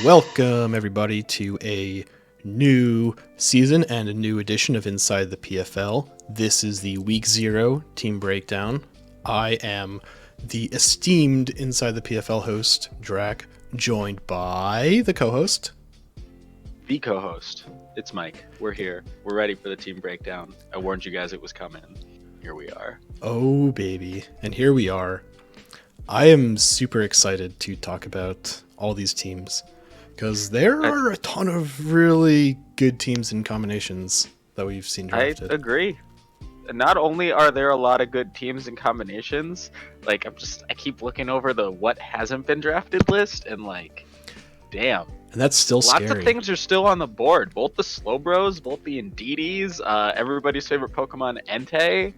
Welcome, everybody, to a new season and a new edition of Inside the PFL. This is the Week 0 team breakdown. I am the esteemed Inside the PFL host, Drac, joined by the co-host. The co-host. It's Mike. We're here. We're ready for the team breakdown. I warned you guys it was coming. Here we are. Oh, baby. And here we are. I am super excited to talk about all these teams because there are a ton of really good teams and combinations that we've seen drafted. I agree. Not only are there a lot of good teams and combinations, like I keep looking over the what hasn't been drafted list and damn. And that's still scary. Lots of things are still on the board. Both the Slowbros, both the Indeedis, everybody's favorite Pokemon Entei.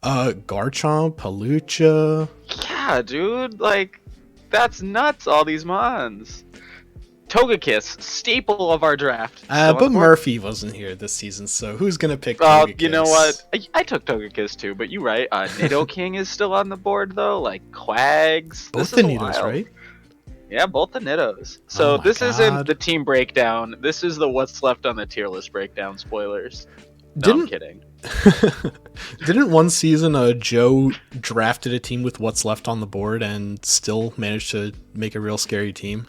Garchomp, Palucha. Yeah, dude, that's nuts, all these mons. Togekiss, staple of our draft. But Murphy wasn't here this season, so who's going to pick Togekiss? You know what? I took Togekiss too, but you're right. Nidoking is still on the board, though, Quags. Both the Nidos, right? Yeah, both the Nidos. So this isn't the team breakdown. This is the what's left on the tier list breakdown. Spoilers. No, I'm kidding. Didn't one season Joe drafted a team with what's left on the board and still managed to make a real scary team?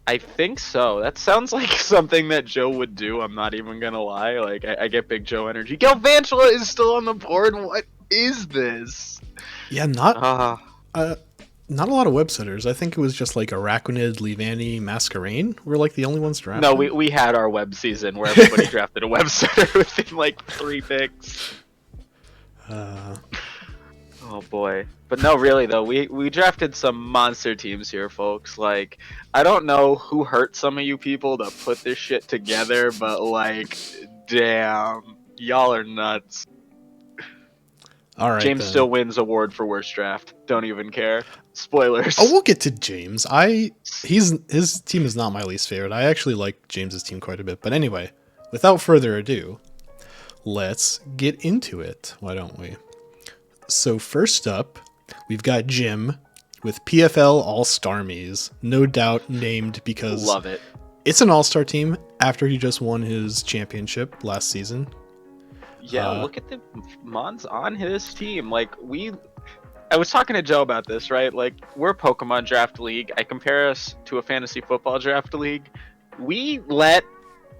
I think so. That sounds like something that Joe would do. I'm not even gonna lie. I get Big Joe energy. Galvantula is still on the board. What is this? Yeah, not a lot of websitters. I think it was just Araquanid, Leavanny, Masquerain were the only ones drafted. No, we had our web season where everybody drafted a websitter within 3 picks. Oh boy. But no, really though, we drafted some monster teams here, folks. I don't know who hurt some of you people to put this shit together, but damn, y'all are nuts. All right, James still wins award for worst draft. Don't even care. Spoilers. Oh, we'll get to James. His team is not my least favorite. I actually like James's team quite a bit. But anyway, without further ado, let's get into it. Why don't we? So first up, we've got Jim with PFL All-Starmies. No doubt named because love it. It's an all-star team after he just won his championship last season. Yeah, look at the mons on his team. I was talking to Joe about this, right? We're a Pokemon draft league. I compare us to a fantasy football draft league. We let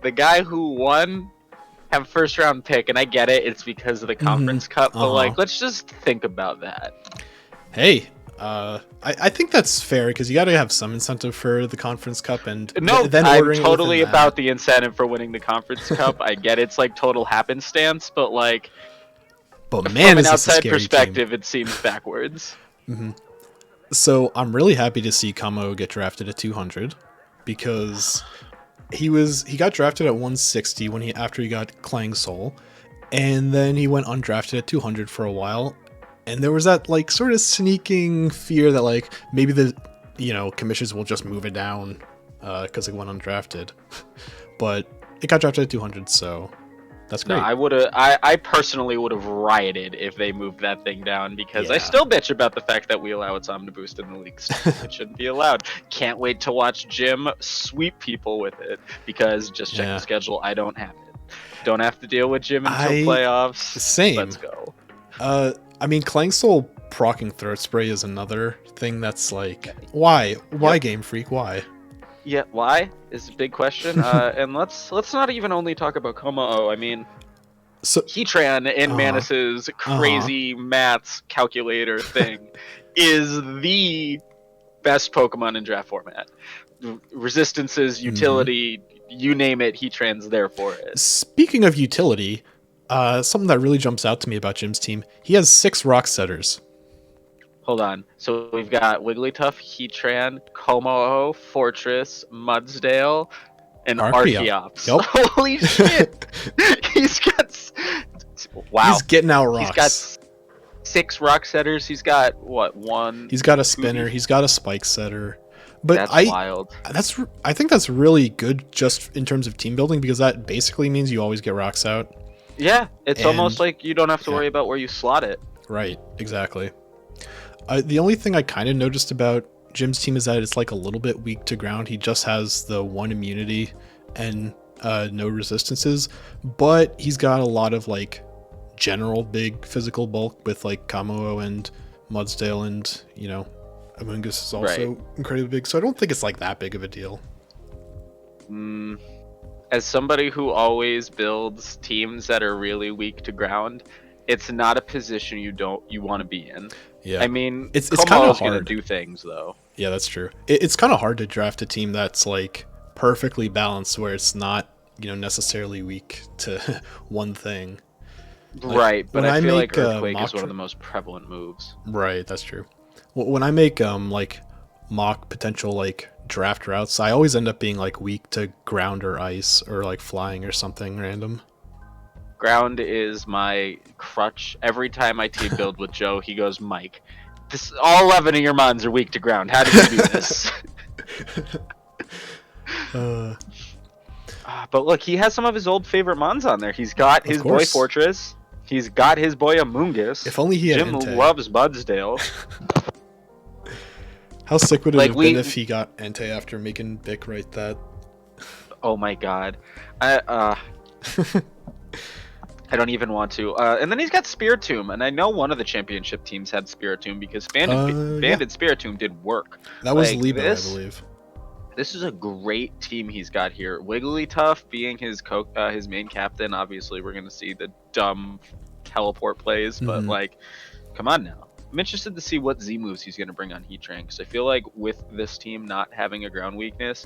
the guy who won have a first round pick, and I get it. It's because of the Conference Cup, but let's just think about that. Hey, I think that's fair because you got to have some incentive for the Conference Cup, and then I'm totally about the incentive for winning the Conference Cup. I get it's total happenstance, but man, from an is outside this a perspective, team. it seems backwards. So I'm really happy to see Kamo get drafted at 200 because he got drafted at 160 after he got Clang Soul, and then he went undrafted at 200 for a while. And there was that sort of sneaking fear that maybe the commissions will just move it down because it went undrafted, but it got drafted at 200, so that's great. No, I personally would have rioted if they moved that thing down because I still bitch about the fact that we allow its Omni Boost in the leagues. It shouldn't be allowed. Can't wait to watch Jim sweep people with it because just check the schedule. I don't have it. Don't have to deal with Jim until playoffs. Same. Let's go. Clang Soul proccing Throat Spray is another thing that's why Game Freak, why? Yeah, why is a big question. And let's not even only talk about Como. So Heatran in Manus's crazy maths calculator thing is the best Pokemon in draft format. Resistances, utility, you name it, Heatran's there for it. Speaking of utility, something that really jumps out to me about Jim's team, he has 6 Rock Setters. Hold on. So we've got Wigglytuff, Heatran, Como, Fortress, Mudsdale, and Archeops. Yep. Holy shit! He's got... Wow. He's getting out rocks. He's got 6 Rock Setters. He's got, what, 1? He's got a Spinner. He's got a Spike Setter. But that's wild. I think that's really good just in terms of team building because that basically means you always get rocks out. Yeah, it's almost like you don't have to worry about where you slot it. Right, exactly. The only thing I kind of noticed about Jim's team is that it's like a little bit weak to ground. He just has the 1 immunity and no resistances, but he's got a lot of like general big physical bulk with like Kamo and Mudsdale, and Among Us is also incredibly big. So I don't think it's like that big of a deal. As somebody who always builds teams that are really weak to ground, it's not a position you want to be in. Yeah, I mean, it's kind of going to do things though. Yeah, that's true. It's kind of hard to draft a team that's like perfectly balanced, where it's not necessarily weak to one thing. Like, right, but I feel like Earthquake is one of the most prevalent moves. Right, that's true. When I make like mock potential like draft routes, I always end up being like weak to ground or ice or like flying or something random. Ground is my crutch. Every time I team build with Joe, he goes, Mike, all 11 of your mons are weak to ground. How do you do this? But look, he has some of his old favorite mons on there. He's got his boy Fortress. He's got his boy Amoongus. If only he had Jim Entei. Loves Mudsdale. How sick would it have been if he got Entei after making Bic write that? Oh my god. I don't even want to. And then he's got Spiritomb, and I know one of the championship teams had Spiritomb because Banded Spiritomb did work. That was like, Leibo, I believe. This is a great team he's got here. Wigglytuff being his main captain. Obviously, we're going to see the dumb teleport plays, but like, come on now. I'm interested to see what Z moves he's going to bring on Heatran, because I feel like with this team not having a ground weakness,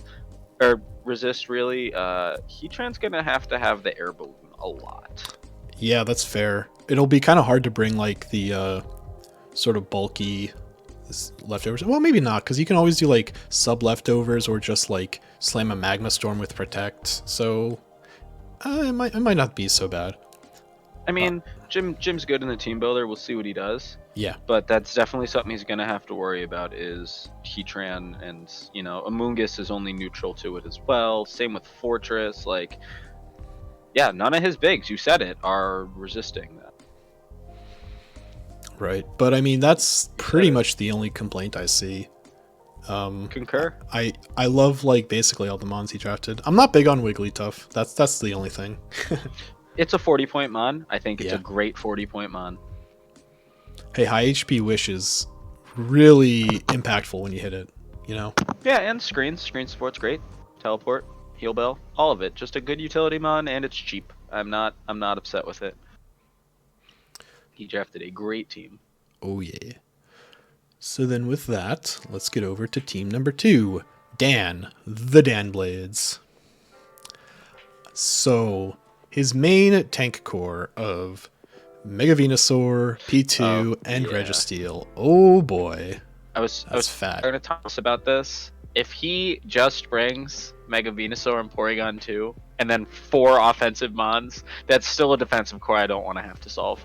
or resist really, Heatran's going to have the air balloon a lot. Yeah, that's fair. It'll be kind of hard to bring like the sort of bulky leftovers. Well, maybe not, because you can always do like sub leftovers or just like slam a Magma Storm with Protect. So it might not be so bad. I mean, Jim's good in the team builder. We'll see what he does. Yeah. But that's definitely something he's going to have to worry about is Heatran, and Amoongus is only neutral to it as well. Same with Fortress. Like, yeah, none of his bigs, you said it, are resisting that. Right. But I mean, that's pretty much the only complaint I see. Concur. I love like basically all the mons he drafted. I'm not big on Wigglytuff. That's the only thing. It's a 40-point mon. I think it's a great 40-point mon. Hey, high HP Wish is really impactful when you hit it, Yeah, and screen support's great. Teleport, heal bell, all of it. Just a good utility mon, and it's cheap. I'm not upset with it. He drafted a great team. Oh yeah. So then with that, let's get over to team number 2, Dan, the Dan Blades. So his main tank core of Mega Venusaur, P2, and Registeel. Oh boy. I was fat. going to talk to us about this. If he just brings Mega Venusaur and Porygon 2, and then 4 offensive mons, that's still a defensive core I don't want to have to solve.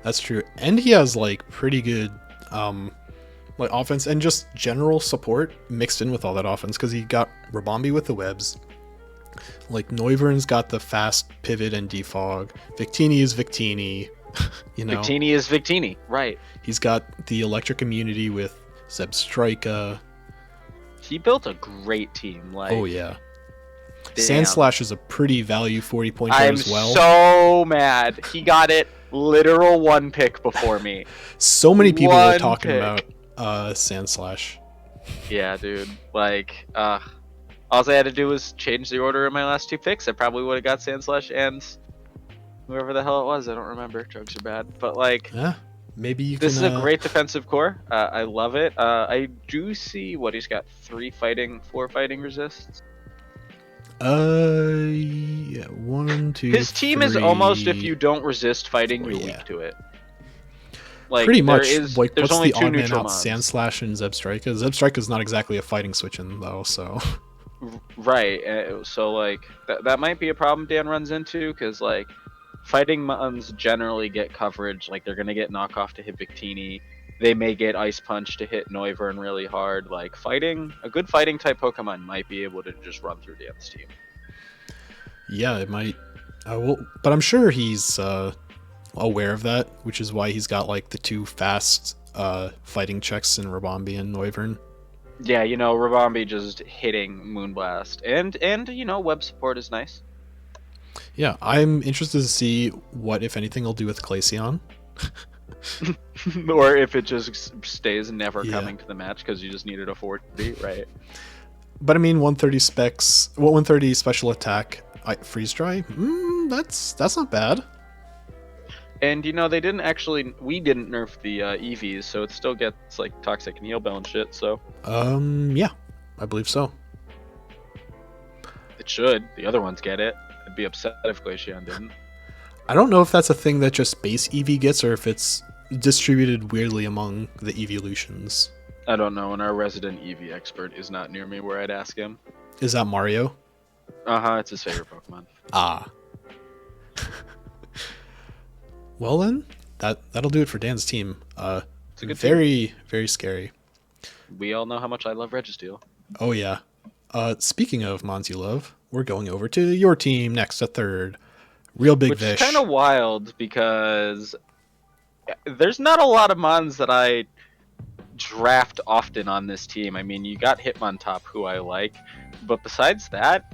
That's true. And he has like pretty good like offense and just general support mixed in with all that offense, because he got Rabombi with the webs. Like Noivern's got the fast pivot and defog. Victini is Victini. Victini is Victini, right. He's got the electric immunity with Zebstrika. He built a great team. Like, oh yeah. Sandslash is a pretty value 40-pointer as well. I'm so mad. He got it literal 1 pick before me. So many people were talking about Sandslash. Yeah, dude. Like, all I had to do was change the order of my last 2 picks. I probably would have got Sandslash and whoever the hell it was. I don't remember. Jokes are bad. But, like, yeah, maybe you this is a great defensive core. I love it. I do see what he's got 4 fighting resists. Yeah, 1, 2. His team 3. is almost if you don't resist fighting, you're weak to it. Like, pretty much. Like, there's what's only the 2 odd man neutral out? mons. Sandslash and Zebstrika. Zebstrika's not exactly a fighting switch in though, so. Right. So like that might be a problem Dan runs into, because like fighting mons generally get coverage. Like they're gonna get knockoff to hit Victini. They may get Ice Punch to hit Noivern really hard. Like a good fighting type Pokemon might be able to just run through Dan's team. Yeah, it might. But I'm sure he's aware of that, which is why he's got like the 2 fast fighting checks in Rabombi and Noivern. Yeah, you know, Rabambi just hitting Moonblast, and you know, web support is nice. Yeah, I'm interested to see what, if anything, he'll do with Glaceon. Or if it just stays never Yeah. coming to the match because you just needed a 40, right? But I mean, 130 specs, 130 special attack, freeze dry. That's not bad. And you know, we didn't nerf the EVs, so it still gets like toxic and heal bell and shit. So Yeah, I believe so. it should. The other ones get it. I'd be upset if Glaceon didn't. I don't know if that's a thing that just base EV gets or if it's distributed weirdly among the evolutions. I don't know, and our resident EV expert is not near me where I'd ask him. Is that Mario? It's his favorite Pokemon. Ah. Well then, that'll do it for Dan's team. It's a good team. Very scary. We all know how much I love Registeel. Oh yeah. Speaking of Mons you love, we're going over to your team next to third. Real big Which fish. is kind of wild because there's not a lot of Mons that I draft often on this team. I mean, you got Hitmontop, who I like, but besides that,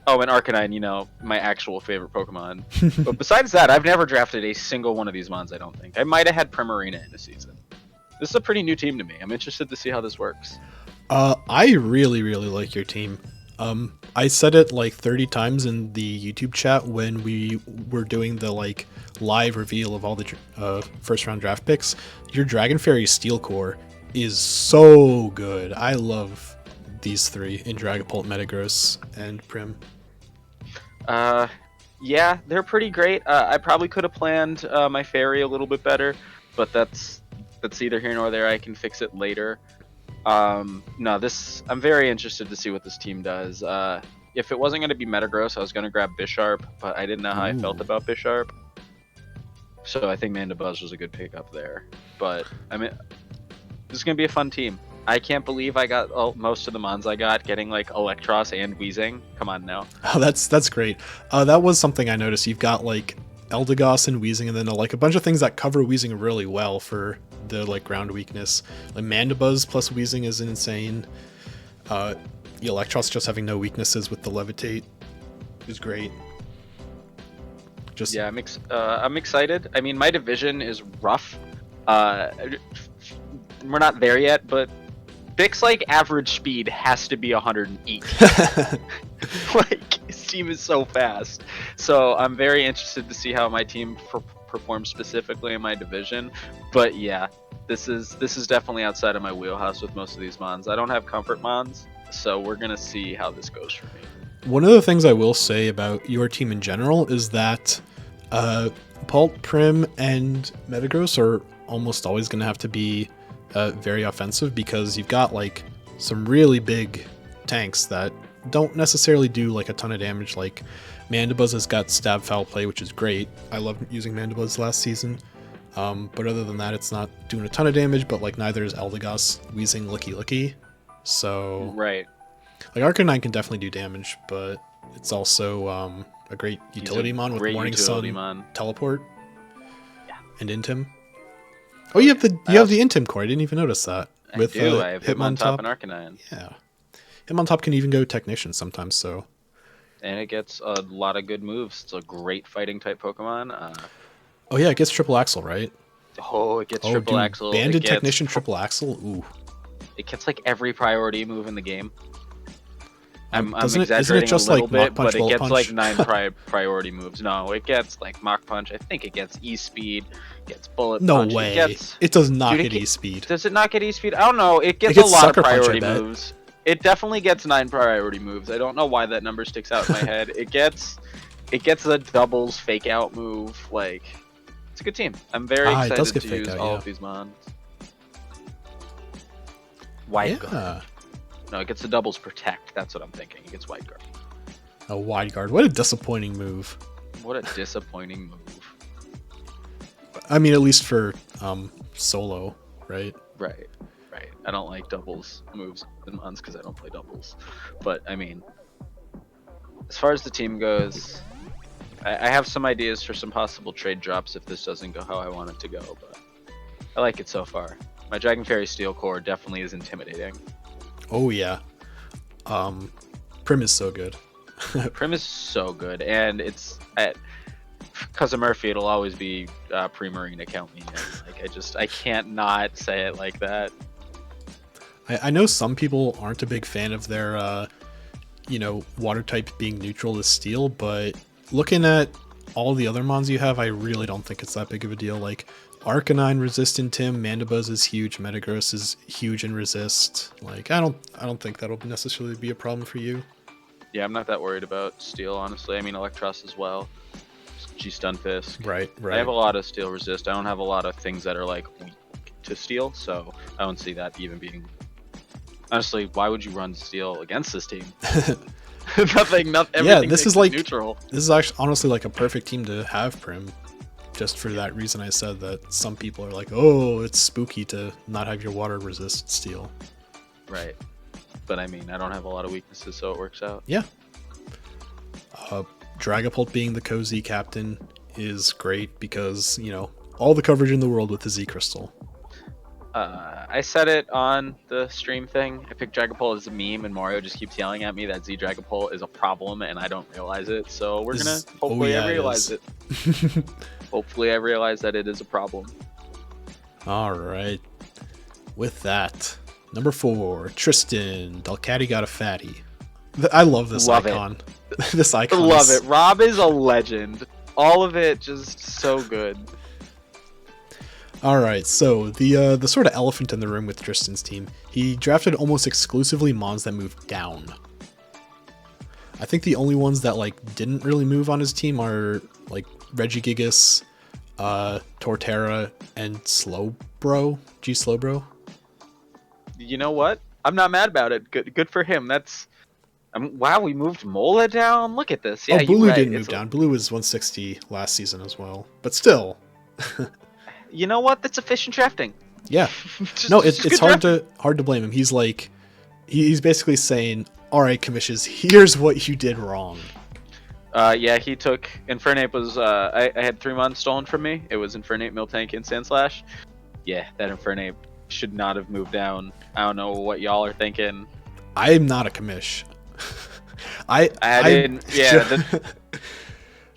oh, and Arcanine, you know, my actual favorite Pokemon. But besides that, I've never drafted a single one of these Mons, I don't think. I might have had Primarina in a season. This is a pretty new team to me. I'm interested to see how this works. I really like your team. I said it like 30 times in the YouTube chat when we were doing the like live reveal of all the first round draft picks. Your Dragon Fairy Steel Core is so good. I love these three in Dragapult, Metagross, and Prim. Yeah, they're pretty great. I probably could have planned my fairy a little bit better, but that's either here nor there. I can fix it later. I'm very interested to see what this team does. If it wasn't going to be Metagross, I was going to grab Bisharp, but I didn't know how I felt about Bisharp. So I think Mandibuzz was a good pickup there. But, I mean, this is going to be a fun team. I can't believe I got most of the Mons I got, getting like Electros and Weezing. Come on now. Oh, that's great. That was something I noticed. You've got like Eldegoss and Weezing, and then like a bunch of things that cover Weezing really well for the like ground weakness. Like Mandibuzz plus Weezing is insane. Electros just having no weaknesses with the Levitate is great. Yeah, I'm excited. I mean, my division is rough. We're not there yet, but Bix like average speed has to be 108. Like his team is so fast. So I'm very interested to see how my team performs specifically in my division. But yeah, this is definitely outside of my wheelhouse with most of these Mons. I don't have comfort Mons, so we're gonna see how this goes for me. One of the things I will say about your team in general is that Pult, Prim, and Metagross are almost always going to have to be very offensive because you've got like some really big tanks that don't necessarily do like a ton of damage. Like Mandibuzz has got Stab Foul Play, which is great. I love using Mandibuzz last season. But other than that, it's not doing a ton of damage, but like neither is Eldegoss, Weezing, Licky. So right. Like Arcanine can definitely do damage, but it's also a great utility mon with Morning Sun, Teleport, and Intim. Oh, you have the Intim core. I didn't even notice that. I have Hitmontop and Arcanine. Yeah, Hitmontop can even go Technician sometimes. So, and it gets a lot of good moves. It's a great fighting type Pokemon. Oh yeah, it gets Triple Axle, right? Oh, it gets Triple Axle. Banded Technician Triple Axle. Ooh. It gets like every priority move in the game. I'm isn't exaggerating it just a little like bit, Mach Punch, but it gets Punch? like 9 priority moves. No, it gets like Mach Punch. I think it gets E-Speed, gets Bullet Punch. No way. It does not get E-Speed. Does it not get E-Speed? I don't know. It gets a lot of priority moves. It definitely gets 9 priority moves. I don't know why that number sticks out in my head. It gets a doubles fake out move. Like, it's a good team. I'm very excited to use all of these mons. Wide Guard. No, it gets the doubles protect. That's what I'm thinking. It gets Wide Guard. A Wide Guard. What a disappointing move. What a disappointing move. I mean, at least for solo, right? Right. I don't like doubles moves in mons because I don't play doubles. But, I mean, as far as the team goes, I have some ideas for some possible trade drops if this doesn't go how I want it to go. But I like it so far. My Dragon Fairy Steel Core definitely is intimidating. Oh yeah. Prim is so good. Prim is so good, and it's at Cousin Murphy. It'll always be Pre-Marine account me. Like I can't not say it like that. I know some people aren't a big fan of their water type being neutral to steel, but looking at all the other mons you have, I really don't think it's that big of a deal. Like Arcanine resistant Tim, Mandibuzz is huge, Metagross is huge in resist. Like I don't think that'll necessarily be a problem for you. Yeah, I'm not that worried about steel, honestly. I mean Electros as well. G-Stunfisk. Right. I have a lot of steel resist. I don't have a lot of things that are like weak to steel, so I don't see that even being. Honestly, why would you run steel against this team? Nothing. Yeah, this is like neutral. This is actually honestly like a perfect team to have Prim. Just for that reason, I said that some people are like, "Oh, it's spooky to not have your water resist steel." Right, but I mean, I don't have a lot of weaknesses, so it works out. Yeah. Dragapult being the cozy captain is great because all the coverage in the world with the Z Crystal. I said it on the stream thing. I picked Dragapult as a meme, and Mario just keeps yelling at me that Z Dragapult is a problem, and I don't realize it. So we're gonna hopefully I realize it. Hopefully, I realize that it is a problem. All right. With that, number 4, Tristan. Delcatty got a fatty. I love this icon. This icon. Love it. Rob is a legend. All of it just so good. All right, so the sort of elephant in the room with Tristan's team, he drafted almost exclusively mons that moved down. I think the only ones that didn't really move on his team are Regigigas, Torterra, and Slowbro. Slowbro. You know what? I'm not mad about it. Good for him. Wow, we moved Mola down. Look at this. Yeah, Bulu didn't move down. Bulu was 160 last season as well, but still. You know what? That's efficient drafting. Yeah. No, it's hard to blame him. He's he's basically saying, "All right, Commishes, here's what you did wrong." Yeah, he took Infernape was I had 3 mons stolen from me. It was Infernape, Miltank, and Sandslash. Yeah, that Infernape should not have moved down. I don't know what y'all are thinking. I'm not a Commish. I didn't. Yeah.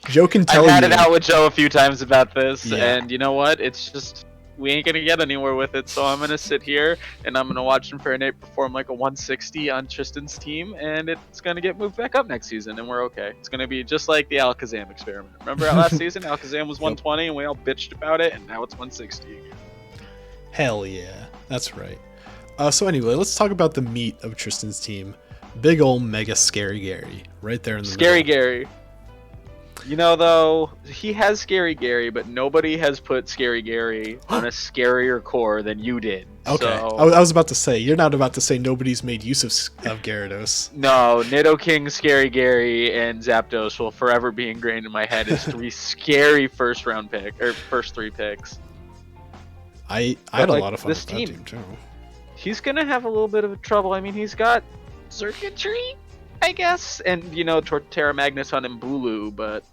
Joe can tell you. I've had it out with Joe a few times about this, yeah. And you know what? It's just we ain't gonna get anywhere with it. So I'm gonna sit here and I'm gonna watch Infernape perform like a 160 on Tristan's team, and it's gonna get moved back up next season, and we're okay. It's gonna be just like the Alakazam experiment. Remember last season, Alakazam was 120, and we all bitched about it, and now it's 160 again. Hell yeah, that's right. So anyway, let's talk about the meat of Tristan's team. Big ol' Mega Scary Gary, right there in the Scary middle. Gary. You know, though, he has Scary Gary, but nobody has put Scary Gary on a scarier core than you did. Okay, so... I was about to say, you're not about to say nobody's made use of Gyarados. No, Nidoking, Scary Gary, and Zapdos will forever be ingrained in my head as 3 scary first 3 picks. I had a lot of fun with that team too. He's gonna have a little bit of trouble. I mean, he's got Circuitry, I guess, and Torterra, Magneton, and Bulu, but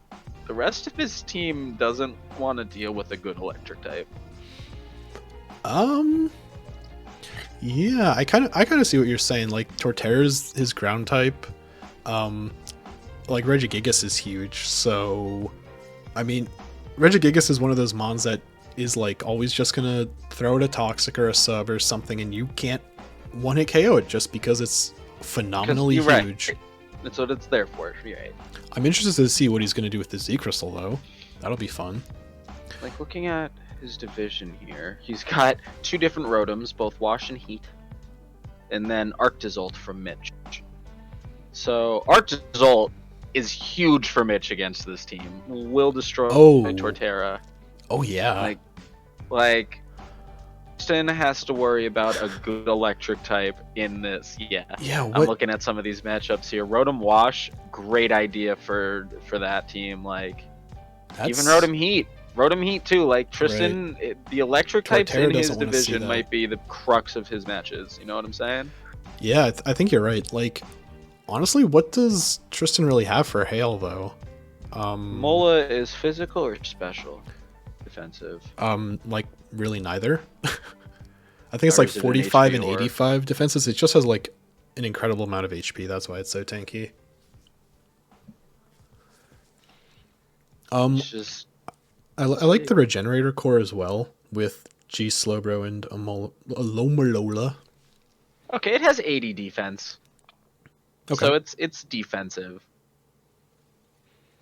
the rest of his team doesn't want to deal with a good electric type. Yeah, I kind of see what you're saying. Like Torterra's his ground type. Regigigas is huge, so I mean, Regigigas is one of those mons that is always just gonna throw it a Toxic or a Sub or something, and you can't one-hit KO it just because it's phenomenally huge. Right. That's what it's there for. You're right. I'm interested to see what he's gonna do with the Z Crystal though. That'll be fun. Looking at his division here, he's got 2 different Rotoms, both Wash and Heat, and then Arctozolt from Mitch. So Arctozolt is huge for Mitch against this team. Will destroy Torterra. Oh yeah. Tristan has to worry about a good electric type in this. Yeah. I'm looking at some of these matchups here. Rotom Wash, great idea for that team. Even Rotom Heat. Rotom Heat too. Tristan, the electric types in his division might be the crux of his matches. You know what I'm saying? Yeah, I think you're right. Honestly, what does Tristan really have for Hail though? Mola is physical or special? Defensive. Really neither. I think it's 45 and 85 defenses. It just has an incredible amount of HP. That's why it's so tanky. It's just I like the Regenerator core as well with G Slowbro and Alomalola. okay. It has 80 defense, Okay. so it's defensive.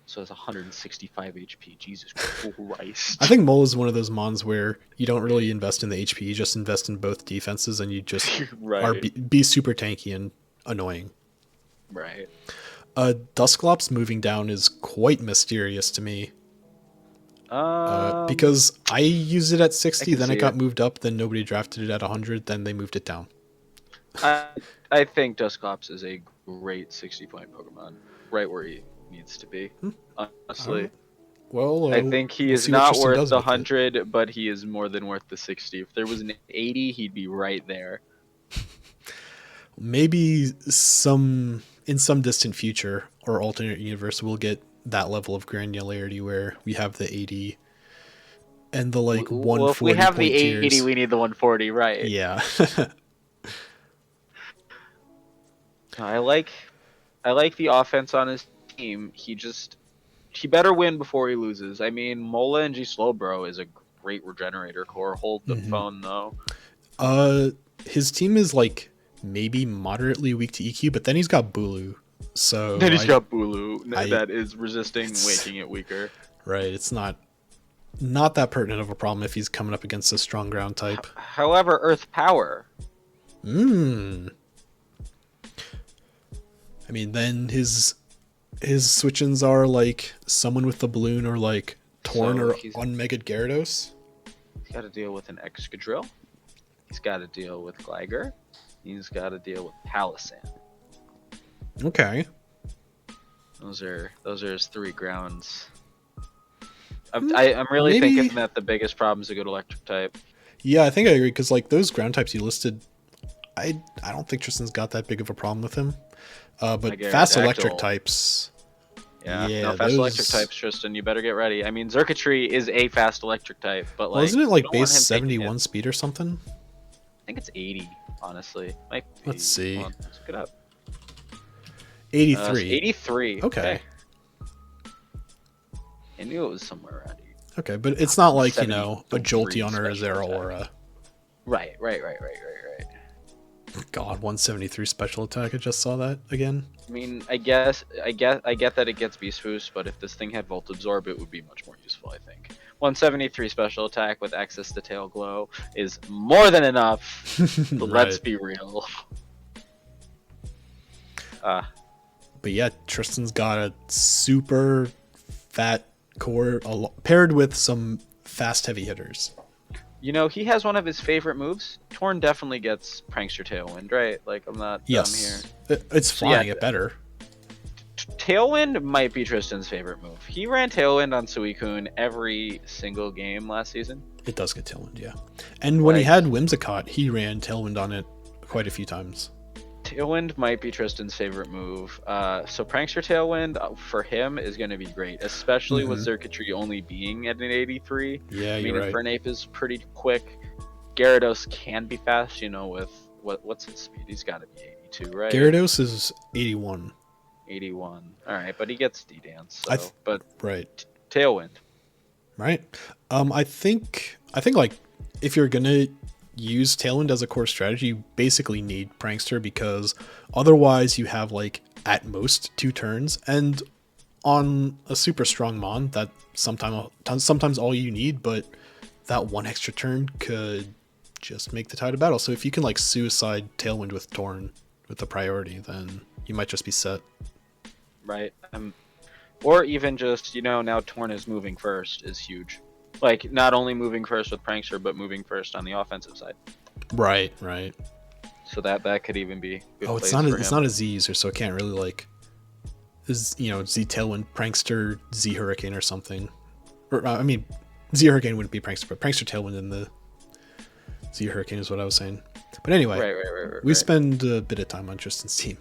So it's 165 HP. Jesus Christ. I think Mole is one of those mons where you don't really invest in the HP, you just invest in both defenses, and you just right. be super tanky and annoying. Right. Dusclops moving down is quite mysterious to me. Because I used it at 60, then it got moved up, then nobody drafted it at 100, then they moved it down. I think Dusclops is a great 60-point Pokemon, right where he needs to be. Honestly, well, I think he is not worth the 100, but he is more than worth the 60. If there was an 80, he'd be right there. Maybe in some distant future or alternate universe, we'll get that level of granularity where we have the 80 and the like 140. Well, if we have the 80, tiers. We need the 140, right? Yeah. I like the offense on his team. He better win before he loses. I mean, Mola and G Slowbro is a great regenerator core. Hold the phone though. His team is like maybe moderately weak to EQ, but then he's got Bulu. So then he's got Bulu that is resisting, making it weaker. Right. It's not that pertinent of a problem if he's coming up against a strong ground type. However, Earth Power. I mean, then his switch-ins are like someone with the balloon or like Torn or Unmega Gyarados. He's got to deal with an Excadrill. He's got to deal with Gligar. He's got to deal with Palossand. Okay. Those are his 3 grounds. I'm really thinking that the biggest problem is a good electric type. Yeah, I think I agree because like those ground types you listed, I don't think Tristan's got that big of a problem with him. But fast electric types. Yeah, fast electric types, Tristan. You better get ready. I mean, Xurkitree is a fast electric type, but like, isn't it like base 71 speed or something? I think it's 80. Honestly, might be. Let's see. Let's look it up. 83. 83. Okay. I knew it was somewhere around 80. Okay, but it's not like, a Jolteon or a Zeraora. Right. God, 173 special attack. I just saw that again. I mean, I get that it gets Beast Boost, but if this thing had Volt Absorb, it would be much more useful, I think. 173 special attack with access to Tail Glow is more than enough. But let's be real. But yeah, Tristan's got a super fat core paired with some fast heavy hitters. He has one of his favorite moves. Torn definitely gets Prankster Tailwind, right? Like, I'm not dumb here. It's flying it better. Tailwind might be Tristan's favorite move. He ran Tailwind on Suicune every single game last season. It does get Tailwind, yeah. And when he had Whimsicott, he ran Tailwind on it quite a few times. Tailwind might be Tristan's favorite move. So Prankster Tailwind for him is going to be great, especially with Xurkitree only being at an 83. Yeah, you're right. Fernape is pretty quick. Gyarados can be fast, with what's his speed? He's got to be 82, right? Gyarados is 81. 81. All right, but he gets D-Dance. So, right. Tailwind. Right. I think like if you're gonna use Tailwind as a core strategy, you basically need Prankster because otherwise you have like at most 2 turns, and on a super strong Mon that sometimes all you need, but that 1 extra turn could just make the tide of battle. So if you can like suicide Tailwind with Torn with the priority, then you might just be set. Right. Or even just, now Torn is moving first is huge. Like, not only moving first with Prankster, but moving first on the offensive side. Right. So that could even be good. Oh, it's not a Z user, so it can't really like Z Tailwind, Prankster, Z Hurricane or something. Or I mean, Z Hurricane wouldn't be Prankster, but Prankster Tailwind in the Z Hurricane is what I was saying. But anyway, right, we spend a bit of time on Tristan's team.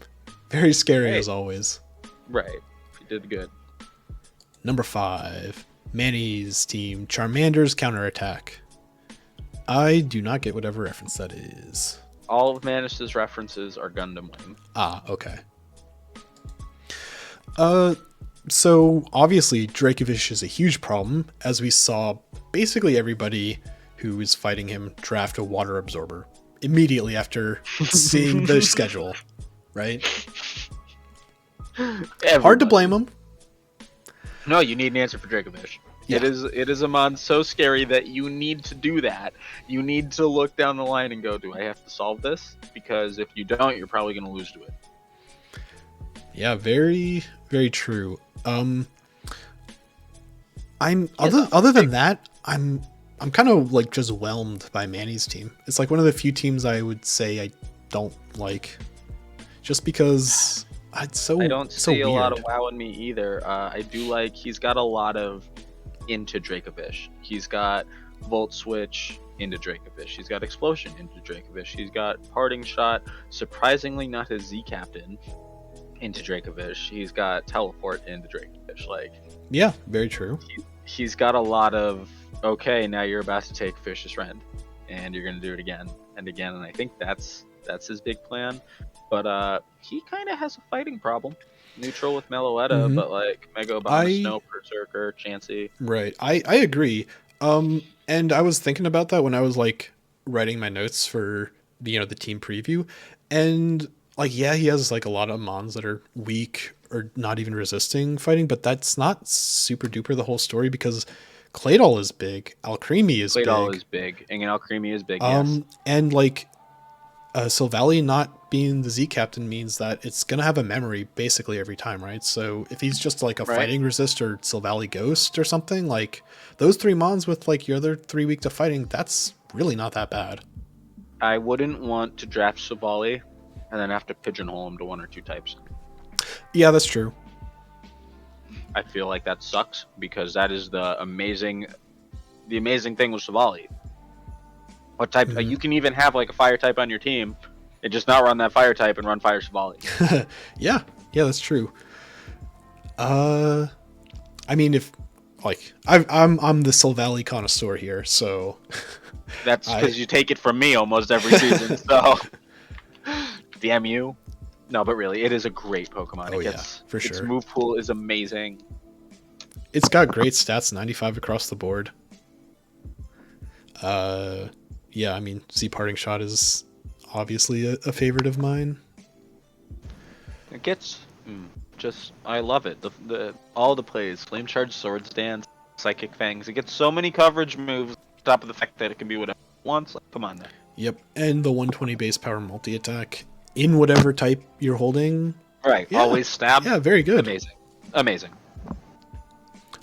Very scary as always. Right. He did good. Number 5. Manny's team, Charmander's counterattack. I do not get whatever reference that is. All of Manish's references are Gundam Wing. Ah, okay. So obviously Dracovish is a huge problem, as we saw basically everybody who is fighting him draft a water absorber immediately after seeing the schedule, right? Everybody. Hard to blame him. No, you need an answer for Dracovish. Yeah. It is a mod so scary that you need to do that. You need to look down the line and go, do I have to solve this? Because if you don't, you're probably going to lose to it. Yeah, very, very true. Other than that, I'm kind of like just whelmed by Manny's team. It's like one of the few teams I would say I don't like, just because it's so. I don't so see a lot weird. of WoW in me either. I do like he's got a lot of into Dracovish. He's got Volt Switch into Dracovish. He's got Explosion into Dracovish. He's got Parting Shot. Surprisingly, not his Z Captain into Dracovish. He's got Teleport into Dracovish. Like, Yeah, very true. he's got a lot of, okay, now you're about to take Fish's Friend, and you're gonna do it again and again. And I think that's his big plan. But he kind of has a fighting problem. Neutral with Meloetta, but like Mega Obama, Snow, Berserker, Chansey. Right. I agree. And I was thinking about that when I was like writing my notes for the team preview, and like, yeah, he has like a lot of mons that are weak or not even resisting fighting, but that's not super duper the whole story, because Claydol is big, Alcremie is Claydol big. is big, and Alcremie is big. Yes. And like Sylvali not being the Z captain means that it's gonna have a memory basically every time, right? So if he's just like a fighting resist or Sylvali ghost or something, like those 3 mons with like your other 3 weak to fighting, that's really not that bad. I wouldn't want to draft Sylvali and then have to pigeonhole him to 1 or 2 types. Yeah, that's true. I feel like that sucks, because that is the amazing thing with Sylvali. What type? You can even have like a fire type on your team and just not run that fire type and run fire Sylvali. yeah, that's true. I mean, if like I'm the Sylvali connoisseur here, so that's because you take it from me almost every season. So damn you. No, but really, it is a great Pokemon. Oh, yeah, for sure. Its move pool is amazing. It's got great stats, 95 across the board. Yeah, I mean, Z Parting Shot is obviously a favorite of mine. It gets I love it. The all the plays, Flame Charge, Sword Stance, Psychic Fangs. It gets so many coverage moves. On top of the fact that it can be whatever it wants. Like, come on there. Yep, and the 120 base power multi attack in whatever type you're holding. Right, yeah. Always stab. Yeah, very good. Amazing.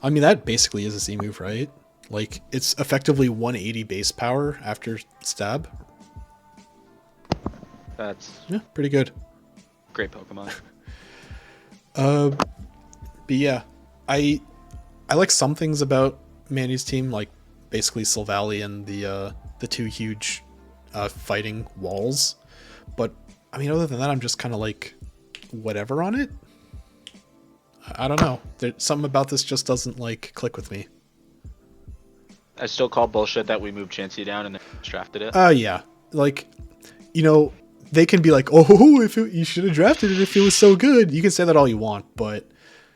I mean, that basically is a Z move, right? Like, it's effectively 180 base power after stab. That's pretty good. Great Pokemon. But yeah, I like some things about Manny's team, like basically Sylvali and the 2 huge fighting walls. But I mean, other than that, I'm just kind of like whatever on it. I don't know. Something about this just doesn't like click with me. I still call bullshit that we moved Chansey down and then drafted it. Yeah, like, they can be like, oh, you should have drafted it if it was so good. You can say that all you want, but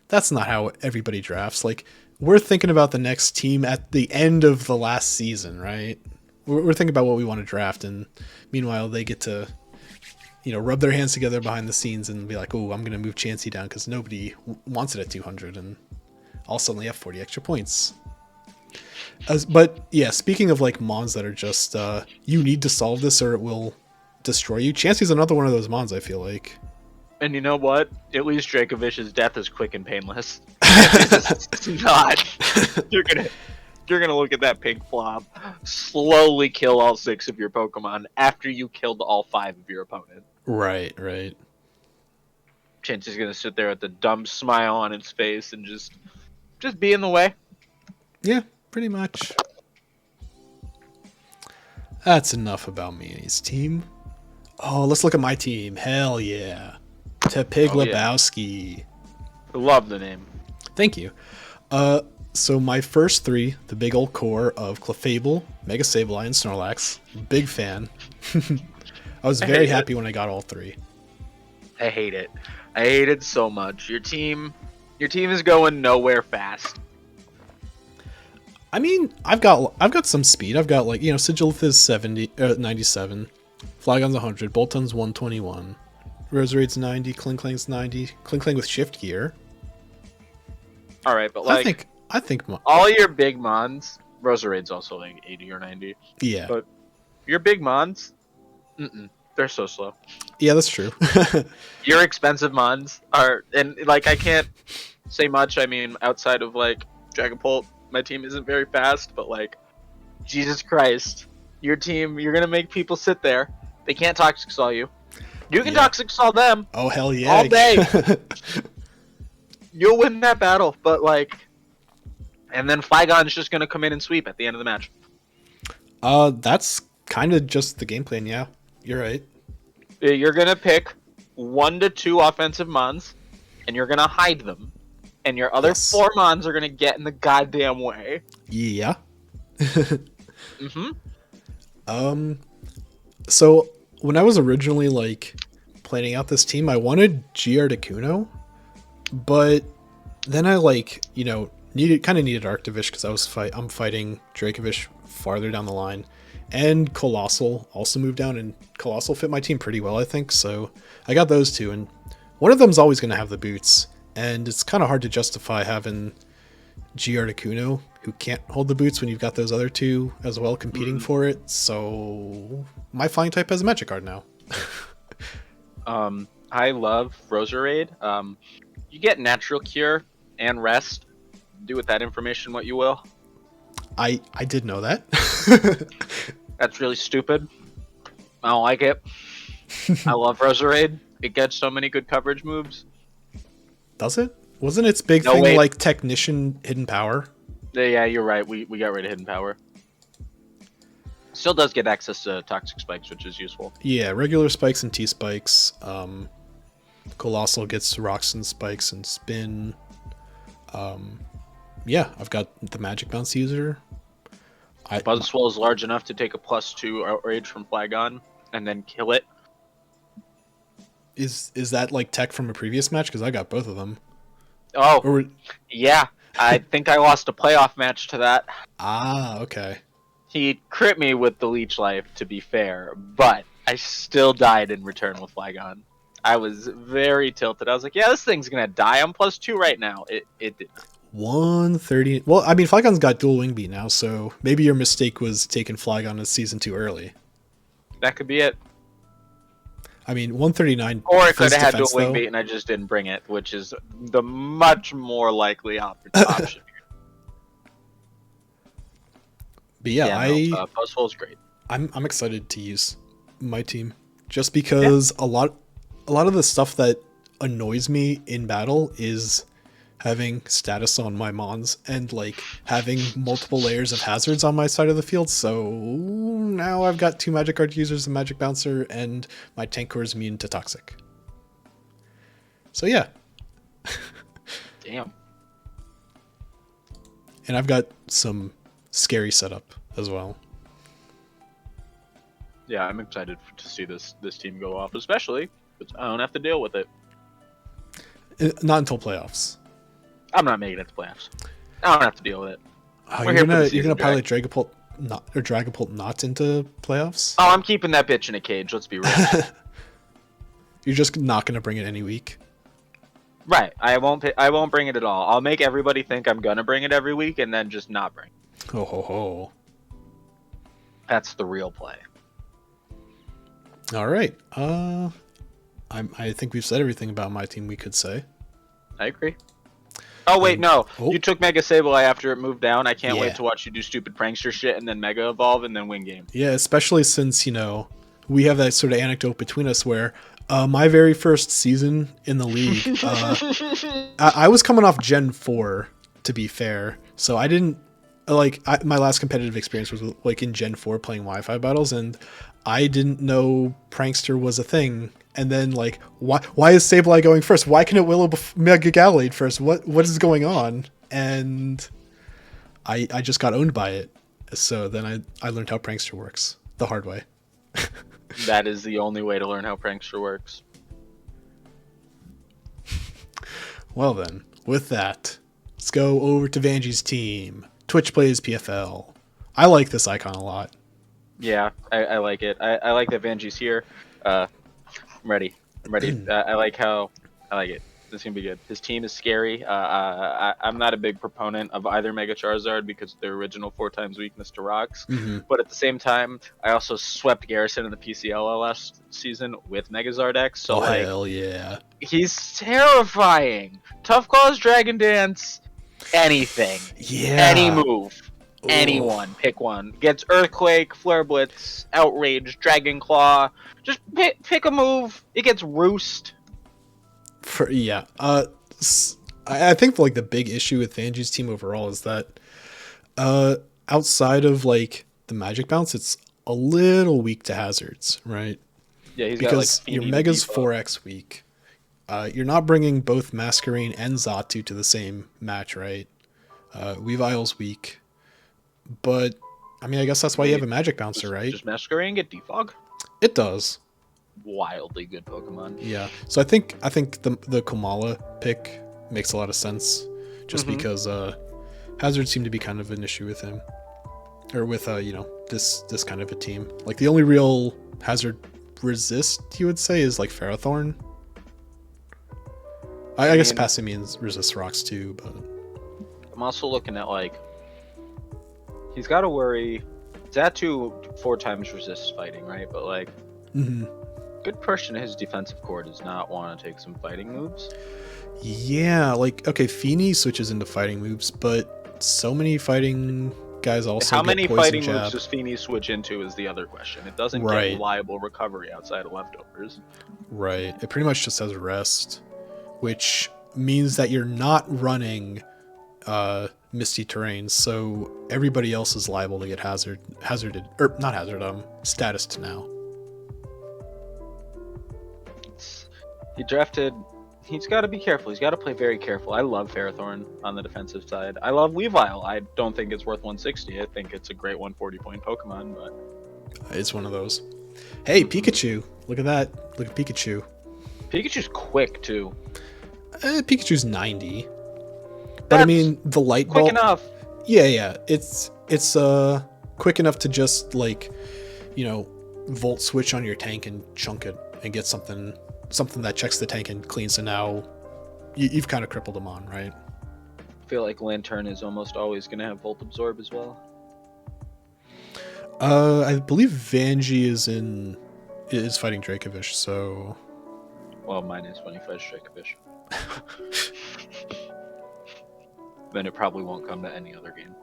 that's not how everybody drafts. Like, we're thinking about the next team at the end of the last season, right? We're thinking about what we want to draft, and meanwhile, they get to, rub their hands together behind the scenes and be like, oh, I'm going to move Chansey down because nobody wants it at 200, and I'll suddenly have 40 extra points. But yeah, speaking of like mons that are just, you need to solve this or it will destroy you. Chansey's another one of those mons, I feel like. And you know what? At least Dracovish's death is quick and painless. It's not. You're gonna look at that pink flob, slowly kill all 6 of your Pokemon after you killed all 5 of your opponent. Right. Chansey's gonna sit there with a dumb smile on its face and just be in the way. Yeah, pretty much. That's enough about Manny's team. Oh, let's look at my team. Hell yeah. Tepig Lebowski. I love the name. Thank you. So my first 3, the big old core of Clefable, Mega Sableye, and Snorlax. Big fan. I was very happy when I got all 3. I hate it. I hate it so much. Your team is going nowhere fast. I mean, I've got some speed. I've got, like, you know, Sigilith is 97, Flygon's 100, Bolton's 121, Roserade's 90, Kling-Klang's 90, Kling-Klang with shift gear. All right, but like I think all your big mons, Roserade's also like 80 or 90. Yeah. But your big mons, they're so slow. Yeah, that's true. Your expensive mons are, and like I can't say much. I mean, outside of like Dragapult, my team isn't very fast, but like, Jesus Christ, your team, you're gonna make people sit there. They can't Toxic Saw you. You can Toxic Saw them. Oh hell yeah! All day. You'll win that battle, but like, and then Flygon's just gonna come in and sweep at the end of the match. That's kind of just the game plan. Yeah, you're right. You're gonna pick 1 to 2 offensive mons, and you're gonna hide them. And your other 4 mons are gonna get in the goddamn way. Yeah. So when I was originally like planning out this team, I wanted GR to Kuno, but then I needed Arctivish because I'm fighting Dracovish farther down the line, and Colossal also moved down, and Colossal fit my team pretty well, I think. So I got those 2, and one of them's always gonna have the boots. And it's kind of hard to justify having GR to Kuno, who can't hold the boots, when you've got those other 2 as well competing for it. So my flying type has a magic card now. I love Roserade. You get Natural Cure and Rest. Do with that information what you will. I did know that. That's really stupid. I don't like it. I love Roserade. It gets so many good coverage moves. Does it? Wasn't its big thing like Technician Hidden Power? Yeah, you're right. We got rid of Hidden Power. Still does get access to Toxic Spikes, which is useful. Yeah, regular spikes and T-Spikes. Colossal gets Rocks and Spikes and Spin. Yeah, I've got the Magic Bounce user. Buzzswell is large enough to take a +2 Outrage from Flygon and then kill it. Is that like tech from a previous match? Because I got both of them. Oh, yeah. I think I lost a playoff match to that. Ah, okay. He crit me with the Leech Life, to be fair, but I still died in return with Flygon. I was very tilted. I was like, yeah, this thing's going to die. I'm +2 right now. It did. 130. Well, I mean, Flygon's got dual wing beat now, so maybe your mistake was taking Flygon as season 2 early. That could be it. I mean, 139. Or I could have had dual wing beat and I just didn't bring it, which is the much more likely option here. But yeah, Buzzwell's great. I'm excited to use my team just because a lot of the stuff that annoys me in battle is having status on my mons and like having multiple layers of hazards on my side of the field. So now I've got 2 magic card users, a magic bouncer, and my tank core is immune to toxic. So yeah. Damn. And I've got some scary setup as well. Yeah, I'm excited to see this team go off, especially because I don't have to deal with it. Not until playoffs. I'm not making it to playoffs. I don't have to deal with it. You're gonna pilot Dragapult not into playoffs? Oh, I'm keeping that bitch in a cage. Let's be real. You're just not gonna bring it any week. Right. I won't bring it at all. I'll make everybody think I'm gonna bring it every week and then just not bring it. Ho ho ho. That's the real play. All right. I think we've said everything about my team we could say. I agree. Oh wait, no. You took Mega Sableye after it moved down. I can't wait to watch you do stupid prankster shit and then Mega Evolve and then win game. Yeah, especially since, we have that sort of anecdote between us where my very first season in the league, I was coming off Gen 4, to be fair. So I didn't, my last competitive experience was like in Gen 4 playing Wi-Fi battles, and I didn't know prankster was a thing. And then, why is Sableye going first? Why can it Willow Mega Gallade first? What is going on? And I just got owned by it. So then I learned how prankster works the hard way. That is the only way to learn how Prankster works. Well then, with that, let's go over to Vangi's team. Twitch plays PFL. I like this icon a lot. Yeah, I like it. I like that Vangi's here. I'm ready. I like it. This is gonna be good. His team is scary. I'm not a big proponent of either Mega Charizard because of their original 4x weakness to rocks. Mm-hmm. But at the same time, I also swept Garrison in the PCL last season with Megazard X. So hell yeah. He's terrifying. Tough Claws, Dragon Dance, anything. Yeah. Any move. Anyone, pick one. Gets Earthquake, Flare Blitz, Outrage, Dragon Claw. Just pick a move. It gets Roost. I think like the big issue with Vangi's team overall is that outside of like the magic bounce, it's a little weak to hazards, right? Yeah, he's because got, like, your Mega's 4x weak. You're not bringing both Masquerain and Xatu to the same match, right? Weavile's weak. But, I mean, I guess that's why you have a Magic Bouncer, right? Does Masquerain get Defog? It does. Wildly good Pokemon. Yeah. So I think the Komala pick makes a lot of sense, just because Hazard seemed to be kind of an issue with him, or with this kind of a team. Like the only real Hazard resist you would say is like Ferrothorn. I guess Passimian resists rocks too, but I'm also looking at like. He's got to worry. Xatu 4x resists fighting, right? But like, good portion of his defensive core does not want to take some fighting moves. Yeah, like okay, Feeny switches into fighting moves, but so many fighting guys also. How get many poison fighting jab. moves does Feeny switch into is the other question. It doesn't get reliable recovery outside of leftovers. Right. It pretty much just has rest, which means that you're not running misty terrains, so everybody else is liable to get statused now. He's got to be careful. He's got to play very careful. I love Ferrothorn on the defensive side. I love Weavile. I don't think it's worth 160. I think it's a great 140 point Pokemon, but it's one of those. Hey, Pikachu! Look at that! Look at Pikachu. Pikachu's quick too. Pikachu's 90. But I mean, the light ball. Quick enough. Yeah. It's quick enough to just like, volt switch on your tank and chunk it and get something that checks the tank and cleans. So now you've kind of crippled him on, right? I feel like Lantern is almost always going to have Volt Absorb as well. I believe Vangi is fighting Dracovish, so. Well, mine is when he fights Dracovish. Then it probably won't come to any other game.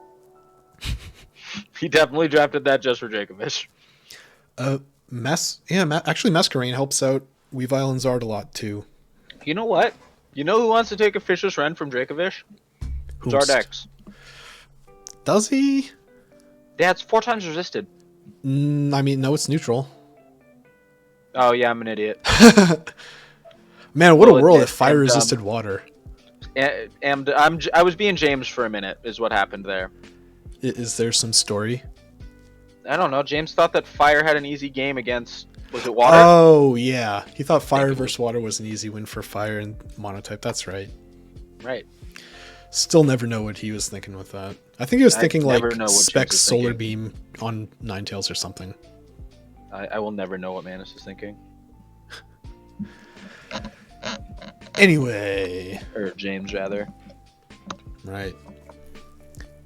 He definitely drafted that just for Dracovish. Actually Masquerain helps out Weavile and Zard a lot too. You know what? You know who wants to take a Fishious Rend from Dracovish? Zardex. Does he? Yeah, it's 4x resisted. I mean, no, it's neutral. Oh yeah, I'm an idiot. Man, what a world if fire resisted water. And I was being James for a minute, is what happened there. Is there some story? I don't know. James thought that fire had an easy game against, was it water? Oh, yeah. He thought fire versus water was an easy win for fire and monotype. That's right. Right. Still never know what he was thinking with that. I think he was thinking like Specs Solar Beam on Ninetales or something. I will never know what Manus is thinking. Anyway. Or James, rather. Right.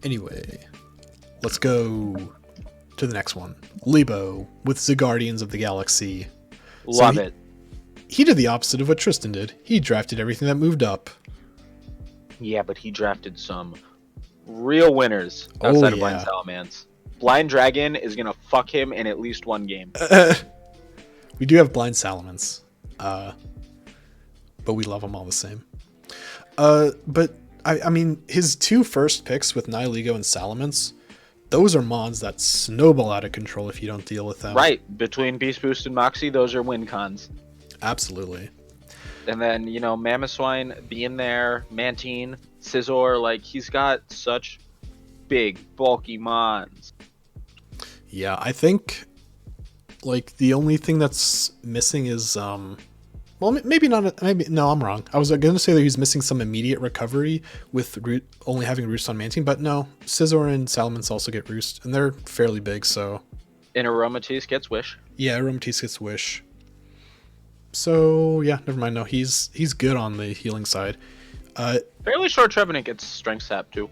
Anyway. Let's go to the next one. Leibo with the Guardians of the Galaxy. Love it. He did the opposite of what Tristan did. He drafted everything that moved up. Yeah, but he drafted some real winners outside of Blind Salamence. Blind Dragon is going to fuck him in at least one game. We do have Blind Salamence. But we love them all the same. But I mean, his two first picks with Nihilego and Salamence, those are mons that snowball out of control if you don't deal with them. Right. Between Beast Boost and Moxie, those are win cons. Absolutely. And then, Mamoswine being there, Mantine, Scizor, like, he's got such big, bulky mons. Yeah, I think Like, the only thing that's missing is, well, maybe not, no, I'm wrong. I was going to say that he's missing some immediate recovery with only having Roost on main team, but no, Scizor and Salamence also get Roost, and they're fairly big, so. And Aromatisse gets Wish. Yeah, Aromatisse gets Wish. So, yeah, never mind. No, he's good on the healing side. Fairly sure Trevenant gets Strength Sap, too.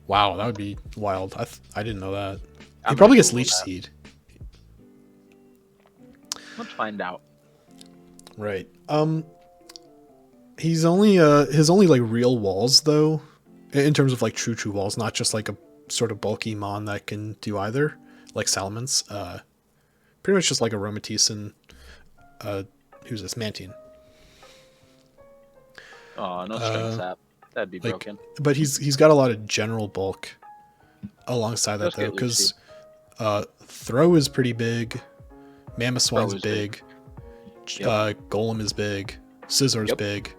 Wow, that would be wild. I didn't know that. I'm He probably gets Google Leech that. Seed. Let's find out. Right. He's only his only like real walls though, in terms of like true walls, not just like a sort of bulky mon that can do either, like Salamence. Pretty much just like Aromatisse and who's this, Mantine. Oh, no Strength Sap. That'd be Like, broken. but he's got a lot of general bulk alongside that Let's though, get because Throw is pretty big, Mamoswine's is big. Yep. Golem is big. Scizzor's Yep. big.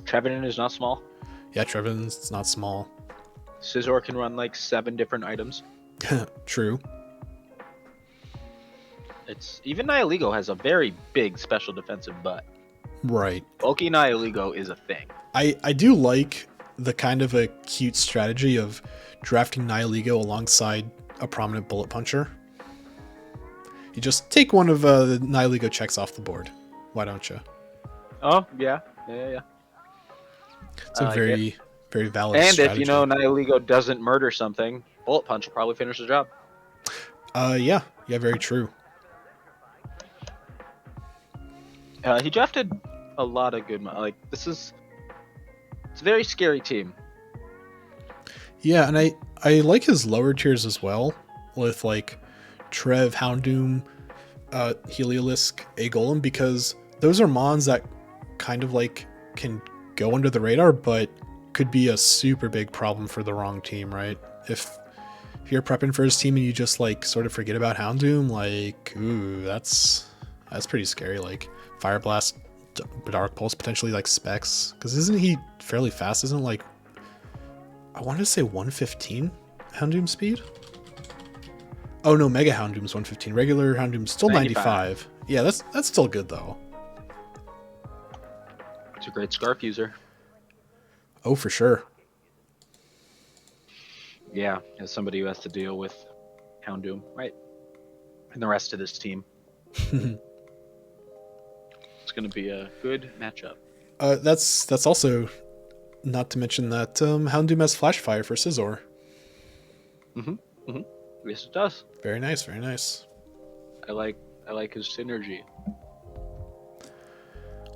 Trevenant is not small. Yeah, Trevenant's not small. Scizor can run like 7 different items. True. It's even Nihilego has a very big special defensive butt. Right. Bulky Nihilego is a thing. I do like the kind of a cute strategy of drafting Nihilego alongside a prominent bullet puncher. You just take one of the Nihilego checks off the board. Why don't you? Oh yeah. It's a very valid And strategy. if you know Nihilego doesn't murder something, bullet punch will probably finish the job. Yeah, very true. He drafted a lot of good. It's a very scary team. Yeah, and I like his lower tiers as well, with like Trev, Houndoom, Heliolisk, A-Golem, because those are mons that kind of like can go under the radar, but could be a super big problem for the wrong team, right? If you're prepping for his team and you just like sort of forget about Houndoom, like, ooh, that's pretty scary. Like Fire Blast, Dark Pulse, potentially like Specs, because isn't he fairly fast? Isn't like, I wanted to say 115 Houndoom speed? Oh no, Mega Houndoom's 115. Regular Houndoom's still 95. Yeah, that's still good though. It's a great Scarf user. Oh, for sure. Yeah, as somebody who has to deal with Houndoom, right? And the rest of this team. It's going to be a good matchup. That's also not to mention that Houndoom has Flash Fire for Scizor. Yes, it does. Very nice, very nice. I like his synergy.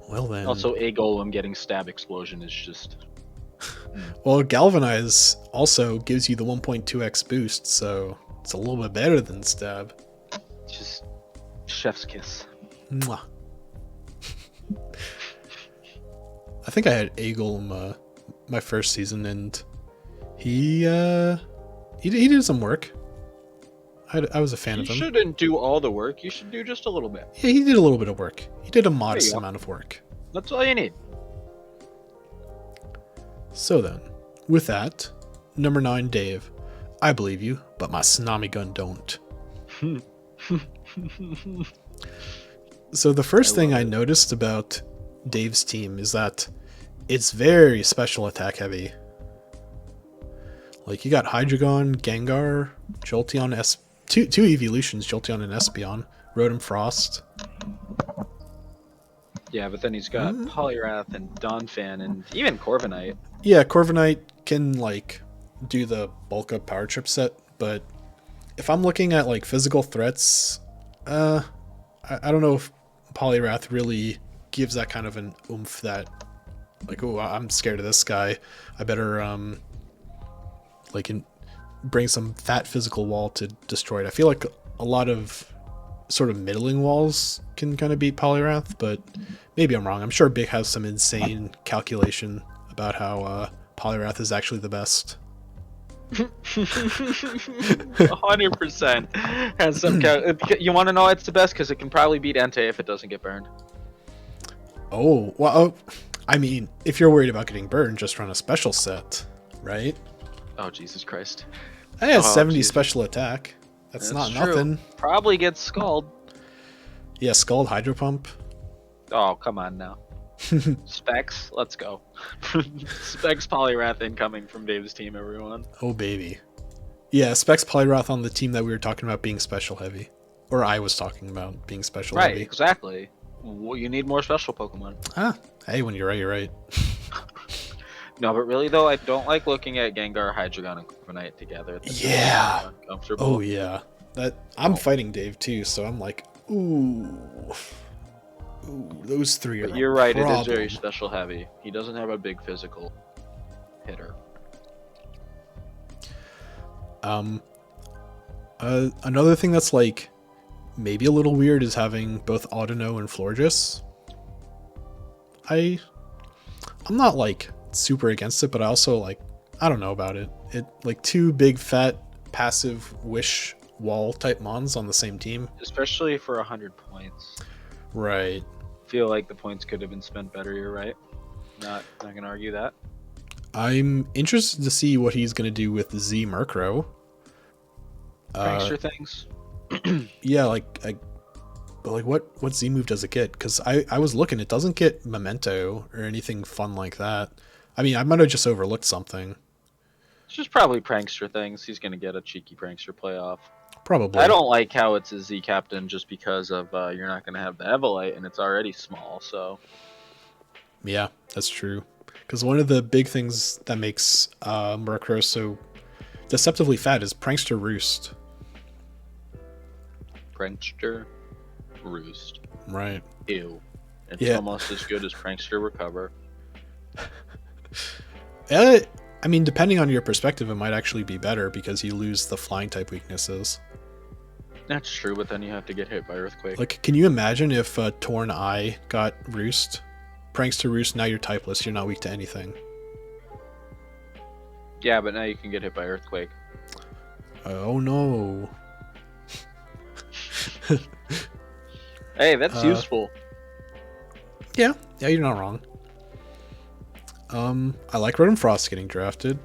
Well then. Also, A-Golem getting Stab Explosion is just... Well, Galvanize also gives you the 1.2x boost, so it's a little bit better than Stab. Just chef's kiss. Mwah. I think I had A-Golem my first season, and he did some work. I was a fan of him. You shouldn't do all the work. You should do just a little bit. Yeah, he did a little bit of work. He did a modest amount of work. That's all you need. So then, with that, number 9, Dave. I believe you, but my Tsunami gun don't. So the first thing I noticed about Dave's team is that it's very special attack heavy. Like, you got Hydreigon, Gengar, Jolteon, two evolutions, Jolteon and Espeon, Rotom Frost. Yeah, but then he's got Poliwrath and Donphan and even Corviknight. Yeah, Corviknight can, like, do the bulk up power trip set, but if I'm looking at, like, physical threats, I don't know if Poliwrath really gives that kind of an oomph that, like, oh, I'm scared of this guy. I better, bring some fat physical wall to destroy it. I feel like a lot of sort of middling walls can kind of beat Poliwrath, but maybe I'm wrong. I'm sure Big has some insane calculation about how Poliwrath is actually the best. 100% has some. You want to know why it's the best? Because it can probably beat Entei if it doesn't get burned. Oh, well, I mean, if you're worried about getting burned, just run a special set, right? Oh, Jesus Christ. I have 70 special attack. That's not true. nothing. Probably gets Scald. Yeah, Scald Hydro Pump. Oh, come on now. Specs, let's go. Specs Polyrath incoming from Dave's team, everyone. Oh, baby. Yeah, Specs Polyrath on the team that we were talking about being special heavy. Or I was talking about being special heavy. Right, exactly. Well, you need more special Pokemon. Ah, hey, when you're right, you're right. No, but really though, I don't like looking at Gengar, Hydreigon, and Corviknight together. Yeah. Uncomfortable. Oh, yeah. I'm fighting Dave, too, so I'm like, ooh. Ooh, those three are But you're right, problem. it is very special heavy. He doesn't have a big physical hitter. Another thing that's like maybe a little weird is having both Audino and Florges. I'm not like super against it, but I also like, I don't know about it. It like two big fat passive wish wall type mons on the same team. Especially for 100 points. Right. Feel like the points could have been spent better, you're right. Not gonna argue that. I'm interested to see what he's gonna do with Z Murkrow. Prankster things. Yeah, but what Z move does it get? Because I was looking, it doesn't get Memento or anything fun like that. I mean, I might have just overlooked something. It's just probably prankster things. He's gonna get a cheeky prankster playoff. Probably. I don't like how it's a Z captain just because of you're not gonna have the Evolite and it's already small. So yeah, that's true. Because one of the big things that makes Murkrow so deceptively fat is Prankster Roost. Prankster Roost. Right. Ew. It's almost as good as Prankster Recover. I mean, depending on your perspective, it might actually be better because you lose the flying type weaknesses. That's true, but then you have to get hit by Earthquake. Like, can you imagine if Torn Eye got Roost? Prankster Roost, now you're typeless, you're not weak to anything. Yeah, but now you can get hit by Earthquake. Oh no. Hey, that's useful. Yeah, you're not wrong. I like Rotom Frost getting drafted.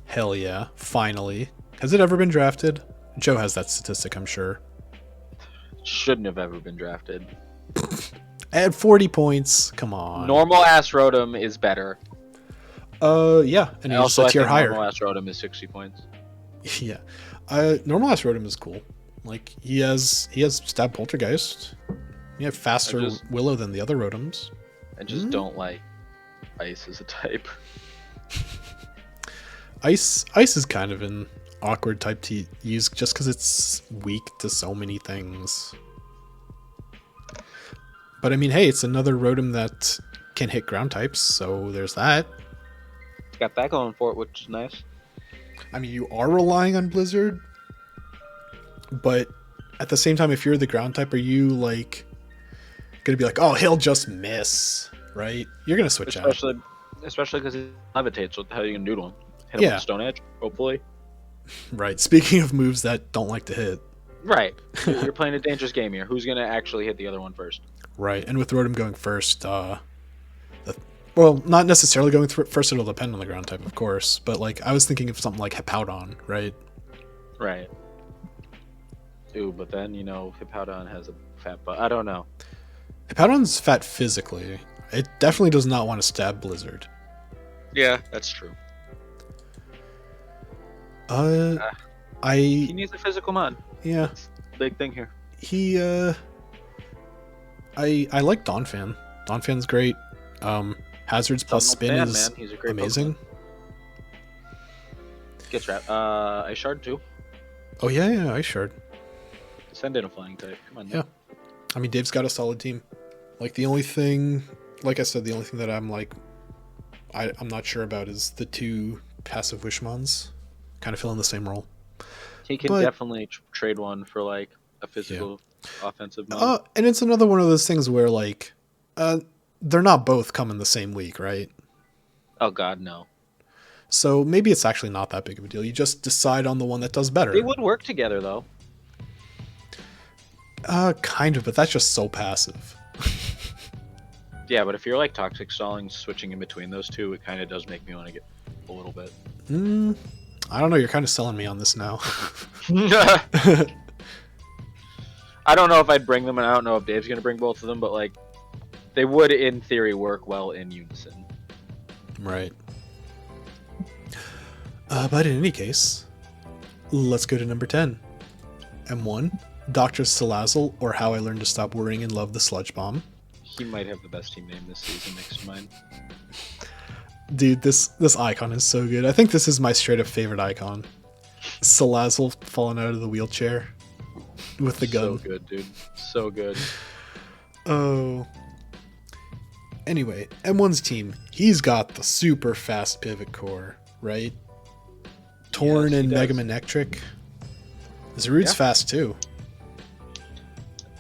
Hell yeah, finally. Has it ever been drafted? Joe has that statistic, I'm sure. Shouldn't have ever been drafted. At 40 points, come on. Normal ass Rotom is better. Yeah, and he's also a tier higher. Normal ass Rotom is 60 points. Yeah, normal ass Rotom is cool. Like he has stab poltergeist. You have faster Willow than the other Rotoms. I just don't like Ice as a type. Ice is kind of an awkward type to use just because it's weak to so many things. But I mean, hey, it's another Rotom that can hit ground types, so there's that. It's got that going for it, which is nice. I mean, you are relying on Blizzard, but at the same time, if you're the ground type, are you like gonna be like, oh, he'll just miss, right? You're gonna switch out. Especially because he levitates. What the hell are you gonna do to him? Hit him with Stone Edge, hopefully. Right. Speaking of moves that don't like to hit. Right. You're playing a dangerous game here. Who's gonna actually hit the other one first? Right. And with Rotom going first, well, not necessarily going first. It'll depend on the ground type, of course. But like, I was thinking of something like Hippowdon, right? Right. Ooh, but then Hippowdon has a fat butt. I don't know. Hippowdon's fat physically. It definitely does not want to stab Blizzard. Yeah, that's true. He needs a physical mod. Yeah. That's the big thing here. I like Donphan. Donphan's great. Hazards plus spin is He's a great amazing. Get trapped. Ice Shard too. Oh yeah, Ice Shard. Send in a flying type. Come on. Yeah. I mean, Dave's got a solid team. Like the only thing, like I said, the only thing that I'm like, I'm not sure about is the two passive Wishmons, kind of fill in the same role. He can definitely trade one for like a physical offensive mod. And it's another one of those things where like, they're not both coming the same week, right? Oh God, no. So maybe it's actually not that big of a deal. You just decide on the one that does better. They would work together though. Kind of, but that's just so passive. Yeah, but if you're like toxic stalling, switching in between those two, it kind of does make me want to get a little bit. I don't know. You're kind of selling me on this now. I don't know if I'd bring them, and I don't know if Dave's gonna bring both of them, but like, they would in theory work well in unison. Right. But in any case, let's go to number 10. M1, Dr. Salazzle, or How I Learned to Stop Worrying and Love the Sludge Bomb. He might have the best team name this season next to mine. Dude, this icon is so good. I think this is my straight up favorite icon. Salazzle falling out of the wheelchair with the gun. So good, dude. So good. Oh. Anyway, M1's team, he's got the super fast pivot core, right? Torn and Mega Manectric. Zarude's fast too.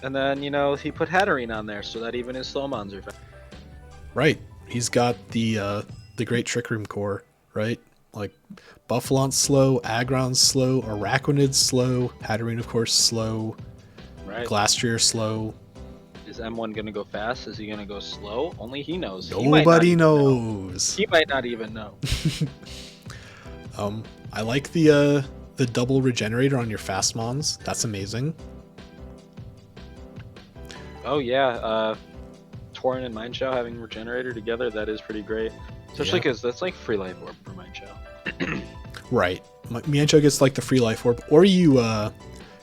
And then, you know, he put Hatterene on there so that even his slow mons are fast. Right. He's got the great Trick Room core, right? Like Buffalon's slow, Aggron's slow, Araquanid's slow, Hatterene of course slow, right? Glastrier slow. Is M1 gonna go fast? Is he gonna go slow? Only he knows. Nobody knows. He might not even know. I like the double regenerator on your fast mons. That's amazing. Oh yeah, Tauren and Mineshaw having regenerator together, that is pretty great. Especially because that's like free life orb for Mineshaw. Right. Mienshao gets like the free life orb, or you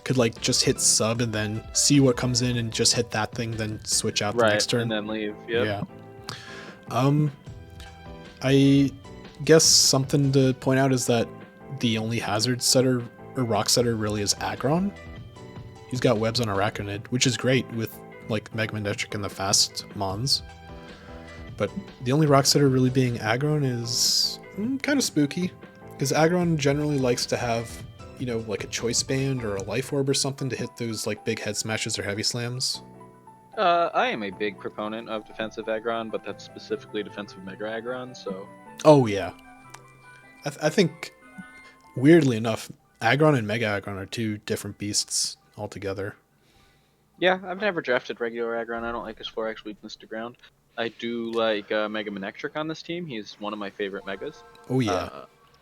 could like just hit sub and then see what comes in and just hit that thing, then switch out the next turn and then leave. Yep. Yeah. I guess something to point out is that the only hazard setter or rock setter really is Aggron. He's got webs on Araquanid, which is great with like Mega Manectric and the fast mons. But the only rock setter really being Aggron is kind of spooky, because Aggron generally likes to have, you know, like a choice band or a life orb or something to hit those like big head smashes or heavy slams. I am a big proponent of defensive Aggron, but that's specifically defensive Mega Aggron, so... Oh yeah. I think, weirdly enough, Aggron and Mega Aggron are two different beasts altogether. Yeah, I've never drafted regular Aggron. I don't like his 4x weakness to ground. I do like Mega Manectric on this team. He's one of my favorite Megas. Oh yeah.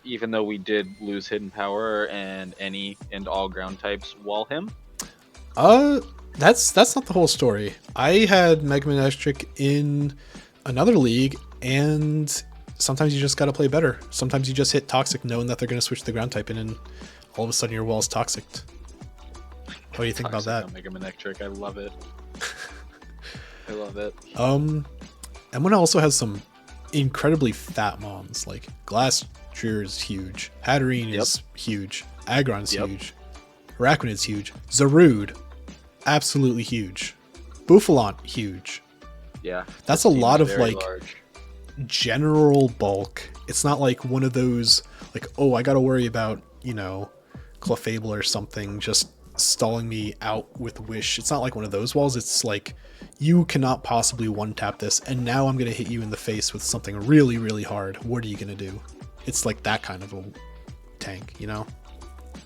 Even though we did lose Hidden Power and any and all ground types wall him. That's not the whole story. I had Mega Manectric in another league, and sometimes you just gotta play better. Sometimes you just hit Toxic knowing that they're gonna switch the ground type in, and all of a sudden your wall's Toxic. What do you think about that? Mega Manectric, I love it. I love it. M1 also has some incredibly fat mons, like Glastrier is huge, Hatterene is huge, Aggron's huge, Araquanid's huge, Zarude, absolutely huge, Buffalon, huge. Yeah. That's a lot of like large. General bulk. It's not like one of those like, oh, I gotta worry about, you know, Clefable or something just stalling me out with Wish. It's not like one of those walls. It's like, you cannot possibly one-tap this, and now I'm going to hit you in the face with something really, really hard. What are you going to do? It's like that kind of a tank, you know?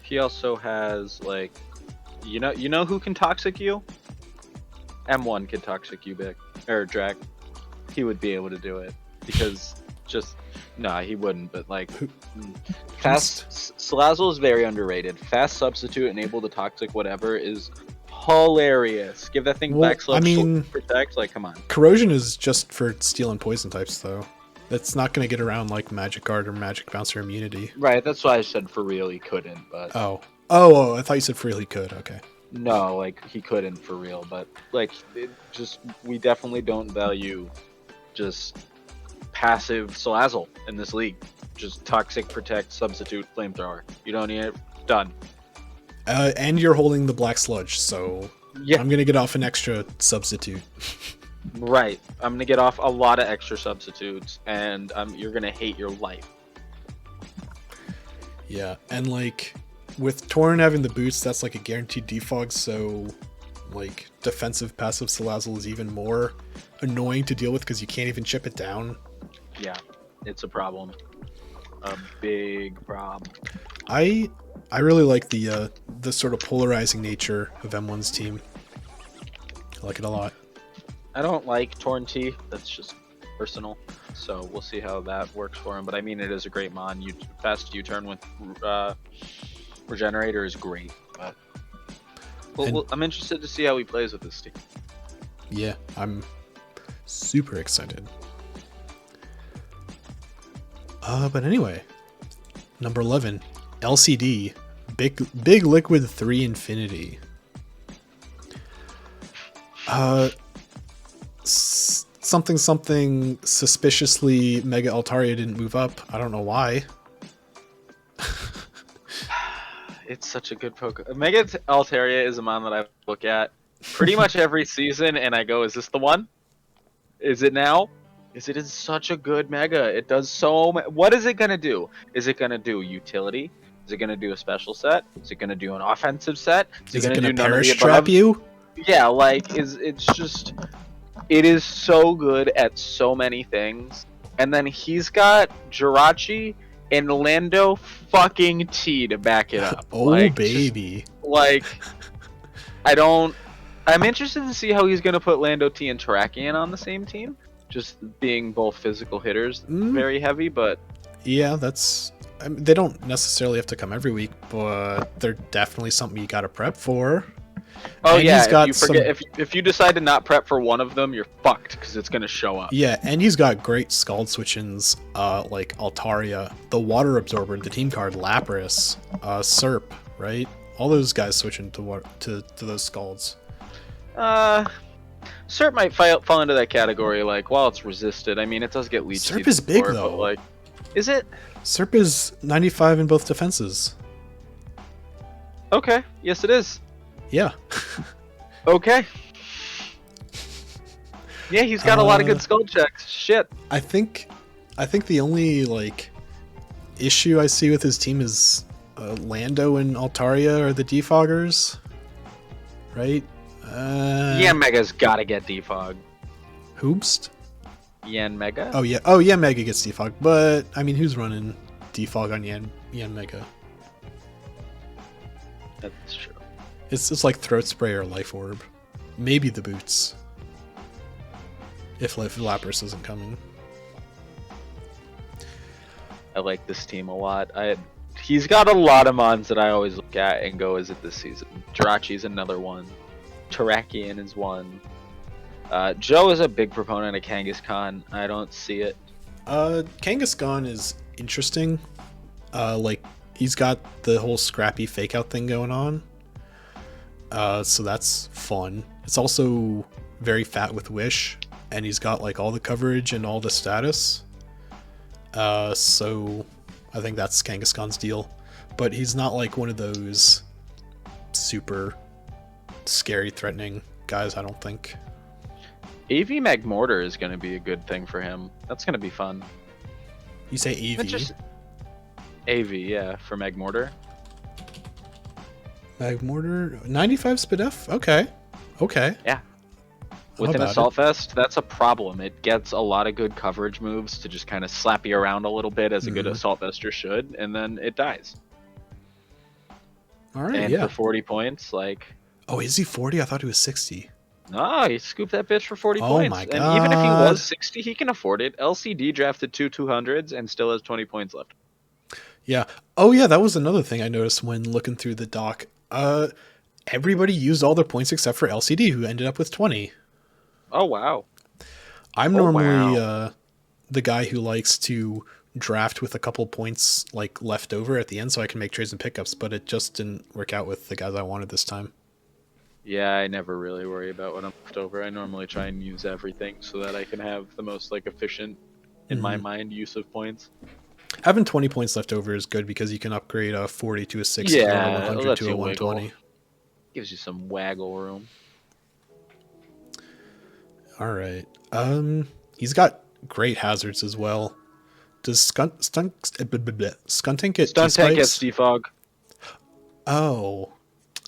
He also has, like, you know who can Toxic you? M1 can Toxic you back. Or Drac. He would be able to do it. Because just... Nah, he wouldn't, but like... Fast... Salazzle is very underrated. Fast Substitute and able to Toxic whatever is hilarious. Give that thing back slug, protect, like, come on. Corrosion is just for steel and poison types, though. That's not going to get around like Magic Guard or Magic Bouncer immunity. Right, that's why I said for real he couldn't, but... Oh, I thought you said for real he could, okay. No, like, he couldn't for real, but, like, we definitely don't value just passive Salazzle in this league. Just Toxic, Protect, Substitute, Flamethrower. You don't need it. Done. And you're holding the Black Sludge, so yeah. I'm going to get off an extra Substitute. Right. I'm going to get off a lot of extra Substitutes, and you're going to hate your life. Yeah, and like, with Tauren having the boots, that's like a guaranteed defog, so like defensive passive Salazzle is even more annoying to deal with because you can't even chip it down. Yeah, it's a problem. A big problem. I really like the sort of polarizing nature of M1's team. I like it a lot. I don't like Torn T. That's just personal. So we'll see how that works for him. But I mean, it is a great mon. Fast U-turn with Regenerator is great. But Well, I'm interested to see how he plays with this team. Yeah, I'm super excited. But anyway, number 11, LCD, Big Liquid 3 Infinity. Something suspiciously Mega Altaria didn't move up. I don't know why. It's such a good Pokemon. Mega Altaria is a mon that I look at pretty much every season, and I go, "Is this the one? Is it now? Is it is such a good Mega? It does so much. What is it gonna do? Is it gonna do utility? Is it gonna do a special set? Is it gonna do an offensive set? Is it gonna perish trap you? Yeah, like it's just it is so good at so many things. And then he's got Jirachi and Lando fucking T to back it up. Oh, like, baby. I'm interested to see how he's going to put Lando T and Terrakion on the same team. Just being both physical hitters, very heavy, but... Yeah, they don't necessarily have to come every week, but they're definitely something you got to prep for. Oh, and yeah, if you decide to not prep for one of them, you're fucked, because it's going to show up. Yeah, and he's got great Scald switch-ins, like Altaria, the Water Absorber, the team card, Lapras, Serp, right? All those guys switch into those Scalds. Serp might fall into that category, like, while it's resisted. I mean, it does get Leech Serp is big, though. But, like, is it? Serp is 95 in both defenses. Okay, yes it is. Yeah. Okay. Yeah, he's got a lot of good skull checks. Shit. I think the only like issue I see with his team is Lando and Altaria are the defoggers, right? Yeah, Mega's gotta get defog. Hoobst? Yan Mega? Oh yeah, Mega gets defog, but I mean, who's running defog on Yan Mega? That's true. It's like Throat Spray or Life Orb. Maybe the boots. If Lapras isn't coming. I like this team a lot. He's got a lot of mons that I always look at and go, is it this season? Jirachi's another one. Terrakion is one. Joe is a big proponent of Kangaskhan. I don't see it. Kangaskhan is interesting. Like, he's got the whole scrappy fake out thing going on. So that's fun. It's also very fat with Wish, and he's got like all the coverage and all the status. So I think that's Kangaskhan's deal. But he's not like one of those super scary, threatening guys, I don't think. AV Magmortar is going to be a good thing for him. That's going to be fun. You say AV? AV, yeah, for Magmortar. Magmortar, 95 Spadef? Okay. Yeah. With an Assault Vest, that's a problem. It gets a lot of good coverage moves to just kind of slap you around a little bit, as a good Assault Vester should, and then it dies. All right, and for 40 points, like... Oh, is he 40? I thought he was 60. No, he scooped that bitch for 40 points. Oh my god. And even if he was 60, he can afford it. LCD drafted 2 200s and still has 20 points left. Yeah. Oh yeah, that was another thing I noticed when looking through the doc. Everybody used all their points except for LCD, who ended up with 20. Oh wow. I'm normally the guy who likes to draft with a couple points like left over at the end so I can make trades and pickups, but it just didn't work out with the guys I wanted this time. Yeah, I never really worry about what I'm left over. I normally try and use everything so that I can have the most like efficient, in my mind, use of points. Having 20 points left over is good because you can upgrade a 40 to a 60 or a 100 to a 120. Wiggle. Gives you some waggle room. All right. He's got great hazards as well. Does Skuntank get Skuntank gets defog. Oh.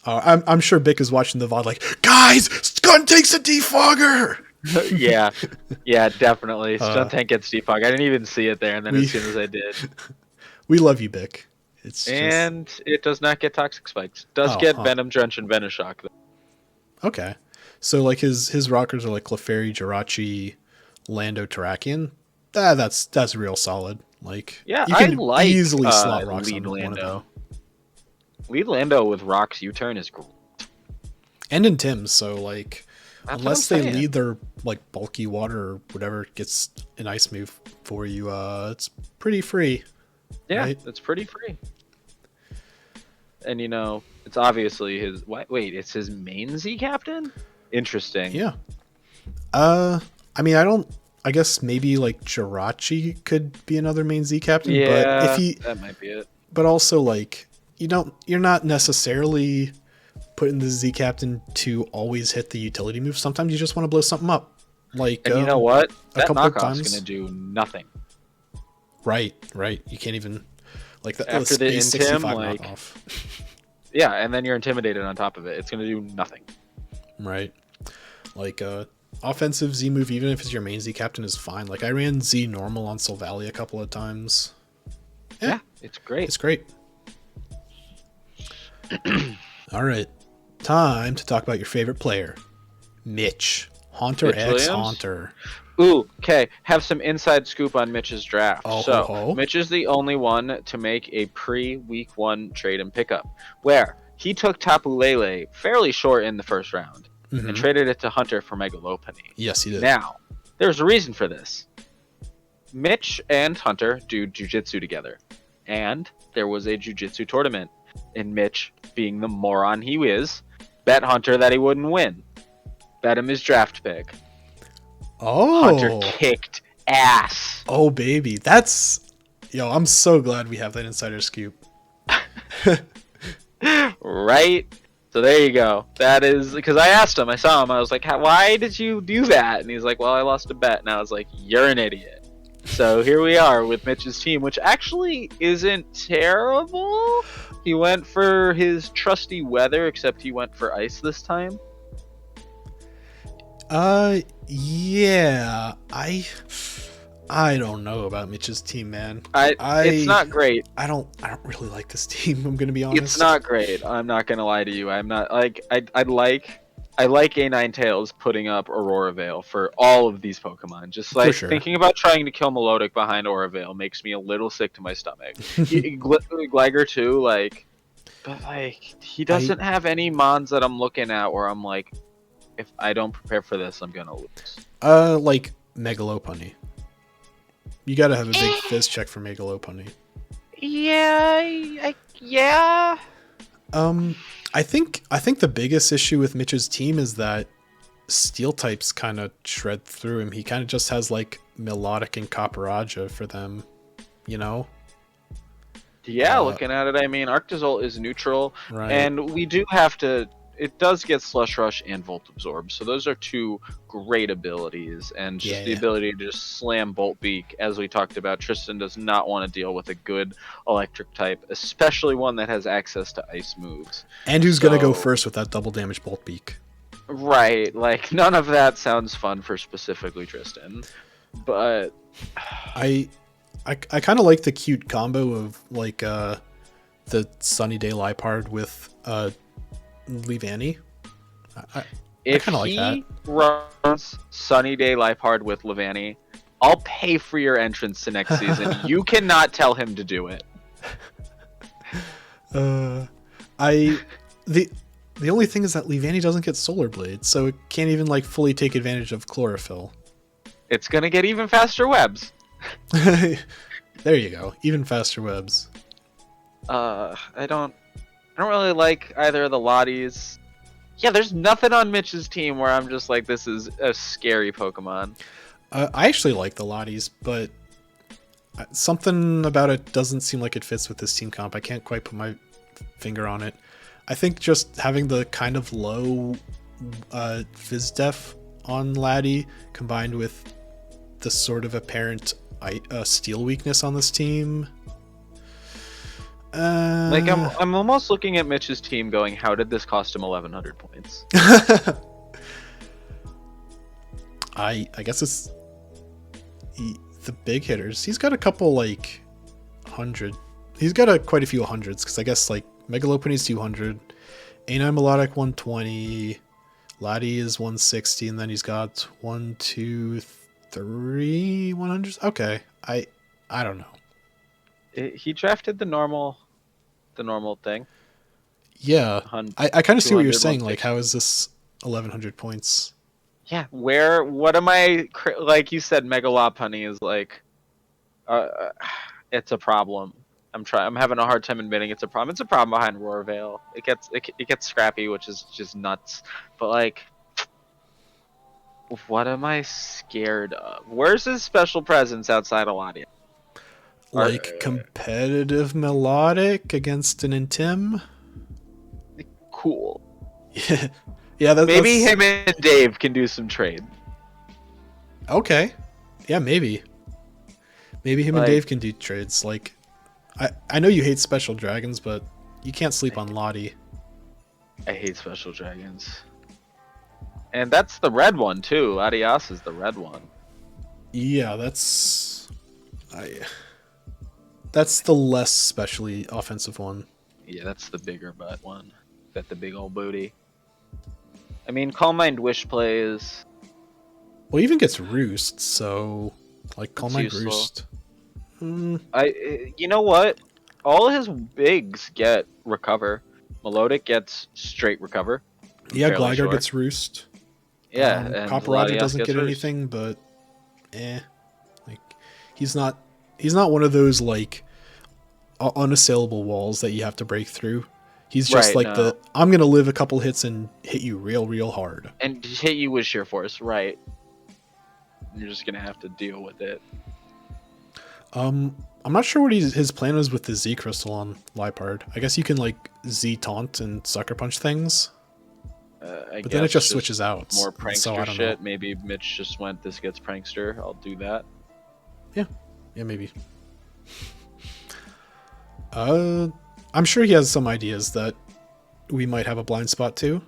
I'm sure Bick is watching the VOD like, guys, Skuntank's a defogger! yeah, definitely. Skuntank gets defog. I didn't even see it there, and then as soon as I did. We love you, Bick. It does not get Toxic Spikes. Does get Venom Drench and Venoshock, though. Okay. So, like, his rockers are like Clefairy, Jirachi, Lando, Terrakion. That's real solid. Like, yeah, you can I like easily slot rocks lead on Lando. one of them. Lead Lando with rocks U-turn is great. And in Tim's, so like That's what I'm unless they saying. lead their like bulky water or whatever gets an ice move for you, it's pretty free. Yeah, Right? it's pretty free. And it's obviously his. Wait, it's his main Z captain. Interesting. Yeah. I mean, I guess maybe like Jirachi could be another main Z captain, but if Yeah, he, that might be it. but also like you're not necessarily putting the Z captain to always hit the utility move. Sometimes you just want to blow something up. Like, And you know what? a That couple of knockoff's times. gonna do nothing. Right. You can't even like the After the Space Intim, 65 like, knockoff. yeah, and then you're intimidated on top of it. It's gonna do nothing. Right. Like offensive Z move, even if it's your main Z captain, is fine. Like I ran Z normal on Silvally a couple of times. Yeah, it's great. It's great. All right. Time to talk about your favorite player. Mitch. Haunter Mitch X Williams? Haunter. Ooh, okay. Have some inside scoop on Mitch's draft. Oh, so, ho, ho. Mitch is the only one to make a pre-week 1 trade and pickup, where he took Tapu Lele fairly short in the first round and traded it to Hunter for Megalopony. Yes, he did. Now, there's a reason for this. Mitch and Hunter do jiu-jitsu together, and there was a jiu-jitsu tournament, and Mitch, being the moron he is, bet Hunter that he wouldn't win. Bet him his draft pick. Oh. Hunter kicked ass. Oh, baby. I'm so glad we have that insider scoop. Right? So there you go. That is because I asked him. I saw him. I was like, why did you do that? And he's like, well, I lost a bet. And I was like, you're an idiot. So here we are with Mitch's team, which actually isn't terrible. He went for his trusty weather, except he went for ice this time. Yeah. I don't know about Mitch's team, man. It's not great. I don't really like this team, I'm gonna be honest. It's not great. I'm not gonna lie to you. I'm not like I like A9 Tails putting up Aurora Veil for all of these Pokemon. Just like sure. thinking about trying to kill Melodic behind Aurora Veil makes me a little sick to my stomach. Gligar too, like, but like he doesn't have any mons that I'm looking at where I'm like, if I don't prepare for this, I'm gonna lose. Like Megalopony. You gotta have a big fizz check for Megalopony. Yeah, yeah. I think the biggest issue with Mitch's team is that steel types kind of shred through him. He kind of just has like Melodic and Copperaja for them, you know? Yeah, looking at it, I mean, Arctozolt is neutral, right. And we do have to. It does get Slush Rush and Volt Absorb, so those are two great abilities, and just the ability to just slam Bolt Beak, as we talked about. Tristan does not want to deal with a good electric type, especially one that has access to ice moves. And who's gonna go first with that double damage Bolt Beak? Right, like none of that sounds fun for specifically Tristan, but I kind of like the cute combo of like the Sunny Day Lipard with Leavanny. If I like that. he runs Sunny Day Lipard with Leavanny, I'll pay for your entrance to next season. You cannot tell him to do it. The only thing is that Leavanny doesn't get Solar Blade, so it can't even like fully take advantage of Chlorophyll. It's gonna get even faster webs. There you go, even faster webs. I don't really like either of the Lotties. Yeah, there's nothing on Mitch's team where I'm just like, this is a scary Pokemon. I actually like the Lotties, but something about it doesn't seem like it fits with this team comp. I can't quite put my finger on it. I think just having the kind of low Fizz Def on Laddie combined with the sort of apparent steel weakness on this team. Like I'm almost looking at Mitch's team going, how did this cost him 1,100 points? I guess it's the big hitters. He's got a couple like 100. He's got quite a few hundreds because I guess like Megalopony's 200, A9 Melodic 120, Laddie is 160, and then he's got 1, 2, 3 100s. Okay, I don't know. He drafted the normal thing. Yeah, Hun- I kind of see what you're 200, saying. Like, 160. how is this 1100 points? Yeah, what am I, like you said, Megalopunny is like, it's a problem. I'm having a hard time admitting it's a problem. It's a problem behind Roarvale. It gets scrappy, which is just nuts. But like, what am I scared of? Where's his special presence outside of Ladia? Like competitive melodic against an Intim? Cool. Yeah, yeah. Maybe That's him and Dave can do some trade. okay. Yeah, maybe. Maybe him and Like, Dave can do trades. Like, I know you hate special dragons, but you can't sleep on Lottie. I hate special dragons. And that's the red one too. Adios is the red one. Yeah, that's the less specially offensive one. Yeah, that's the bigger butt one. Got the big old booty. I mean, Calm Mind Wish plays. Well, he even gets Roost, so like Calm It's Mind useful. Roost. You know what? All his bigs get recover. Melodic gets straight recover. Yeah, fairly Gligar sure. gets Roost. Yeah, and Papa Roger Latias doesn't gets get Roost. anything, but like he's not one of those like unassailable walls that you have to break through. He's just Right, like no. I'm gonna live a couple hits and hit you real hard. And hit you with Sheer Force, right? You're just gonna have to deal with it. I'm not sure what his plan was with the Z Crystal on Liepard. I guess you can like Z Taunt and Sucker Punch things, But but then it just switches out. More and prankster so I don't shit. know. Maybe Mitch just went, this gets prankster. I'll do that. Yeah, maybe. I'm sure he has some ideas that we might have a blind spot to.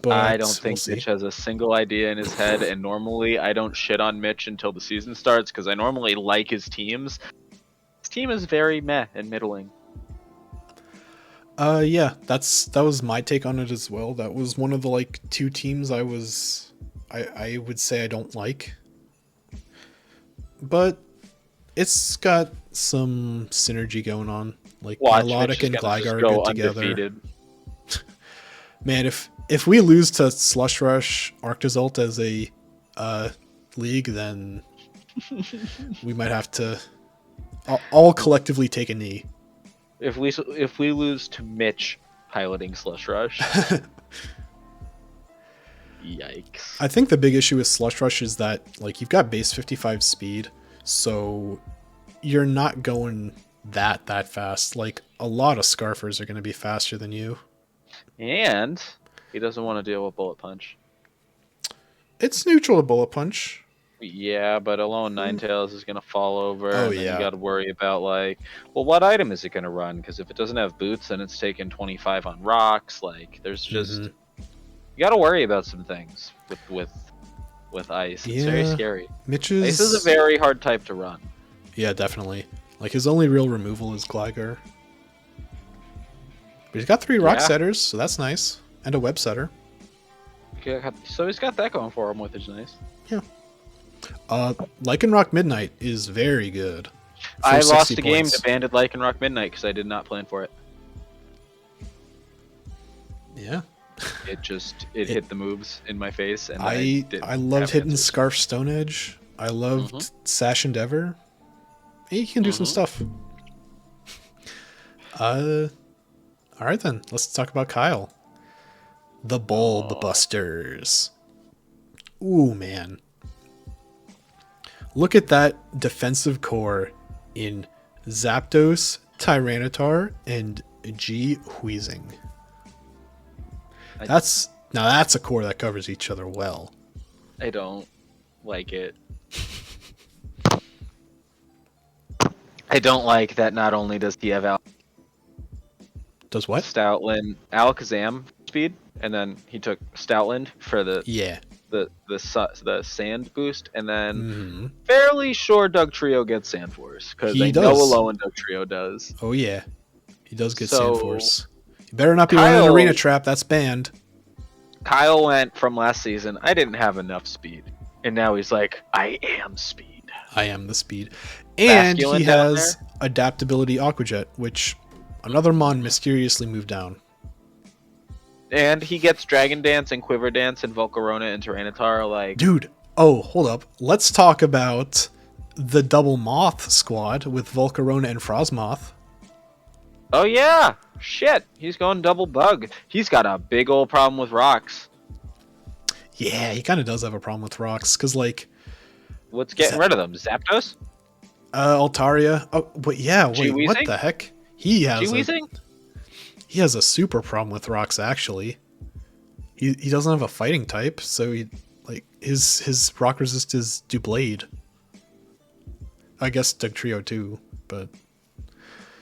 But I don't think we'll see. Mitch has a single idea in his head, and normally I don't shit on Mitch until the season starts because I normally like his teams. His team is very meh and middling. Yeah, that was my take on it as well. That was one of the like two teams I would say I don't like. But it's got some synergy going on. Like Melodic and Gligar are good together. Undefeated. Man, if we lose to Slush Rush Arctozolt as a league, then we might have to all collectively take a knee. If we lose to Mitch piloting Slush Rush, yikes! I think the big issue with Slush Rush is that like you've got base 55 speed, so you're not going that fast. Like a lot of Scarfers are going to be faster than you. And he doesn't want to deal with Bullet Punch. It's neutral to Bullet Punch. Yeah, but alone Ninetales is gonna fall over. Oh, and then yeah. You got to worry about like, well, what item is it gonna run? Because if it doesn't have boots, then it's taking 25 on rocks. Like, there's just you got to worry about some things with ice. It's very scary. Ice is a very hard type to run. Yeah, definitely. Like his only real removal is Gligar. But he's got 3 rock setters, so that's nice, and a web setter. So he's got that going for him, which is nice. Yeah. Lycanroc Midnight is very good. I lost a points. game to Banded Lycanroc Midnight because I did not plan for it. Yeah. It hit the moves in my face, and I loved hitting Scarf Stone Edge. I loved Sash Endeavor. He can do some stuff. All right then, let's talk about Kyle. The Bulb Busters. Ooh, man. Look at that defensive core in Zapdos, Tyranitar, and G Wheezing. That's a core that covers each other well. I don't like it. I don't like that not only does he have Does what? Stoutland Alakazam speed, and then he took Stoutland for the sand boost, and then fairly sure Doug Trio gets Sand Force because I know Alolan Doug Trio does. Oh yeah, he does get Sand Force. You better not be running an Arena Trap. That's banned. Kyle went from last season, I didn't have enough speed, and now he's like, I am speed. I am the speed, and he has Adaptability Aqua Jet, which another Mon mysteriously moved down. And he gets Dragon Dance and Quiver Dance and Volcarona and Tyranitar, like... Dude, oh, hold up. Let's talk about the double Moth squad with Volcarona and Frostmoth. Oh yeah! Shit! He's going double Bug. He's got a big old problem with rocks. Yeah, he kind of does have a problem with rocks, because, like... What's getting rid of them? Zapdos? Altaria. Oh, but yeah, wait, G-Weezing? what the heck? He has G-Weezing? a super problem with rocks, actually. He doesn't have a fighting type, so his rock resist is Doublade. I guess Dugtrio too, but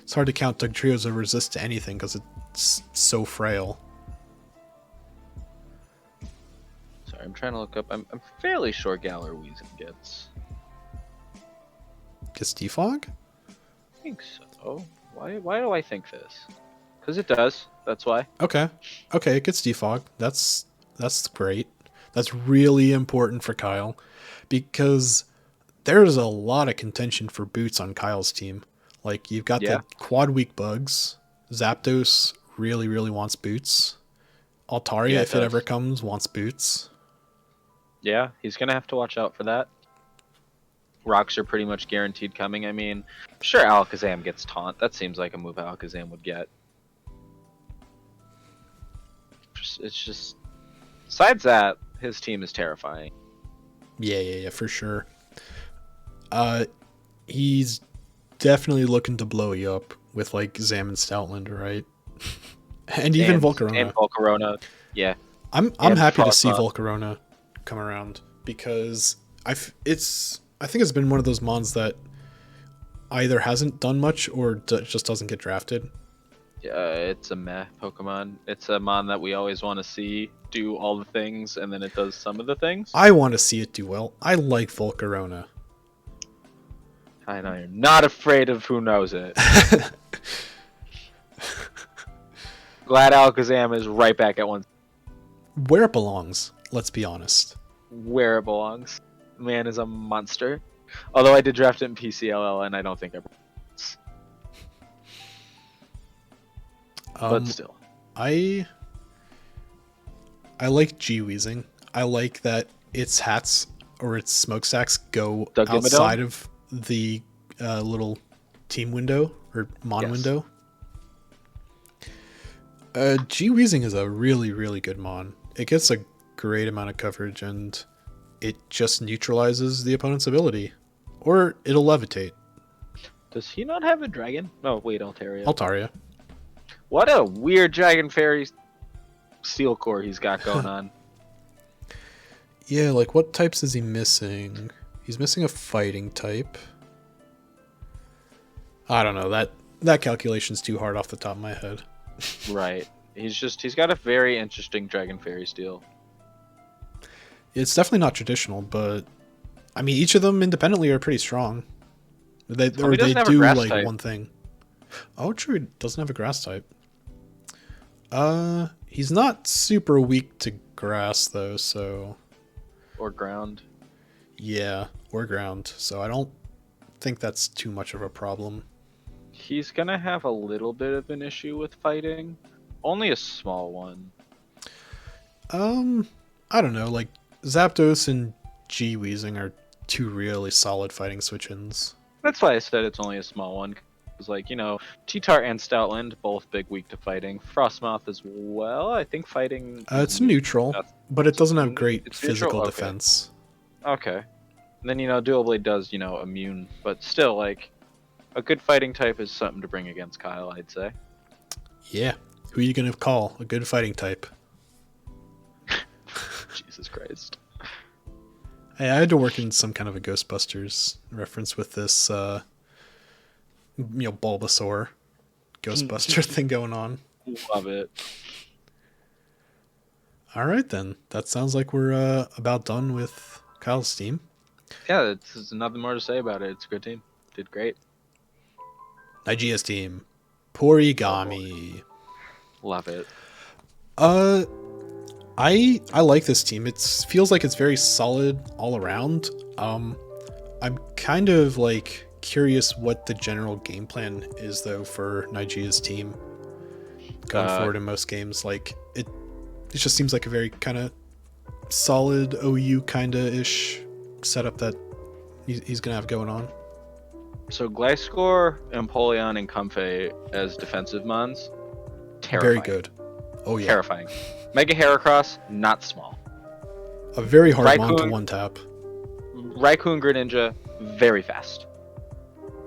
it's hard to count Dugtrio as a resist to anything because it's so frail. Sorry, I'm trying to look up. I'm fairly sure Galar Weezing gets Defog? I think so. Why do I think this? Because it does. That's why. Okay, it gets Defog. That's great. That's really important for Kyle, because there's a lot of contention for boots on Kyle's team. Like, you've got the quad weak bugs. Zapdos really, really wants boots. Altaria, if it ever comes, wants boots. Yeah, he's gonna have to watch out for that. Rocks are pretty much guaranteed coming. I mean, sure, Alakazam gets Taunt. That seems like a move Alakazam would get. It's just... Besides that, his team is terrifying. Yeah, for sure. He's definitely looking to blow you up with, like, Zam and Stoutland, right? and even Volcarona. And Volcarona, yeah. I'm happy to see Volcarona come around, because I think it's been one of those mons that either hasn't done much or just doesn't get drafted. Yeah, it's a meh Pokemon. It's a mon that we always want to see do all the things, and then it does some of the things. I want to see it do well. I like Volcarona. I know you're not afraid of who knows it. Glad Alakazam is right back at one. Where it belongs, let's be honest. Where it belongs. Man is a monster. Although I did draft it in PCLL, and I don't think I... but still. I like G-Weezing. I like that its hats or its smokestacks go outside of the little team window or mon window. G-Weezing is a really, really good mon. It gets a great amount of coverage, and it just neutralizes the opponent's ability. Or it'll levitate. Does he not have a dragon? Oh, wait, Altaria. What a weird Dragon Fairy Steel Core he's got going on. Yeah, like, what types is he missing? He's missing a fighting type. I don't know. That calculation's too hard off the top of my head. Right. He's got a very interesting Dragon Fairy Steel. It's definitely not traditional, but I mean, each of them independently are pretty strong. They do like type. one thing. Oh, true. He doesn't have a grass type. He's not super weak to grass though, so. Or ground. Yeah, or ground. So I don't think that's too much of a problem. He's gonna have a little bit of an issue with fighting. Only a small one. I don't know. Like, Zapdos and G-Weezing are two really solid fighting switch-ins. That's why I said it's only a small one. It's like, you know, T-Tart and Stoutland, both big weak to fighting. Frostmoth as well, I think fighting... it's neutral, but it doesn't have great physical defense. Okay. And then, you know, Dual Blade does, you know, immune, but still, like, a good fighting type is something to bring against Kyle, I'd say. Yeah. Who are you going to call a good fighting type? Jesus Christ. Hey, I had to work in some kind of a Ghostbusters reference with this, Bulbasaur Ghostbuster thing going on. Love it. All right, then. That sounds like we're about done with Kyle's team. Yeah, there's nothing more to say about it. It's a good team. Did great. Nijia's team. Porigami. Love it. I like this team. It feels like it's very solid all around. I'm kind of like curious what the general game plan is though for Nijia's team going forward in most games. Like, it it just seems like a very kind of solid OU kind of ish setup that he's gonna have going on. So Gliscor, Empoleon, and Comfey as defensive mons, terrifying. Very good. Oh yeah. Terrifying. Mega Heracross, not small. A very hard mon to one tap. Raikou and Greninja, very fast.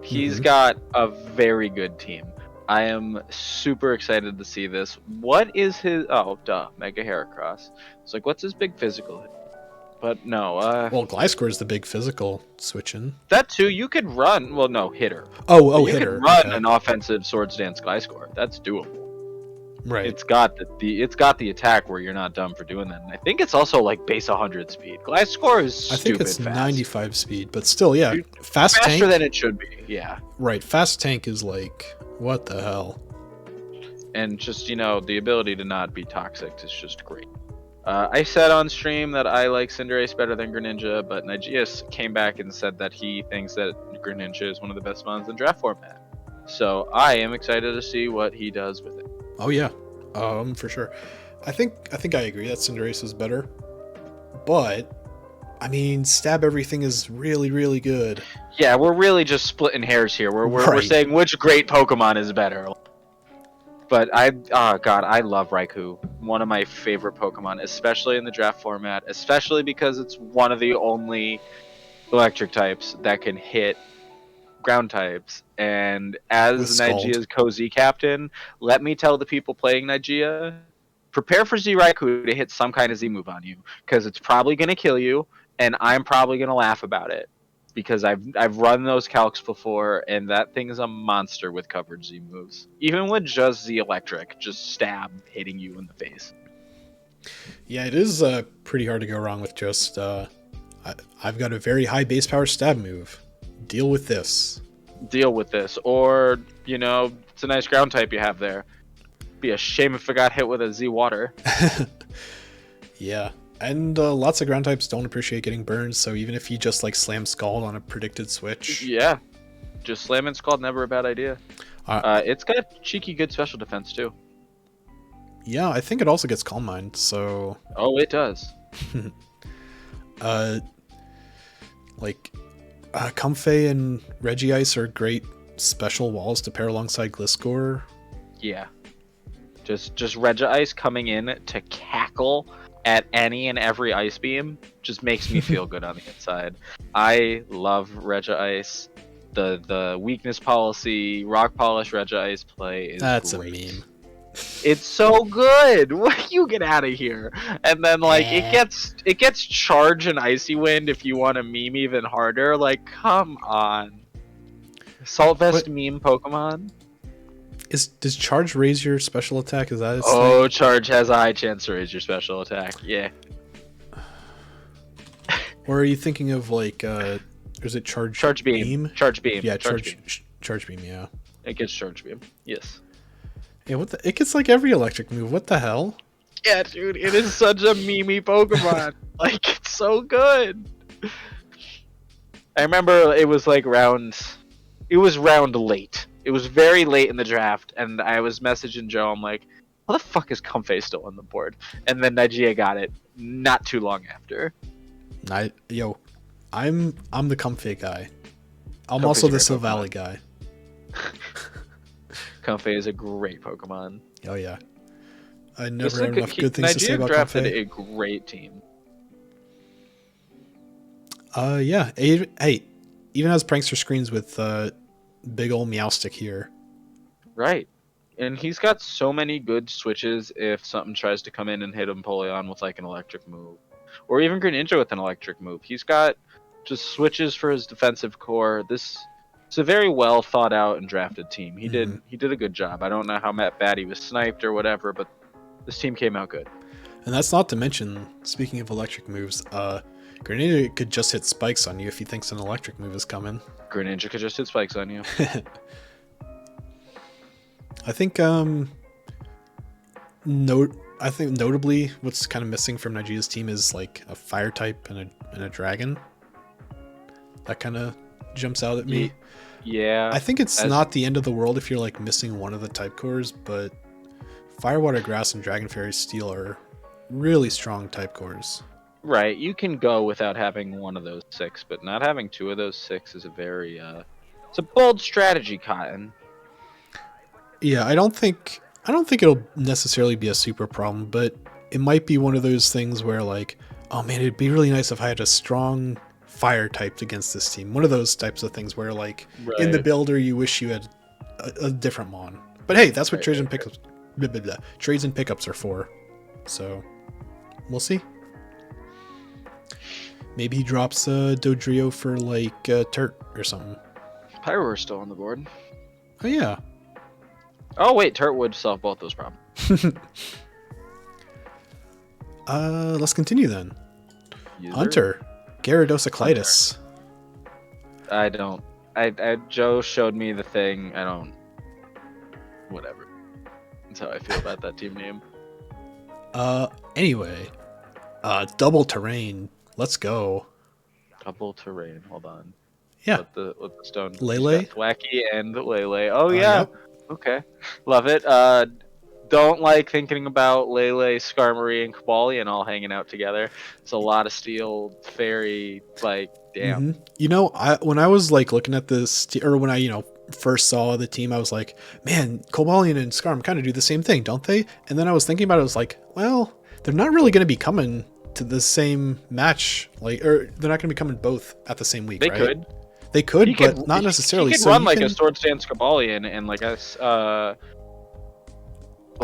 He's got a very good team. I am super excited to see this. What is his... Oh, duh. Mega Heracross. It's like, what's his big physical hit? But no, Well, Gliscor is the big physical switch-in. That too, you could run... Well, no, hitter. Oh, you hitter. You could run an offensive Swords Dance Gliscor. That's doable. Right. It's got the attack where you're not dumb for doing that. And I think it's also like base 100 speed. Gliscor is stupid I think it's fast. 95 speed, but still, yeah. Faster tank, than it should be, yeah. Right, fast tank is like, what the hell? And just, the ability to not be toxic is just great. I said on stream that I like Cinderace better than Greninja, but Nijia came back and said that he thinks that Greninja is one of the best mons in draft format. So I am excited to see what he does with it. Oh yeah, for sure. I think I agree that Cinderace is better, but I mean, stab everything is really, really good. Yeah, we're really just splitting hairs here. We're saying which great Pokemon is better. But I love Raikou. One of my favorite Pokemon, especially in the draft format, especially because it's one of the only electric types that can hit ground types. And as Nijia's cozy captain, let me tell the people playing Nijia, prepare for Z Raikou to hit some kind of Z move on you, because it's probably going to kill you, and I'm probably going to laugh about it. Because I've run those calcs before, and that thing is a monster with covered Z moves. Even with just Z Electric, just stab hitting you in the face. Yeah, it is pretty hard to go wrong with just, I've got a very high base power stab move. Deal with this. Or, it's a nice ground type you have there. Be a shame if I got hit with a Z Water. Yeah. And lots of ground types don't appreciate getting burned, so even if you just like slam Scald on a predicted switch... Yeah, just slamming Scald, never a bad idea. It's got cheeky good special defense too. Yeah, I think it also gets Calm Mind, so... Oh, it does. Comfey and Regice are great special walls to pair alongside Gliscor. Yeah. Just Regice coming in to cackle at any and every Ice Beam just makes me feel good on the inside. I love Regice. The weakness policy, rock polish Regice play is That's great. A meme. It's so good. You get out of here. And then it gets charge and icy wind if you want to meme even harder. Like, come on. Salt Vest meme Pokemon. Does charge raise your special attack? Is that its thing? Charge has a high chance to raise your special attack. Yeah. Or are you thinking of is it charge? Charge beam. Charge beam. Yeah, charge beam. Yeah. It gets charge beam. Yes. Yeah. It gets like every electric move. What the hell? Yeah, dude. It is such a memey Pokemon. It's so good. I remember it was round late. It was very late in the draft, and I was messaging Joe. I'm like, how the fuck is Comfey still on the board? And then Nijia got it not too long after. I'm the Comfey guy. I'm also the Silvally guy. Comfey is a great Pokemon. Oh yeah. I never had enough good things to say about Comfey. Nijia drafted a great team. Yeah. Hey, even has prankster screens with big old Meowstic here. Right. And he's got so many good switches if something tries to come in and hit Empoleon with an electric move. Or even Greninja with an electric move. He's got just switches for his defensive core. It's a very well thought out and drafted team. He did a good job. I don't know how bad he was sniped or whatever, but this team came out good. And that's not to mention, speaking of electric moves, Greninja could just hit spikes on you if he thinks an electric move is coming. Greninja could just hit spikes on you. I think notably what's kind of missing from Nijia's team is a fire type and a dragon. That kind of jumps out at me. Yeah. I think it's not the end of the world if you're missing one of the type cores, but Fire, Water, Grass, and Dragon Fairy Steel are really strong type cores. Right, you can go without having one of those 6, but not having 2 of those 6 is a very it's a bold strategy, Cotton. Yeah, I don't think it'll necessarily be a super problem, but it might be one of those things where like, oh man, it'd be really nice if I had a strong fire typed against this team. One of those types of things where like in the builder you wish you had a different mon. But hey, that's what trades and pickups trades and pickups are for. So we'll see. Maybe he drops Dodrio for like Turt or something. Pyro's still on the board. Oh yeah. Oh wait, Turt would solve both those problems. Let's continue then. Hunter, Gyarados. I don't. Joe showed me the thing. I don't. Whatever. That's how I feel about that team name. Anyway, double terrain. Let's go. Double terrain. Hold on. Yeah. Let the stone. Lele. Wacky and Lele. Oh yeah. Yep. Okay. Love it. Don't like thinking about Lele, Skarmory, and Cobalion all hanging out together. It's a lot of steel, fairy, like, damn. Mm-hmm. You know, when I was like looking at this, or when I, first saw the team, I was like, man, Cobalion and Skarm kind of do the same thing, don't they? And then I was thinking about it, I was like, well, they're not really going to be coming to the same match, or they're not going to be coming both at the same week, They right? could. They could, but not necessarily. He could run like a Sword Stance Cobalion and like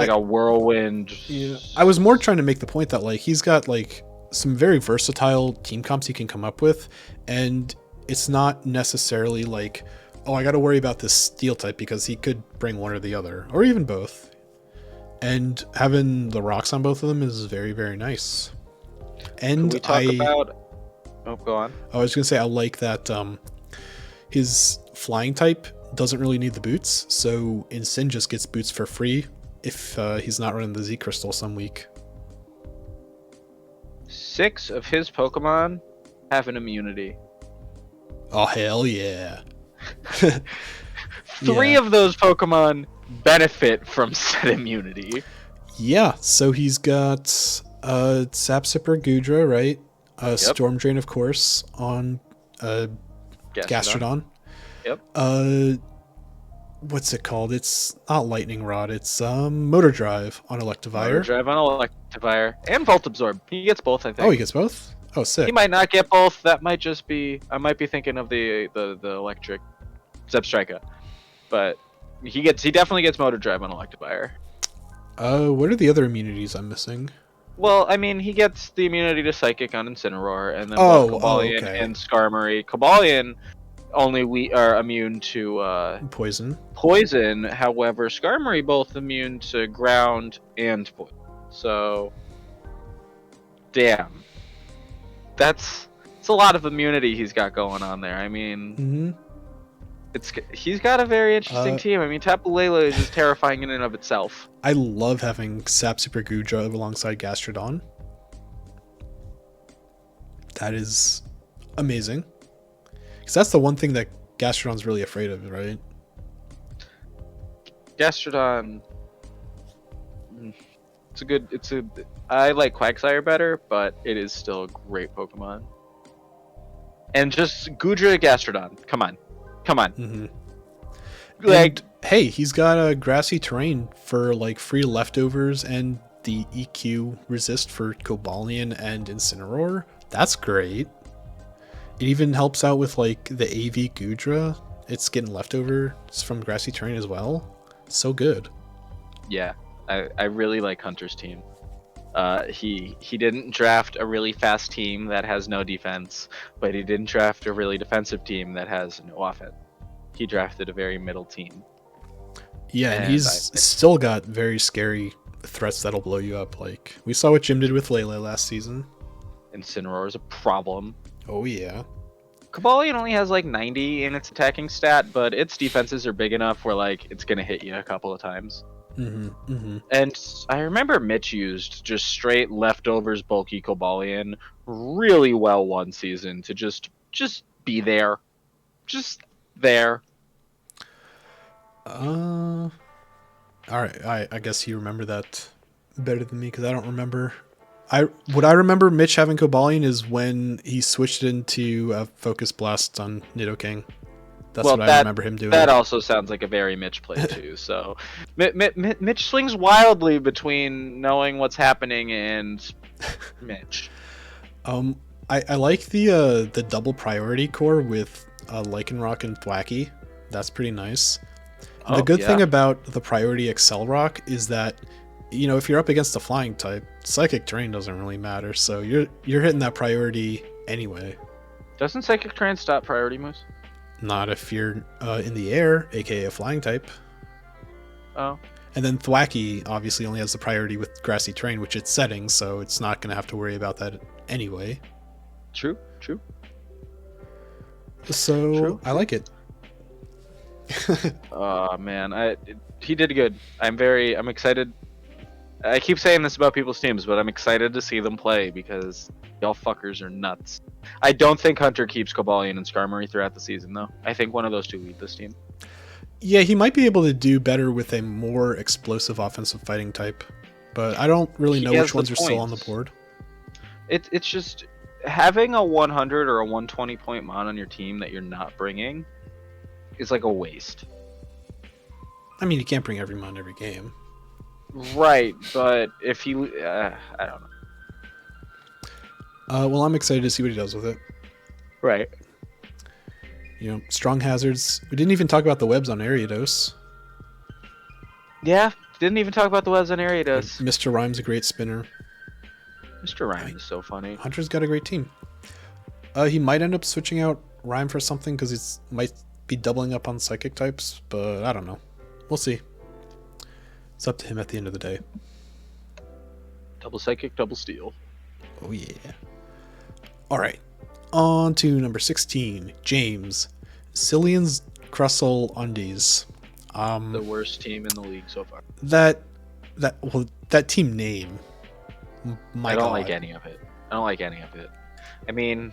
a whirlwind. Yeah. I was more trying to make the point that like he's got like some very versatile team comps he can come up with, and it's not necessarily like, oh, I got to worry about this steel type, because he could bring one or the other, or even both. And having the rocks on both of them is very, very nice. And we talk about. Oh, go on. I was gonna say I like that his flying type doesn't really need the boots, so Insyn just gets boots for free if he's not running the Z Crystal some week. 6 of his Pokemon have an immunity. Oh, hell yeah. 3 of those Pokemon benefit from said immunity. Yeah, so he's got Sapsipper Gudra, right? Yep. Storm Drain, of course, on Gastrodon. Yep. What's it called? It's not Lightning Rod. It's Motor Drive on Electivire. Motor Drive on Electivire. And Volt Absorb. He gets both, I think. Oh, he gets both? Oh, sick. He might not get both. That might just be... I might be thinking of the electric Zebstrika. But he definitely gets Motor Drive on Electivire. What are the other immunities I'm missing? Well, I mean, he gets the immunity to Psychic on Incineroar, and then Cobalion and Skarmory. Cobalion... only we are immune to poison. However, Skarmory both immune to ground and poison. So, damn, it's a lot of immunity he's got going on there. I mean, he's got a very interesting team. I mean, Tapu Lele is just terrifying in and of itself. I love having Sapsipper Gudra alongside Gastrodon. That is amazing. Because that's the one thing that Gastrodon's really afraid of, right? Gastrodon... I like Quagsire better, but it is still a great Pokemon. And just Gudra Gastrodon. Come on. Mm-hmm. And, hey, he's got a grassy terrain for like free leftovers and the EQ resist for Cobalion and Incineroar. That's great. It even helps out with like the AV Gudra. It's getting leftovers from grassy terrain as well. So good. Yeah, I really like Hunter's team. He didn't draft a really fast team that has no defense, but he didn't draft a really defensive team that has no offense. He drafted a very middle team. Yeah, and he's still got very scary threats that'll blow you up. Like we saw what Jim did with Lele last season. Incineroar is a problem. Oh yeah. Cobalion only has like 90 in its attacking stat, but its defenses are big enough where like it's gonna hit you a couple of times. And I remember Mitch used just straight leftovers bulky Cobalion really well one season to just be there. Just there. Alright, I guess you remember that better than me because I don't remember What I remember Mitch having Cobalion is when he switched into Focus Blast on Nidoking. That's what I remember him doing. That also sounds like a very Mitch play too. So Mitch swings wildly between knowing what's happening and Mitch. I like the double priority core with Lycanroc and Thwackey. That's pretty nice. The good thing about the priority Excel Rock is that, you know, if you're up against a flying type, Psychic Terrain doesn't really matter. So you're hitting that priority anyway. Doesn't Psychic Terrain stop priority moves? Not if you're in the air, aka a flying type. Oh. And then Thwackey obviously only has the priority with Grassy Terrain, which it's setting, so it's not going to have to worry about that anyway. True. So True. I like it. Oh man, he did good. I'm excited. I keep saying this about people's teams, but I'm excited to see them play because y'all fuckers are nuts. I don't think Hunter keeps Cobalion and Skarmory throughout the season, though. I think one of those two lead this team. Yeah, he might be able to do better with a more explosive offensive fighting type, but I don't really know which ones are still on the board. It's just having a 100 or a 120 point mon on your team that you're not bringing is like a waste. I mean, you can't bring every mon every game. Right, but if he... I don't know. Well, I'm excited to see what he does with it. Right. You know, strong hazards. We didn't even talk about the webs on Ariados. Yeah, didn't even talk about the webs on Ariados. Mr. Rhyme's a great spinner. Mr. Rhyme is so funny. Hunter's got a great team. He might end up switching out Rhyme for something because it might be doubling up on psychic types, but I don't know. We'll see. It's up to him at the end of the day. Double psychic, double steel. Oh yeah. Alright. On to number 16. James. Cillian's Crustle Undies. The worst team in the league so far. That team name. I don't like any of it. I mean,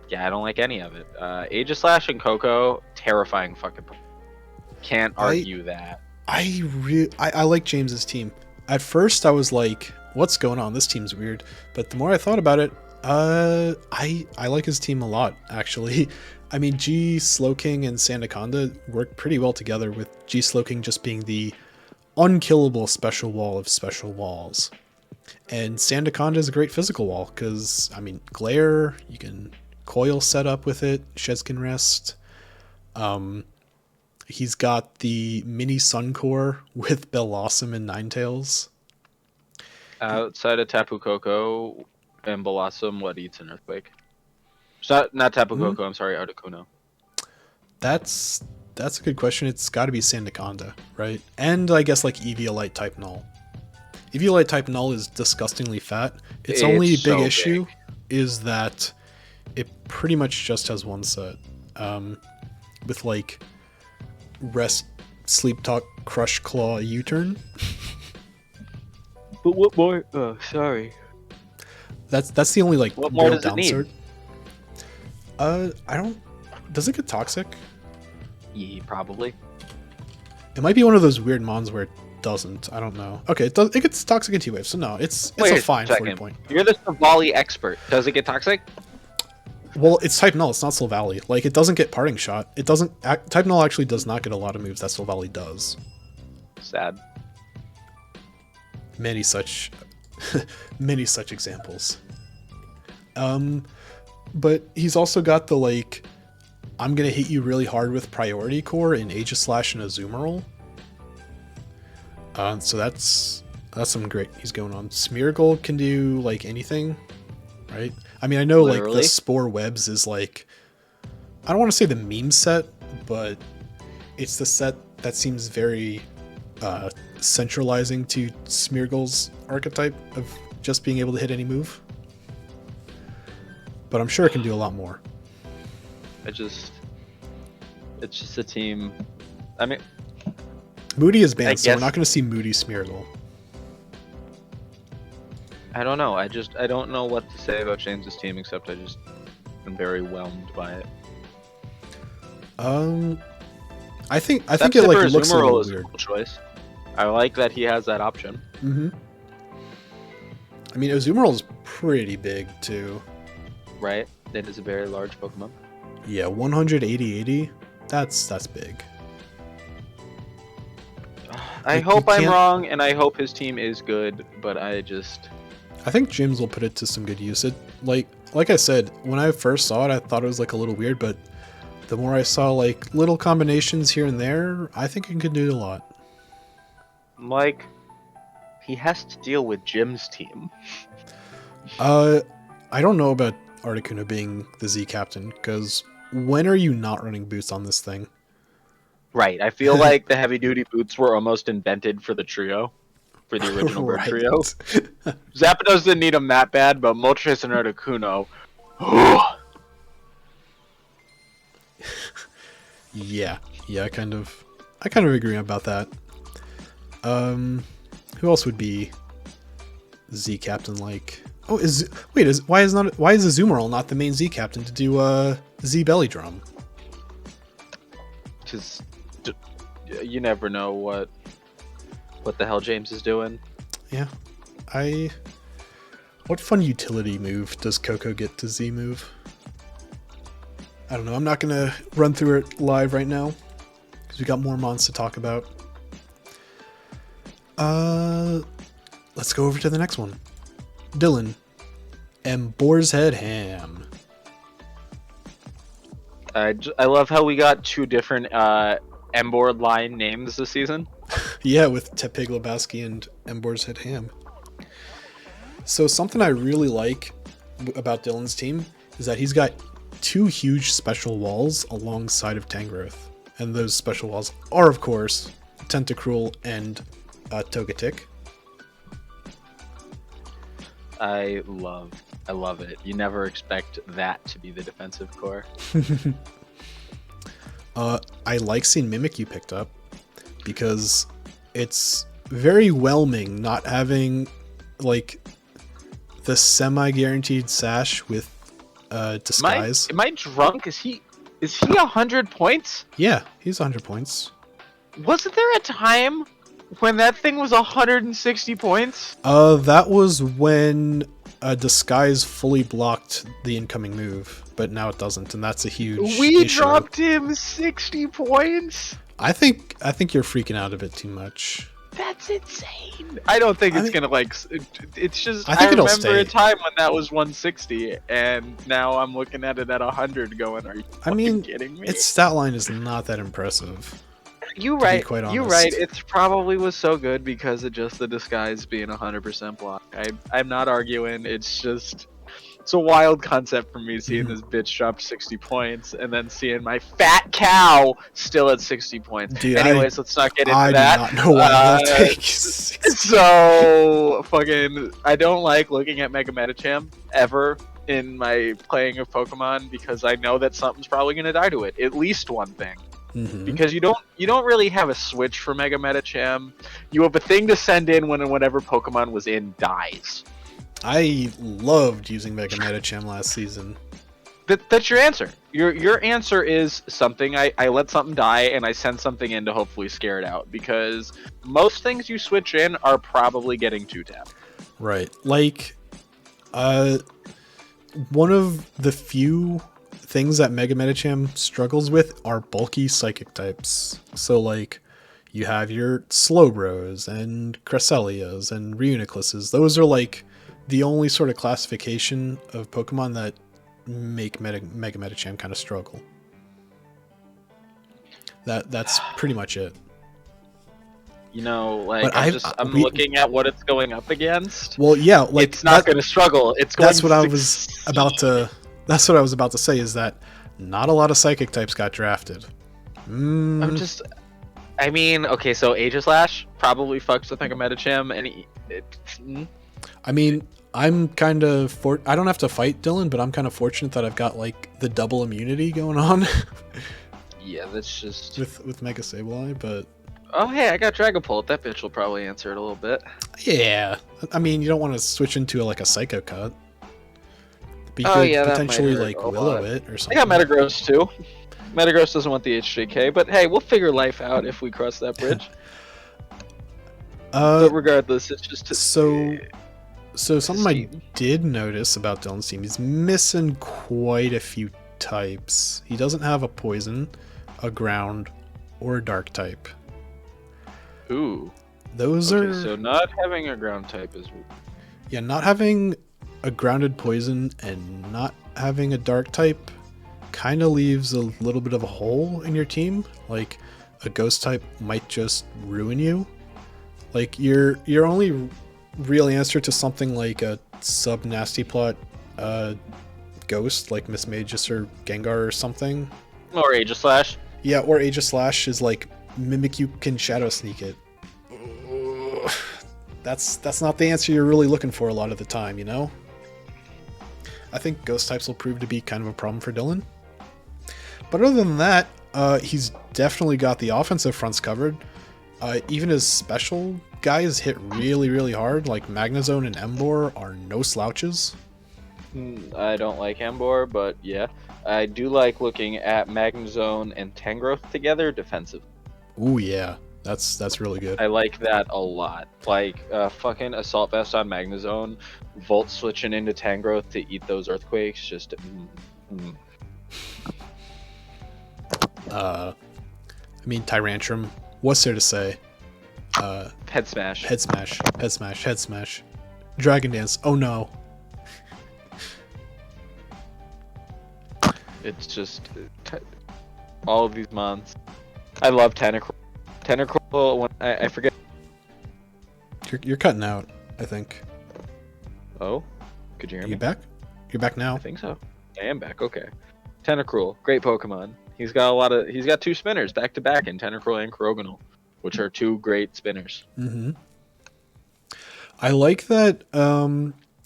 yeah, I don't like any of it. Aegislash and Coco, terrifying fucking. Can't argue that. I like James's team. At first, I was like, "What's going on? This team's weird." But the more I thought about it, I like his team a lot. Actually, I mean, G Slowking and Sandaconda work pretty well together. With G Slowking just being the unkillable special wall of special walls, and Sandaconda is a great physical wall because I mean, Glare, you can coil set up with it. Shedskin Rest. He's got the mini Sun Core with Bellossom and Ninetales. Outside of Tapu Koko and Bellossom, what eats an Earthquake? Not Tapu Koko, I'm sorry, Articuno. That's a good question. It's got to be Sandaconda, right? And I guess like Eviolite type Null. Eviolite type Null is disgustingly fat. Its only big issue is that it pretty much just has one set. With like Rest, Sleep Talk, Crush Claw, U-Turn. But what more? Oh, sorry. That's the only like what more real does it need? I don't. Does it get toxic? Yeah, probably. It might be one of those weird mons where it doesn't. I don't know. Okay, it does. It gets toxic in T-Wave, so no, it's a fine 40 point. You're the Savali expert. Does it get toxic? Well, it's type Null. It's not Silvally. Like, it doesn't get Parting Shot. It doesn't. Type Null actually does not get a lot of moves that Silvally does. Sad. Many such examples. But he's also got the like, I'm gonna hit you really hard with Priority Core in Aegislash and Azumarill. So that's some great. He's going on. Smeargle can do like anything, right? I mean, I know like the Spore Webs is like, I don't want to say the meme set, but it's the set that seems very centralizing to Smeargle's archetype of just being able to hit any move. But I'm sure it can do a lot more. It's just a team. I mean, Moody is banned, so we're not going to see Moody Smeargle. I don't know. I don't know what to say about James's team except I just am very whelmed by it. I think it like looks a little weird. Cool choice. I like that he has that option. Mm-hmm. I mean, Azumarill is pretty big too. Right? It is a very large Pokemon. Yeah, 180. That's big. I hope I'm wrong, and I hope his team is good, but I think gyms will put it to some good use. It like I said, when I first saw it, I thought it was like a little weird, but the more I saw like little combinations here and there, I think it can do a lot. Like, he has to deal with Jim's team. I don't know about Articuno being the Z captain, because when are you not running boots on this thing? Right, I feel like the heavy-duty boots were almost invented for the trio, for the original bird trio. Zapdos didn't need them that bad, but Moltres and Articuno... yeah, I kind of agree about that. Who else would be Z captain like? Oh, why is Azumarill not the main Z captain to do Z belly drum? Because you never know what the hell James is doing. Yeah, what fun utility move does Coco get to Z move? I don't know. I'm not gonna run through it live right now because we got more mons to talk about. Let's go over to the next one. Dylan, Boar's Head Ham. I love how we got two different M-Board line names this season. Yeah, with Tepig Lebowski and Boar's Head Ham. So something I really like about Dylan's team is that he's got two huge special walls alongside of Tangrowth. And those special walls are, of course, Tentacruel and Togetic. I love it. You never expect that to be the defensive core. I like seeing Mimikyu picked up because it's very whelming not having like the semi-guaranteed sash with disguise. Am I drunk? Is he 100 points? Yeah, he's 100 points. Wasn't there a time when that thing was 160 points? That was when disguise fully blocked the incoming move, but now it doesn't, and that's a huge issue. Dropped him 60 points. I think you're freaking out a bit too much. That's insane. I don't think it's gonna like. It's just. I think I it'll remember stay. a time when that was 160, and now I'm looking at it at 100, going, "Are you kidding me?" Its stat line is not that impressive. You're right. You're right. It probably was so good because of just the disguise being 100% block. I'm not arguing. It's just. It's a wild concept for me seeing this bitch drop 60 points and then seeing my fat cow still at 60 points. Dude, anyways, let's not get into that. I do not know why that takes. So, fucking, I don't like looking at Mega Medicham ever in my playing of Pokemon because I know that something's probably going to die to it. At least one thing. Mm-hmm. Because you don't really have a switch for Mega Medicham. You have a thing to send in when whatever Pokemon was in dies. I loved using Mega Medicham last season. That's your answer. Your answer is something. I let something die and I send something in to hopefully scare it out. Because most things you switch in are probably getting 2-tap. Right. Like, one of the few things that Mega Medicham struggles with are bulky psychic types. So, like, you have your Slowbros and Cresselias and Reunicluses. Those are, like, the only sort of classification of Pokemon that make Mega Medicham kind of struggle. That's pretty much it. You know, like I'm looking at what it's going up against. Well, yeah, like it's not going to struggle. It's going. That's what I was about to. That's what I was about to say. Is that not a lot of psychic types got drafted? I mean, okay, so Aegislash probably fucks with Mega Medicham, and I mean, I'm kind of I don't have to fight Dylan, but I'm kind of fortunate that I've got like the double immunity going on. Yeah, that's just with Mega Sableye, but oh hey, I got Dragapult. That bitch will probably answer it a little bit. Yeah, I mean, you don't want to switch into like a Psycho Cut. But you could potentially like Willow it or something. I got Metagross too. Metagross doesn't want the HJK, but hey, we'll figure life out if we cross that bridge. But regardless, it's just So something I did notice about Dylan's team, he's missing quite a few types. He doesn't have a poison, a ground, or a dark type. Ooh. Those are... So not having a ground type is... Yeah, not having a grounded poison and not having a dark type kind of leaves a little bit of a hole in your team. Like, a ghost type might just ruin you. Like, your only real answer to something like a sub nasty plot ghost, like Miss Magus or Gengar or something. Or Aegislash. Yeah, or Aegislash is like Mimikyu can Shadow Sneak it. That's not the answer you're really looking for a lot of the time, you know? I think ghost types will prove to be kind of a problem for Dylan. But other than that, he's definitely got the offensive fronts covered. Even his special guys hit really, really hard, like Magnezone and Emboar are no slouches. I don't like Emboar, but yeah. I do like looking at Magnezone and Tangrowth together defensive. Ooh, yeah. That's really good. I like that a lot. Like, fucking Assault Vest on Magnezone, Volt switching into Tangrowth to eat those Earthquakes, just... I mean, Tyrantrum, what's there to say? Head Smash. Head Smash. Head Smash. Head Smash. Dragon Dance. Oh no. It's just... all of these mons. I love Tentacruel. Tentacruel, when I forget... You're cutting out, I think. Oh? Could you hear me? You back? You're back now? I think so. I am back, okay. Tentacruel, great Pokemon. He's got two spinners back to back in Tentacruel and Krogonal, which are two great spinners. Mm-hmm. I like that,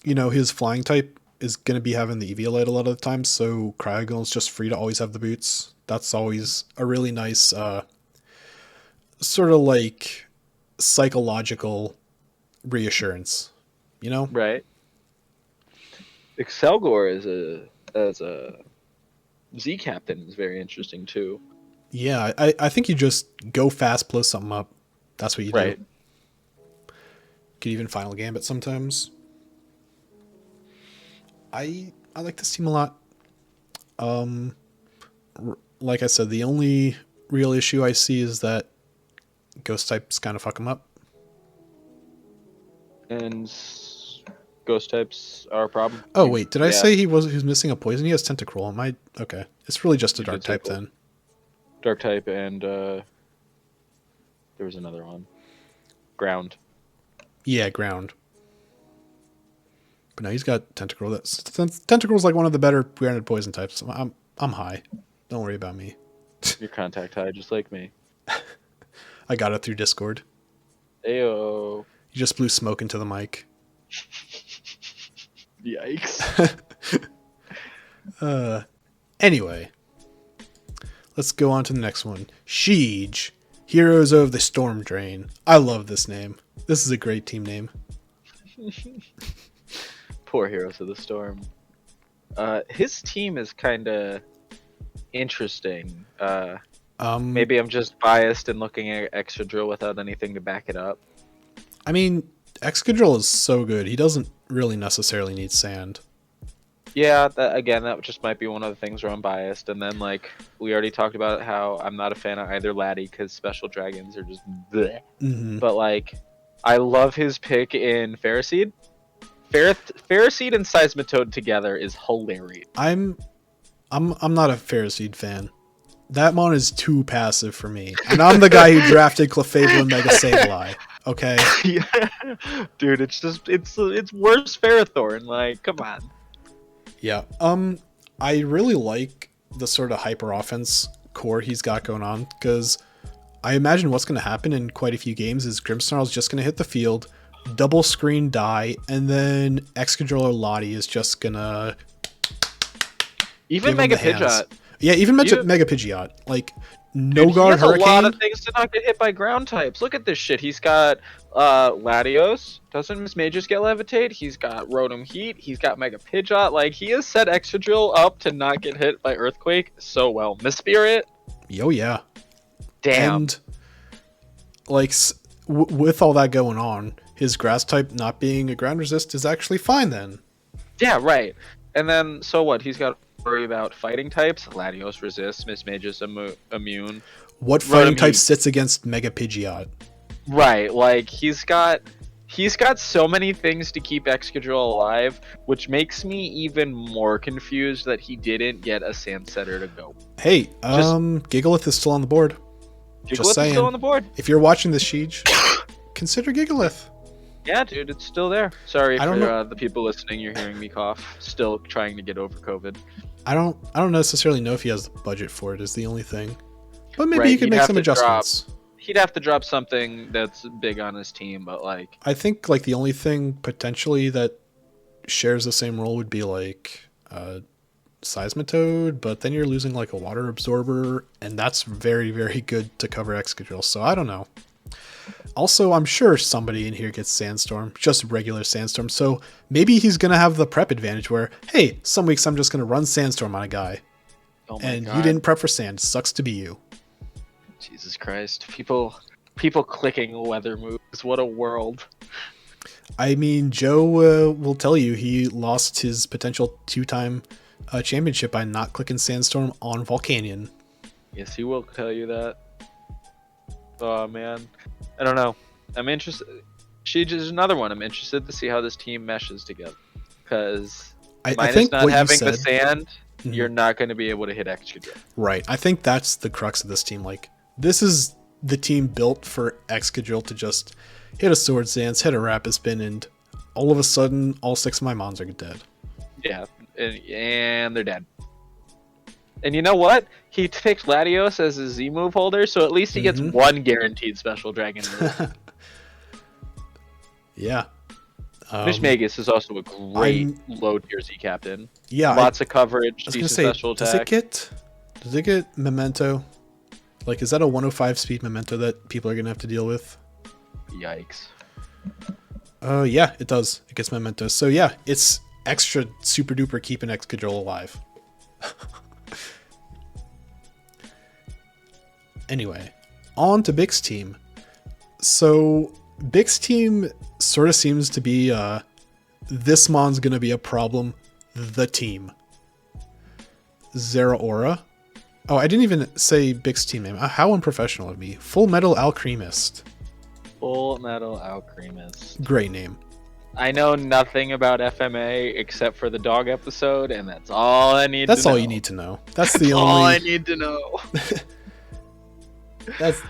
his flying type is going to be having the Eviolite a lot of the time, so Cryogonal's just free to always have the boots. That's always a really nice, sort of like psychological reassurance, you know? Right. Excelgor as a Z captain is very interesting too. Yeah, I think you just go fast, blow something up. That's what you do. Right. Could even Final Gambit sometimes. I like this team a lot. Like I said, the only real issue I see is that ghost types kind of fuck them up. And ghost types are a problem. Oh wait, did I say he was missing a poison? He has Tentacruel. Am I okay? It's really just a dark type then. Dark type and there was another one. Ground. Yeah, ground. But no, he's got Tentacruel. Tentacruel's like one of the better grounded poison types. I'm high. Don't worry about me. You're contact high, just like me. I got it through Discord. Ayo. You just blew smoke into the mic. Yikes. Anyway, let's go on to the next one. Sheedge, Heroes of the Storm Drain. I love this name. This is a great team name. Poor Heroes of the Storm. His team is kind of interesting. Maybe I'm just biased and looking at Excadrill without anything to back it up. I mean, Excadrill is so good. He doesn't really necessarily need sand. Yeah, that just might be one of the things where I'm biased. And then, like, we already talked about how I'm not a fan of either Laddie because special dragons are just bleh. Mm-hmm. But, like, I love his pick in Ferroseed. Ferroseed and Seismitoad together is hilarious. I'm not a Ferroseed fan. That mon is too passive for me. And I'm the guy who drafted Clefable and Mega Sableye. Okay? Yeah. Dude, it's worse Ferrothorn. Like, come on. Yeah. I really like the sort of hyper offense core he's got going on, because I imagine what's going to happen in quite a few games is Grimmsnarl's just going to hit the field, double screen die, and then Excadrill or Lottie is just going to... Even Mega Pidgeot. Yeah, even Mega Pidgeot. Like, no guard Hurricane. He has a lot of things to not get hit by ground types. Look at this shit. He's got Latios. Doesn't Miss Magus get Levitate? He's got Rotom Heat. He's got Mega Pidgeot. Like, he has set Excadrill up to not get hit by Earthquake so well. Miss Spirit. Yo, yeah. Damn. And, like, with all that going on, his grass type not being a ground resist is actually fine then. Yeah, right. And then, so what? He's got to worry about fighting types. Latios resists, Mismage is immune. What fighting type sits against Mega Pidgeot? Right, like, he's got so many things to keep Excadrill alive, which makes me even more confused that he didn't get a Sandsetter to go. Hey, Gigalith is still on the board. Gigalith is still on the board. If you're watching this, Sheedge, consider Gigalith. Yeah, dude, it's still there. Sorry for the people listening. You're hearing me cough. Still trying to get over COVID. I don't necessarily know if he has the budget for it. Is the only thing, but maybe he could make some adjustments. He'd have to drop something that's big on his team, but like I think like the only thing potentially that shares the same role would be like Seismitoad, but then you're losing like a water absorber, and that's very, very good to cover Excadrill. So I don't know. Also, I'm sure somebody in here gets Sandstorm, just regular Sandstorm. So maybe he's gonna have the prep advantage where, hey, some weeks I'm just gonna run Sandstorm on a guy, and you didn't prep for Sand. Sucks to be you. Jesus Christ. People clicking weather moves. What a world. I mean, Joe will tell you he lost his potential 2-time championship by not clicking Sandstorm on Volcanion. Yes, he will tell you that. Oh, man. I don't know. I'm interested. Sheedge is another one. I'm interested to see how this team meshes together. Because I think not having the sand, mm-hmm. you're not going to be able to hit Excadrill. Right. I think that's the crux of this team. Like, this is the team built for Excadrill to just hit a Swords Dance, hit a Rapid Spin, and all of a sudden, all 6 of my Mons are dead. Yeah, and they're dead. And you know what? He picked Latios as his Z-move holder, so at least he gets one guaranteed special dragon move. Yeah. Commish Picks is also a great low-tier Z captain. Yeah. Lots of coverage, decent special attack. Does it get Memento? Like, is that a 105 speed Memento that people are going to have to deal with? Yikes. Yeah, it does. It gets Memento. So yeah, it's extra super duper keeping Excadrill alive. Anyway, on to Bix's team. So Bix's team sort of seems to be this Mon's gonna be a problem. The team. Zeraora. Oh, I didn't even say Bix's team name. How unprofessional of me. Full Metal Alchemist. Full Metal Alchemist. Great name. I know nothing about FMA except for the dog episode, and that's all I need to know. That's all you need to know. That's the only... all I need to know.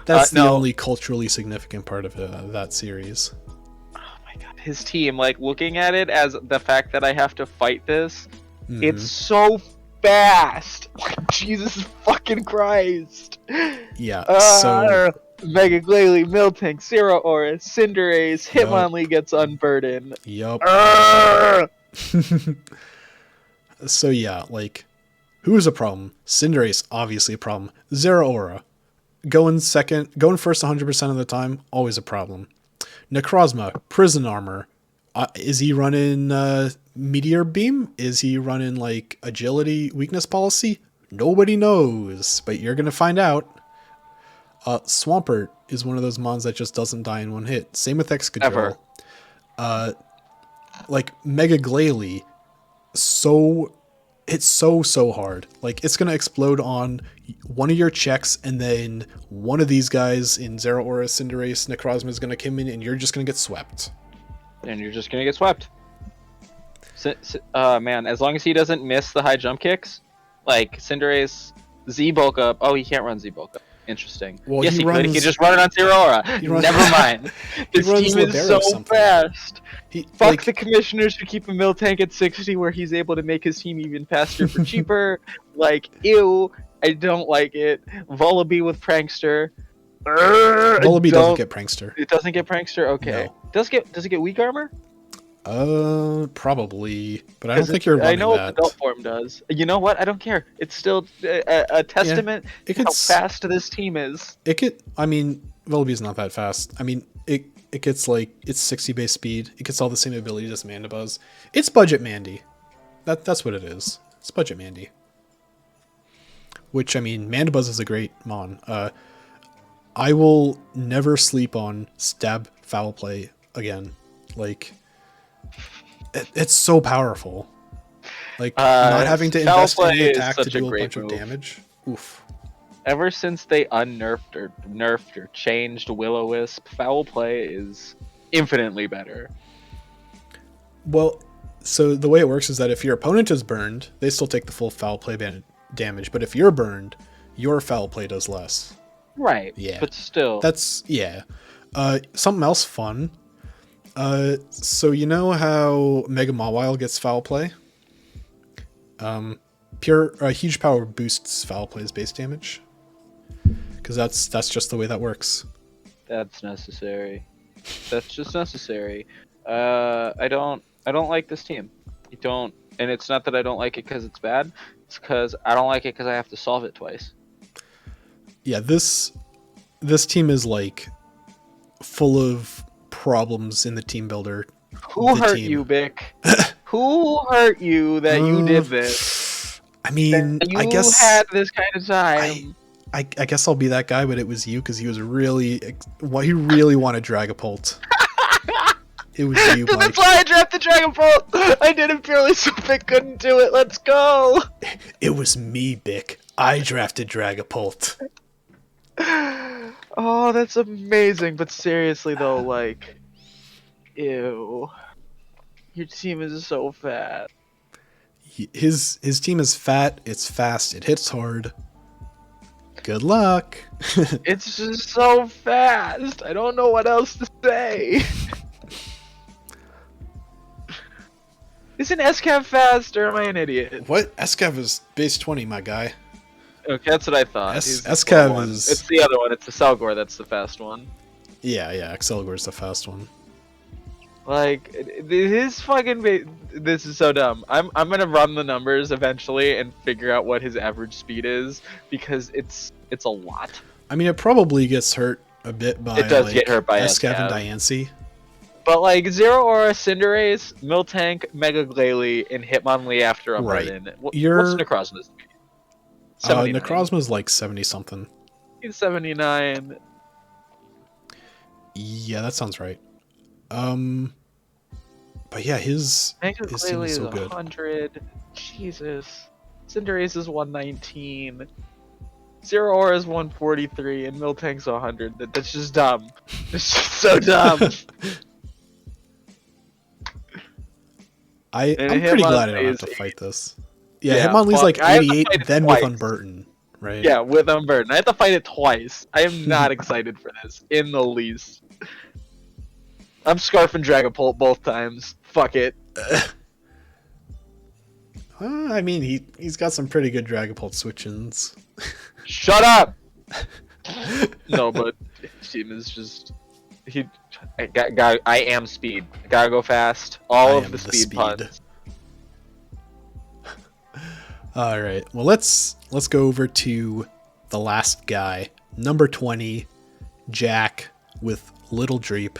That's the only culturally significant part of that series. Oh my god. His team, like, looking at it as the fact that I have to fight this, it's so fast. Like, Jesus fucking Christ. Yeah, so... Mega Glalie, Miltank, Zeraora, Cinderace, Hitmonlee gets unburdened. Yup. So yeah, like, who is a problem? Cinderace, obviously a problem. Zeraora, going first 100% of the time, always a problem. Necrozma, Prison Armor. Is he running Meteor Beam? Is he running, like, Agility Weakness Policy? Nobody knows, but you're going to find out. Swampert is one of those mons that just doesn't die in one hit. Same with Excadrill. Like, Mega Glalie, it's so hard. Like, it's going to explode on one of your checks, and then one of these guys in Zeraora, Cinderace, Necrozma is going to come in, and you're just going to get swept. Man, as long as he doesn't miss the high jump kicks, like Cinderace, Z-Bulk Up. Oh, he can't run Z-Bulk Up. Interesting. Well, yes, he could. He could just run it on Zeraora. Never mind. This team is so fast. Fuck the commissioners who keep a Miltank at 60 where he's able to make his team even faster for cheaper. Like, ew. I don't like it. Vullaby with Prankster. Vullaby doesn't get Prankster. It doesn't get Prankster? Okay. No. Does it get weak armor? Probably, but I don't think you're running that. I know what adult form does. You know what? I don't care. It's still a testament to how fast this team is. Vullaby's not that fast. I mean, it gets like, it's 60 base speed. It gets all the same abilities as Mandibuzz. It's budget Mandy. That's what it is. It's budget Mandy. Which, I mean, Mandibuzz is a great mon. I will never sleep on Stab Foul Play. again. Like, it's so powerful. Like, not having to invest in the attack to do a bunch of damage. Oof. Ever since they unnerfed or nerfed or changed Will-O-Wisp, foul play is infinitely better. Well, so the way it works is that if your opponent is burned, they still take the full foul play damage. But if you're burned, your foul play does less. Right. Yeah. But still. That's, yeah. Something else fun. So you know how Mega Mawile gets foul play? Huge power boosts foul play's base damage. Because that's just the way that works. That's necessary. That's just necessary. I don't like this team. I don't, and it's not that I don't like it because it's bad. It's because I don't like it because I have to solve it twice. Yeah, this team is like full of problems in the team builder. Who hurt you, Bick? Who hurt you that you did this? I mean, I guess you had this kind of time. I guess I'll be that guy, but it was you because he really wanted Dragapult. It was you, Mike. That's why I drafted Dragapult. I did it purely so Bick couldn't do it. Let's go. It was me, Bick. I drafted Dragapult. Oh, that's amazing. But seriously though, like, ew. Your team is so fat. His team is fat, it's fast, it hits hard. Good luck. It's just so fast. I don't know what else to say. Isn't SCAV fast, or am I an idiot? What? SCAV is base 20, my guy. Okay, that's what I thought. SCAV is... It's the other one. It's the Selgor that's the fast one. Yeah, Excelgor is the fast one. Like, his fucking... This is so dumb. I'm gonna run the numbers eventually and figure out what his average speed is, because it's a lot. I mean, it probably gets hurt a bit by, it does get hurt by SCAV and Diancie. But like Zero Aura, Cinderace, Miltank, Mega Glalie, and Hitmonlee after I'm right in. What's Necrozma's speed? Necrozma's like 70 something. He's 79. Yeah, that sounds right. But yeah, his team is so good. 100. Jesus. Cinderace is 119. Zero Aura is 143, and Miltank's 100. That's just dumb. It's just so dumb. I'm pretty glad I don't have to fight this. Yeah, Hitmonlee's like 88, then with Unburden, right? Yeah, with Unburden. I have to fight it twice. I am not excited for this, in the least. I'm scarfing Dragapult both times. Fuck it. I mean, he's got some pretty good Dragapult switch-ins. Shut up! No, but his team is just... I am speed. I gotta go fast. All of the speed puns. Alright, well let's go over to the last guy. Number 20, Jack with Little Dreep.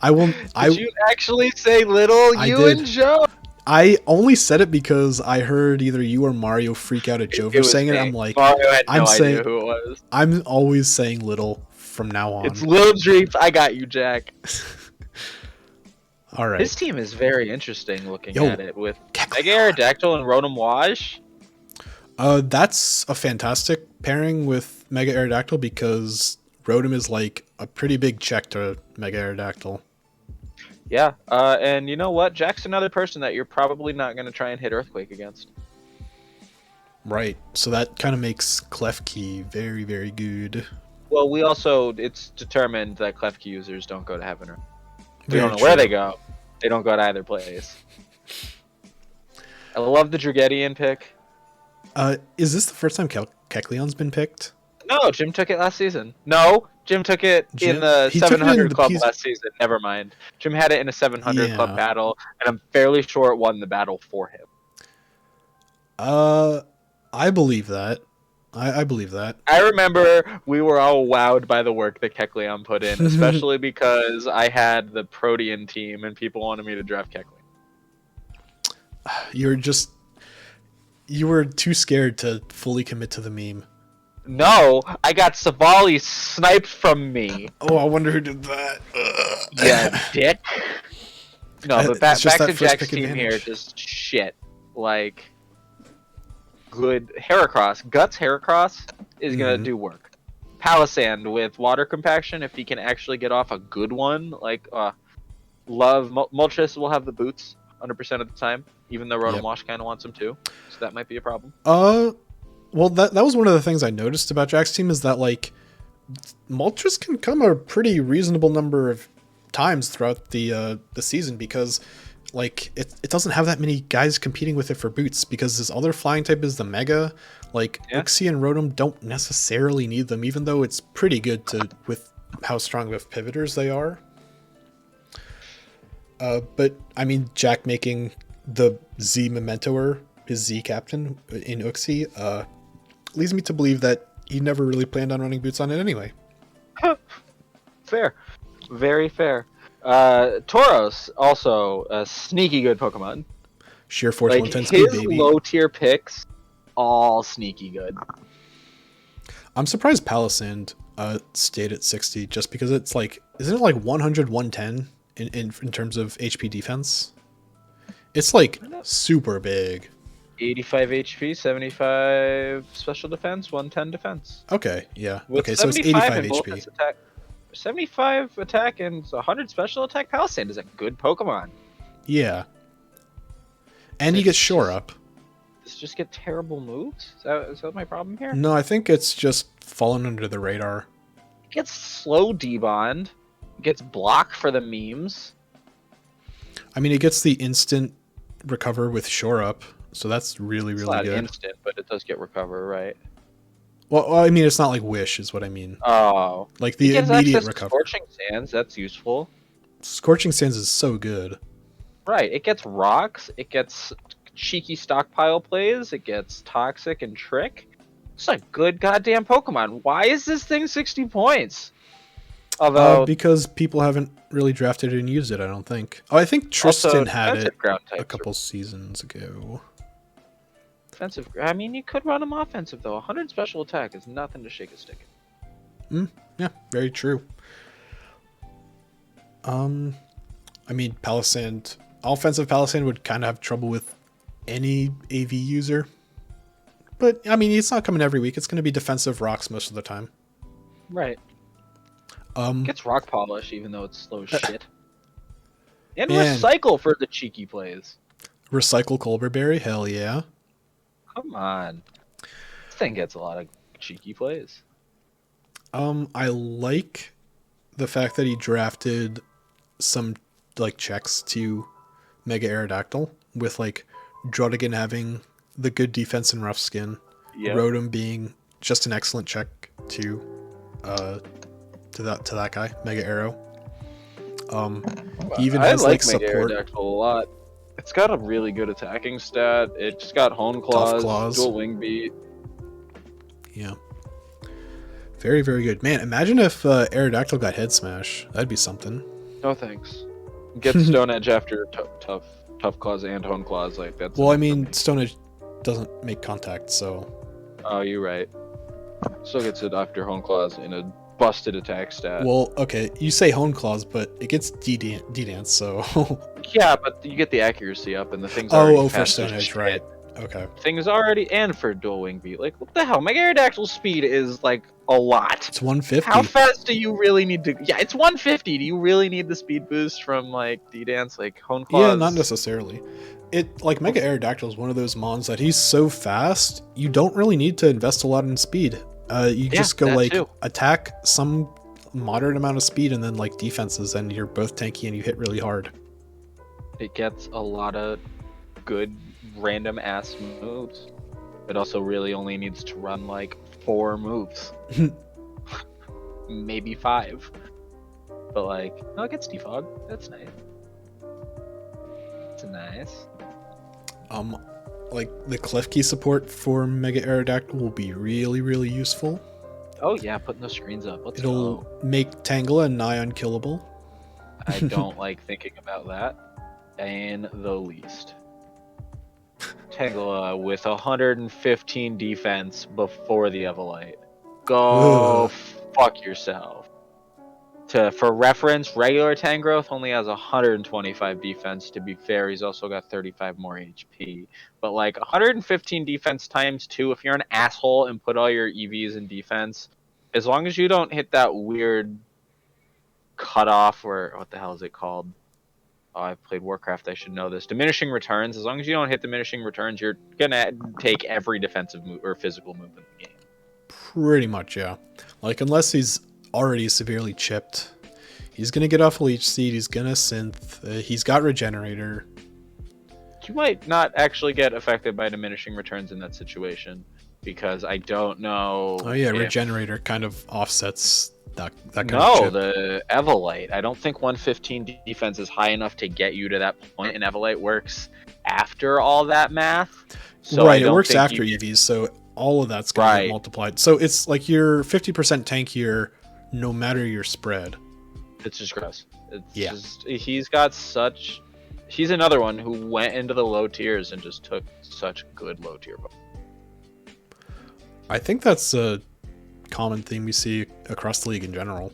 Did you actually say little? And Joe? I only said it because I heard either you or Mario freak out at Joe for saying it. I'm like, Mario had no idea who it was. I'm always saying little from now on. It's Little Dreep. I got you, Jack. All right. His team is very interesting looking at it with Mega Aerodactyl and Rotom Wash. That's a fantastic pairing with Mega Aerodactyl because Rotom is like a pretty big check to Mega Aerodactyl. Yeah, and you know what? Jack's another person that you're probably not going to try and hit Earthquake against. Right, so that kind of makes Klefki very, very good. Well, it's determined that Klefki users don't go to Heaven. We don't know where they go. They don't go to either place. I love the Dragedian pick. Is this the first time Kecleon's been picked? No, Jim took it last season. No, Jim took it in the 700 club last season. Never mind. Jim had it in a 700 club battle, and I'm fairly sure it won the battle for him. I believe that. I believe that. I remember we were all wowed by the work that Kecleon put in, especially because I had the Protean team and people wanted me to draft Kecleon. You were too scared to fully commit to the meme. No, I got Savali sniped from me. Oh, I wonder who did that. Yeah, dick. No, but back to Jack's team advantage. here, just shit. Like, good Heracross. Guts Heracross is gonna do work. Palisand with water compaction, if he can actually get off a good one, like, Love Moltres will have the boots 100% of the time, even though Rotom Wash kind of wants him too, so that might be a problem. Well, that was one of the things I noticed about Jack's team is that like Moltres can come a pretty reasonable number of times throughout the season because like it doesn't have that many guys competing with it for boots because this other flying type is the Mega. Like Uxie and Rotom don't necessarily need them, even though it's pretty good to with how strong of pivoters they are. But I mean, Jack making the Z Mementoer his Z captain in Uxie leads me to believe that he never really planned on running boots on it anyway. Fair. Very fair. Tauros, also a sneaky good Pokemon. Sheer Force like 110 speed, baby. His low tier picks, all sneaky good. I'm surprised Palisand stayed at 60 just because it's like, isn't it like 100, 110 in terms of HP defense? It's like super big. 85 HP, 75 special defense, 110 defense. Okay, yeah. With okay, so it's 85 HP. Attack, 75 attack and 100 special attack. Palisand is a good Pokemon. Yeah. And he gets Shore Up. Does it just get terrible moves? Is that my problem here? No, I think it's just fallen under the radar. It gets slow debond. Gets block for the memes. I mean, it gets the instant recover with Shore Up, so that's really, really good. It's not instant, but it does get recover, right? Well, I mean, it's not like Wish, is what I mean. Oh. Like the immediate recover. Scorching Sands, that's useful. Scorching Sands is so good. Right, it gets rocks, it gets cheeky stockpile plays, it gets toxic and trick. It's a good goddamn Pokemon. Why is this thing 60 points? Although, because people haven't really drafted it and used it, I don't think. Oh, I think Tristan had it a couple seasons ago. Defensive. I mean, you could run him offensive, though. 100 special attack is nothing to shake a stick at. Yeah, very true. I mean, Palisand, offensive Palisand would kind of have trouble with any AV user. But, I mean, it's not coming every week. It's going to be defensive rocks most of the time. Right. Gets rock polish even though it's slow as shit. And recycle for the cheeky plays. Recycle Colberberry? Hell yeah. Come on. This thing gets a lot of cheeky plays. I like the fact that he drafted some like checks to Mega Aerodactyl with like Druddigan having the good defense and rough skin. Yep. Rotom being just an excellent check to that guy, Mega Arrow. He even has like support. Mega Aerodactyl a lot. It's got a really good attacking stat. It's got Hone Claws, dual Wing Beat. Yeah. Very, very good. Man, imagine if Aerodactyl got Head Smash. That'd be something. No thanks. Get Stone Edge after Tough Claws and Hone Claws. Like that's. Well, I mean, Stone Edge doesn't make contact, so. Oh, you're right. Still gets it after Hone Claws in a busted attack stat. Well, okay, you say Hone Claws, but it gets D-Dance, so... Yeah, but you get the accuracy up and the thing's already for Stone Edge, right. Okay. Thing's already, and for Dual Wing Beat. Like, what the hell? Mega Aerodactyl's speed is, like, a lot. It's 150. How fast do you really need to... Yeah, it's 150. Do you really need the speed boost from, like, D-Dance, like, Hone Claws? Yeah, not necessarily. Like, Mega Aerodactyl is one of those mons that he's so fast, you don't really need to invest a lot in speed. You just go like attack some moderate amount of speed and then like defenses, and you're both tanky and you hit really hard. It gets a lot of good random ass moves. It also really only needs to run like 4 moves, maybe 5. But like, no, it gets defog. That's nice. It's nice. Like the Klefki support for Mega Aerodactyl will be really, really useful. Oh yeah, putting those screens up. It'll make Tangela nigh unkillable. I don't like thinking about that in the least. Tangela with 115 defense before the Evolite. Go Ugh. fuck yourself. For reference, regular Tangrowth only has 125 defense. To be fair, he's also got 35 more HP. But like 115 defense times 2, if you're an asshole and put all your EVs in defense, as long as you don't hit that weird cutoff, or what the hell is it called? Oh, I've played Warcraft, I should know this. Diminishing returns. As long as you don't hit diminishing returns, you're gonna take every defensive move or physical move in the game. Pretty much, yeah. Like, unless he's already severely chipped, he's gonna get off Leech Seed, he's gonna Synth, he's got Regenerator. You might not actually get affected by diminishing returns in that situation, because I don't know. Oh yeah, Regenerator kind of offsets that kind no, of chip. The Evolite. I don't think 115 defense is high enough to get you to that point, and Evolite works after all that math. So right, it works after EVs, so all of that's going to get multiplied. So it's like you're 50% tankier no matter your spread. It's just gross. He's got such... He's another one who went into the low tiers and just took such good low tier buff. I think that's a common theme we see across the league in general.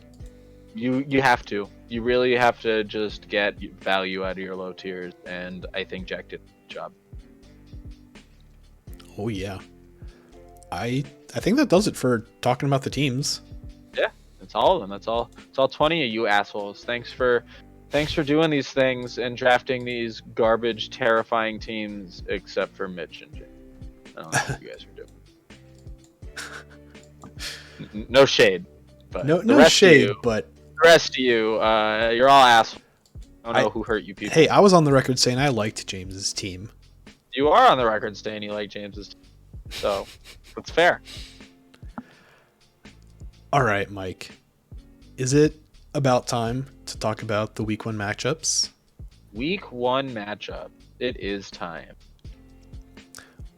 You have to. You really have to just get value out of your low tiers, and I think Jack did a good job. Oh yeah. I think that does it for talking about the teams. Yeah, that's all of them. That's all 20 of you assholes. Thanks for doing these things and drafting these garbage, terrifying teams, except for Mitch and Jay. I don't know what you guys are doing. No shade. But no shade, but the rest of you, you're all assholes. I don't know who hurt you people. Hey, I was on the record saying I liked James's team. You are on the record saying you like James's team. So, that's fair. All right, Mike. Is it about time to talk about the Week 1 matchups? Week 1 matchup. It is time.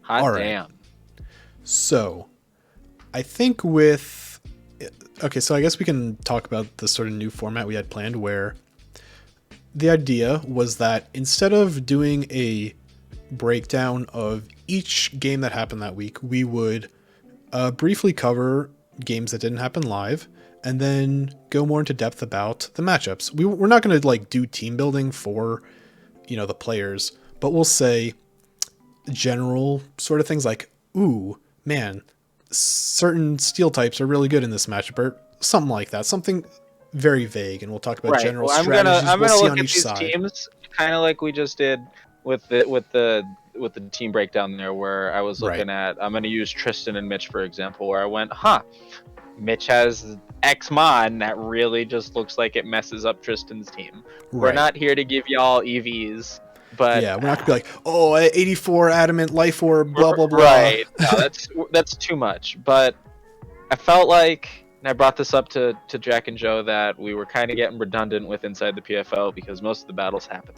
Hot all right. damn. So, I think with... Okay, so I guess we can talk about the sort of new format we had planned, where the idea was that instead of doing a breakdown of each game that happened that week, we would briefly cover games that didn't happen live and then go more into depth about the matchups. We're not going to like do team building for, the players, but we'll say general sort of things like, ooh, man, certain steel types are really good in this matchup, or something like that. Something very vague, and we'll talk about general strategies. I'm gonna look at these teams kind of like we just did with the team breakdown there, where I was looking at, I'm going to use Tristan and Mitch, for example, where I went, Mitch has X mod that really just looks like it messes up Tristan's team. Right. We're not here to give y'all EVs, but... Yeah, we're not going to be like, 84 Adamant, Life Orb, blah, blah, blah. Right. No, that's too much. But I felt like, and I brought this up to Drac and Joe, that we were kind of getting redundant with Inside the PFL because most of the battles happen.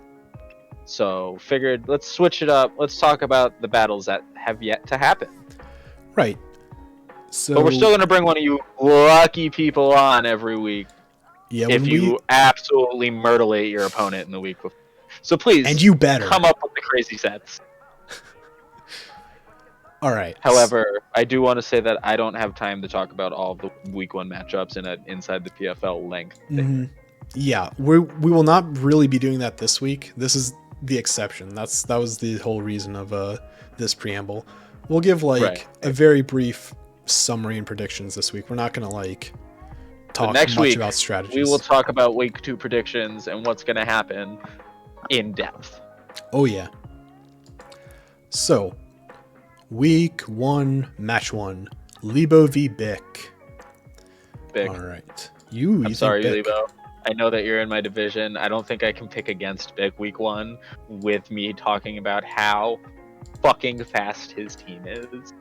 So figured, let's switch it up. Let's talk about the battles that have yet to happen. Right. So, but we're still going to bring one of you lucky people on every week. Yeah. If you absolutely myrtlate your opponent in the week before. So please, and you better come up with the crazy sets. All right. However, I do want to say that I don't have time to talk about all of the week 1 matchups in an Inside the PFL length thing. Mm-hmm. Yeah, we will not really be doing that this week. This is the exception. That was the whole reason of this preamble. We'll give a very brief summary and predictions this week. We're not going to talk much about strategies. We will talk about week 2 predictions and what's going to happen in depth. Oh yeah. So, week 1, match 1, Leibo v Bick. Bick. All right. I'm sorry, Leibo. I know that you're in my division. I don't think I can pick against Bick week 1 with me talking about how fucking fast his team is.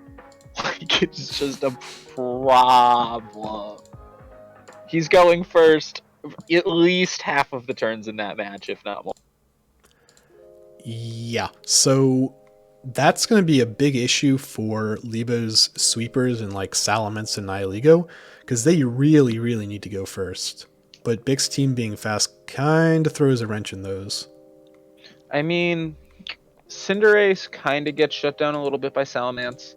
It's just a problem. He's going first at least half of the turns in that match, if not more. Yeah, so that's going to be a big issue for Leibo's sweepers and Salamence and Nihiligo, because they really, really need to go first. But Bick's team being fast kind of throws a wrench in those. I mean, Cinderace kind of gets shut down a little bit by Salamence.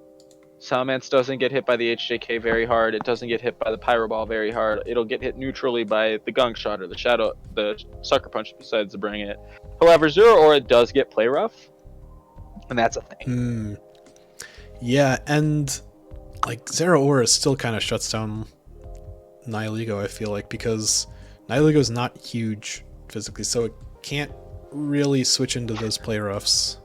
Salamence doesn't get hit by the HJK very hard. It doesn't get hit by the Pyro Ball very hard. It'll get hit neutrally by the Gunk Shot or the Sucker Punch decides to bring it. However, Zero Aura does get play rough, and that's a thing. Yeah, and like Zero Aura still kind of shuts down Nihilego, I feel like, because Nihilego is not huge physically, so it can't really switch into those play roughs.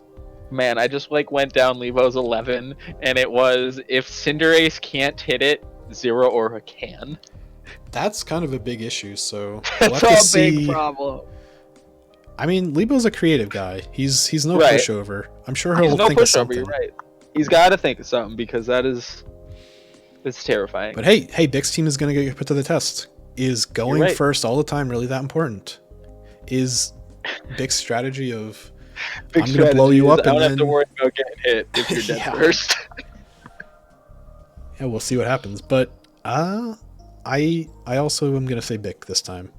Man, I just like went down Leibo's 11, and it was if Cinderace can't hit it, Zero Aura can. That's kind of a big issue, so that's we'll have a to big see. problem. I mean, Leibo's a creative guy. He's no Right. pushover. I'm sure he'll think of something. You're right. He's got to think of something because it's terrifying. But hey, Bix team is going to get put to the test. Is going first all the time really that important? Is Bix strategy of I'm going to blow you up and I don't then have to worry about getting hit if you're dead first. Yeah, we'll see what happens. But I also am going to say Bic this time.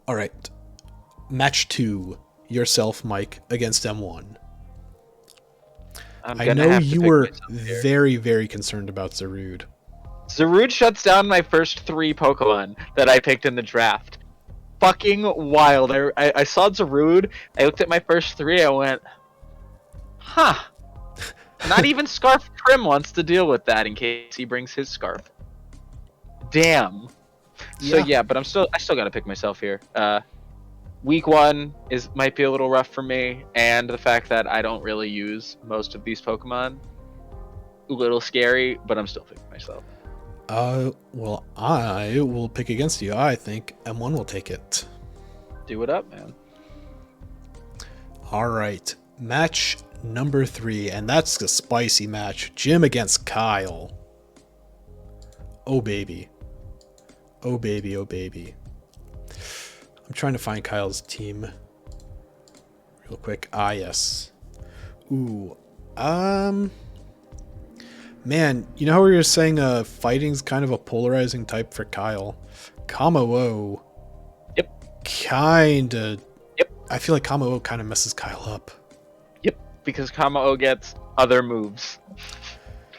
All right. Match 2. Yourself, Mike, against M1. I know you were very, very concerned about Zarude. Zarude shuts down my first 3 Pokemon that I picked in the draft. Fucking wild. I saw Zarude, I looked at my first 3, I went, huh. Not even Scarf Trim wants to deal with that in case he brings his Scarf. Damn. So yeah, but I still gotta pick myself here. Week 1 might be a little rough for me, and the fact that I don't really use most of these Pokemon, a little scary, but I'm still picking myself. Well, I will pick against you. I think M1 will take it. Do it up, man. All right, match number 3, and that's the spicy match. Jim against Kyle. Oh baby. Oh baby, oh baby. I'm trying to find Kyle's team real quick. Ah, yes. Ooh. Man, you know how we were saying fighting's kind of a polarizing type for Kyle? Kamo-O. Yep. Kinda. Yep. I feel like Kamo-O kind of messes Kyle up. Yep, because Kamo-O gets other moves.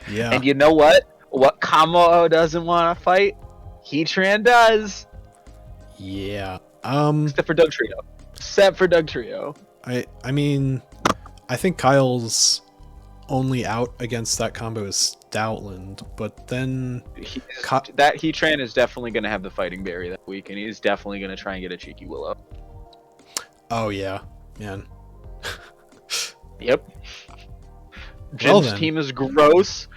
Yeah. And you know what? What Kamo-O doesn't want to fight, Heatran does. Yeah. Except for Dugtrio. I mean, I think Kyle's only out against that combo is Stoutland, but then that Heatran is definitely going to have the fighting berry that week, and he's definitely going to try and get a cheeky Willow. Oh yeah, man. Yep. Jim's team is gross.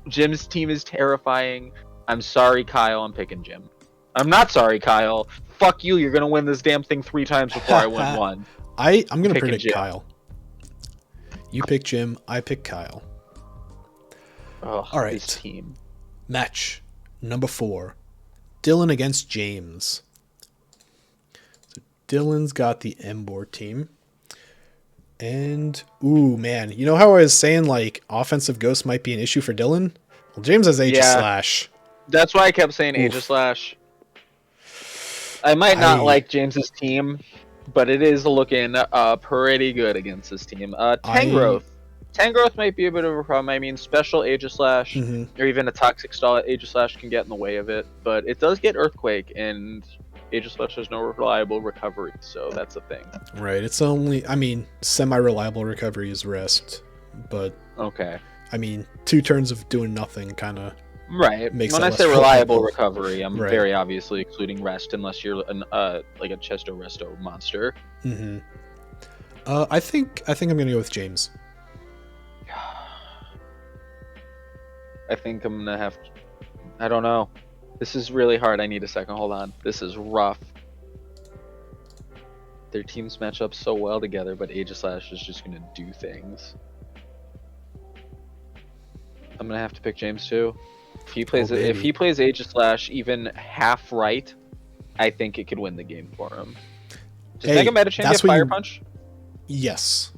Jim's team is terrifying. I'm sorry, Kyle. I'm picking Jim. I'm not sorry, Kyle. Fuck you. You're gonna win this damn thing 3 times before I win 1. I'm gonna predict Jim. Kyle. You pick Jim. I pick Kyle. Oh, all right. This team. Match number 4. Dylan against James. So Dylan's got the Emboar team. And ooh man, you know how I was saying like offensive ghost might be an issue for Dylan? Well, James has Aegislash. That's why I kept saying Aegislash. I might not like James's team, but it is looking pretty good against this team. Tangrowth. Tangrowth might be a bit of a problem. I mean, special Aegislash or even a Toxic Stall Aegislash can get in the way of it, but it does get Earthquake, and Aegislash has no reliable recovery, so that's a thing. Right. It's only, I mean, semi-reliable recovery is Rest, but okay. I mean, 2 turns of doing nothing kind of makes when that I say reliable reliable recovery, I'm very obviously excluding Rest, unless you're an like a Chesto Resto monster. I think I'm gonna go with James. I think I'm gonna have to, I don't know. This is really hard. I need a second. Hold on. This is rough. Their teams match up so well together, but Aegislash is just gonna do things. I'm gonna have to pick James too. If he plays Aegislash even half right, I think it could win the game for him. Does Mega Medicham get Fire Punch? Yes.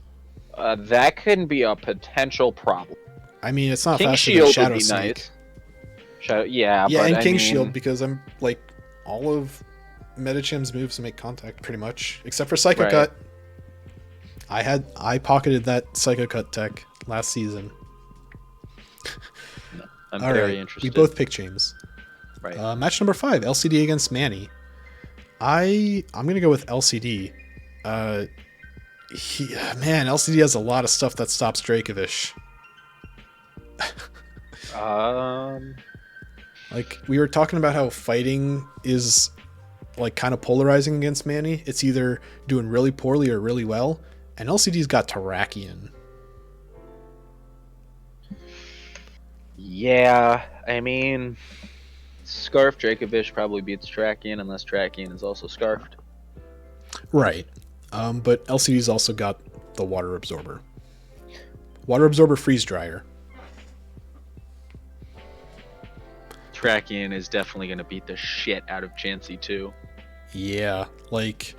That can be a potential problem. I mean, it's not King faster Shield than Shadow would be Snake. nice. Yeah, and King Shield, because I'm like all of Medicham's moves make contact pretty much, except for Psycho Cut. I pocketed that Psycho Cut tech last season. I'm All very right. interested. We both picked James. Right. Match number 5, LCD against Manny. I'm gonna go with LCD. LCD has a lot of stuff that stops Dracovish. Like, we were talking about how fighting is like kind of polarizing against Manny. It's either doing really poorly or really well, and LCD's got Terrakion. Yeah, I mean, Scarf Dracovish probably beats Trakian unless Trakian is also scarfed. Right. But LCD's also got the Water Absorber. Water Absorber Freeze Dryer. Trakian is definitely going to beat the shit out of Chansey too. Yeah, like,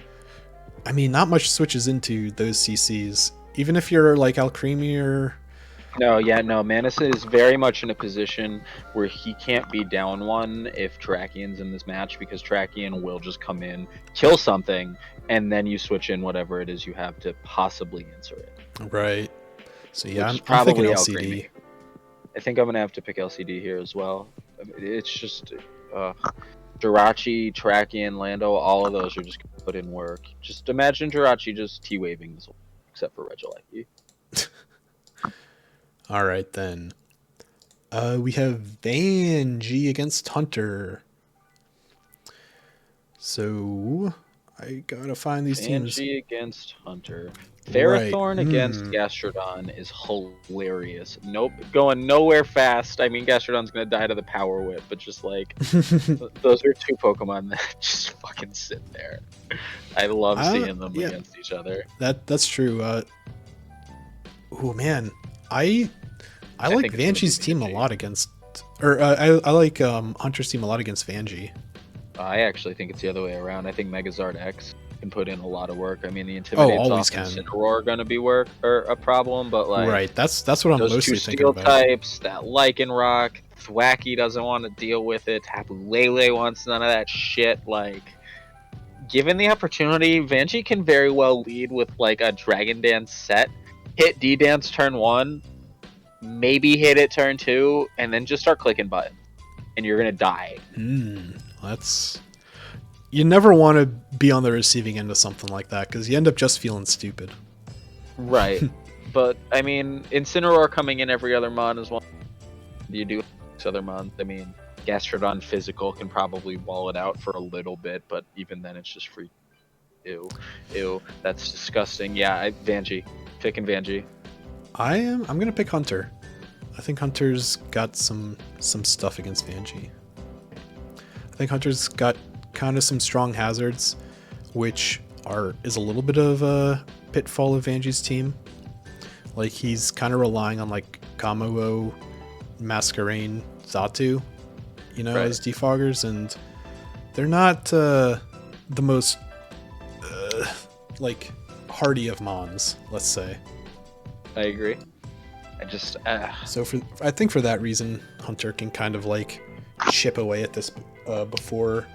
I mean, not much switches into those CCs. Even if you're like Alcremie or... No, Manisa is very much in a position where he can't be down one if Trakian's in this match, because Trakian will just come in, kill something, and then you switch in whatever it is you have to possibly answer it. Right. So yeah, I'm probably thinking LCD. I think I'm going to have to pick LCD here as well. It's just... Jirachi, Trakian, Lando, all of those are just going to put in work. Just imagine Jirachi just T-waving this whole, except for Regieleki. All right, then. We have Vangi against Hunter. So, I gotta find these teams. Vangi against Hunter. Ferrothorn against Gastrodon is hilarious. Nope, going nowhere fast. I mean, Gastrodon's gonna die to the Power Whip, but just like those are two Pokemon that just fucking sit there. I love seeing them against each other. That's true. Oh man, I like Vangi's team a lot against, or I like Hunter's team a lot against Vangi. I actually think it's the other way around. I think Megazard X can put in a lot of work. I mean, the Intimidate's off and Incineroar are going to be a problem, but like... Right, that's what I'm mostly thinking about. Those two steel types, that Lycanroc, Thwacky doesn't want to deal with it, Tapu Lele wants none of that shit, like... Given the opportunity, Vangi can very well lead with like a Dragon Dance set, hit D-Dance turn 1, maybe hit it turn 2, and then just start clicking buttons. And you're going to die. That's... You never want to be on the receiving end of something like that, because you end up just feeling stupid. Right. But, I mean, Incineroar coming in every other mon is one. You do 6 other mons. I mean, Gastrodon Physical can probably wall it out for a little bit, but even then it's just free. Ew. That's disgusting. Yeah, Vangi. Picking Vangi. I'm going to pick Hunter. I think Hunter's got some stuff against Vangi. I think Hunter's got kind of some strong hazards, which is a little bit of a pitfall of Vangi's team. Like, he's kind of relying on like Kamuo, Masquerain, Xatu, as defoggers, and they're not the most like hardy of mons, let's say. I agree. So I think for that reason, Hunter can kind of like chip away at this before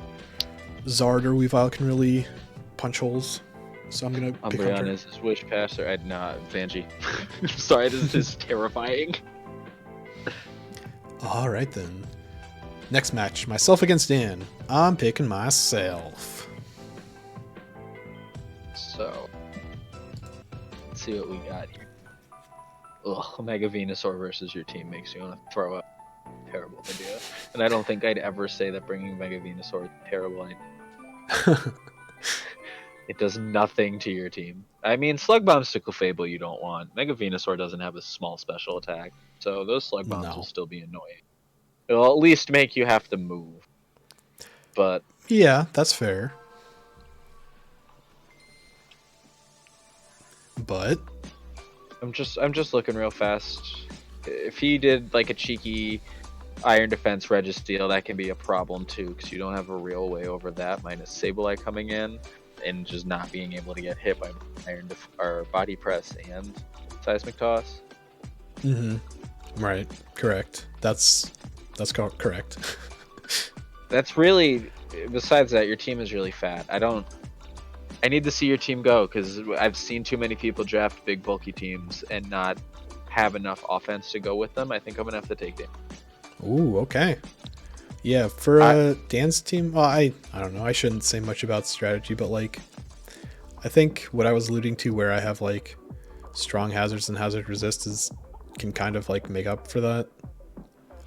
Zard or Weavile can really punch holes. So I'm gonna pick Hunter. Umbreon is his wish passer. Vangi. Sorry, this is terrifying. All right then. Next match, myself against Dan. I'm picking myself. So, let's see what we got here. Ugh, Mega Venusaur versus your team makes you want to throw up. Terrible idea. And I don't think I'd ever say that bringing Mega Venusaur is a terrible idea. It does nothing to your team. I mean, Slug Bombs to Clefable you don't want. Mega Venusaur doesn't have a small special attack, so those Slug Bombs will still be annoying. It'll at least make you have to move. But yeah, that's fair. But I'm just looking real fast. If he did like a cheeky Iron Defense Registeel, that can be a problem too, because you don't have a real way over that, minus Sableye coming in and just not being able to get hit by or Body Press and Seismic Toss. Right. Correct. That's correct. That's really, besides that, your team is really fat. I need to see your team go, because I've seen too many people draft big bulky teams and not have enough offense to go with them. I think I'm gonna have to take them. Ooh, okay. Yeah, for Dan's team, well, I don't know. I shouldn't say much about strategy, but like, I think what I was alluding to, where I have like strong hazards and hazard resist, can kind of like make up for that.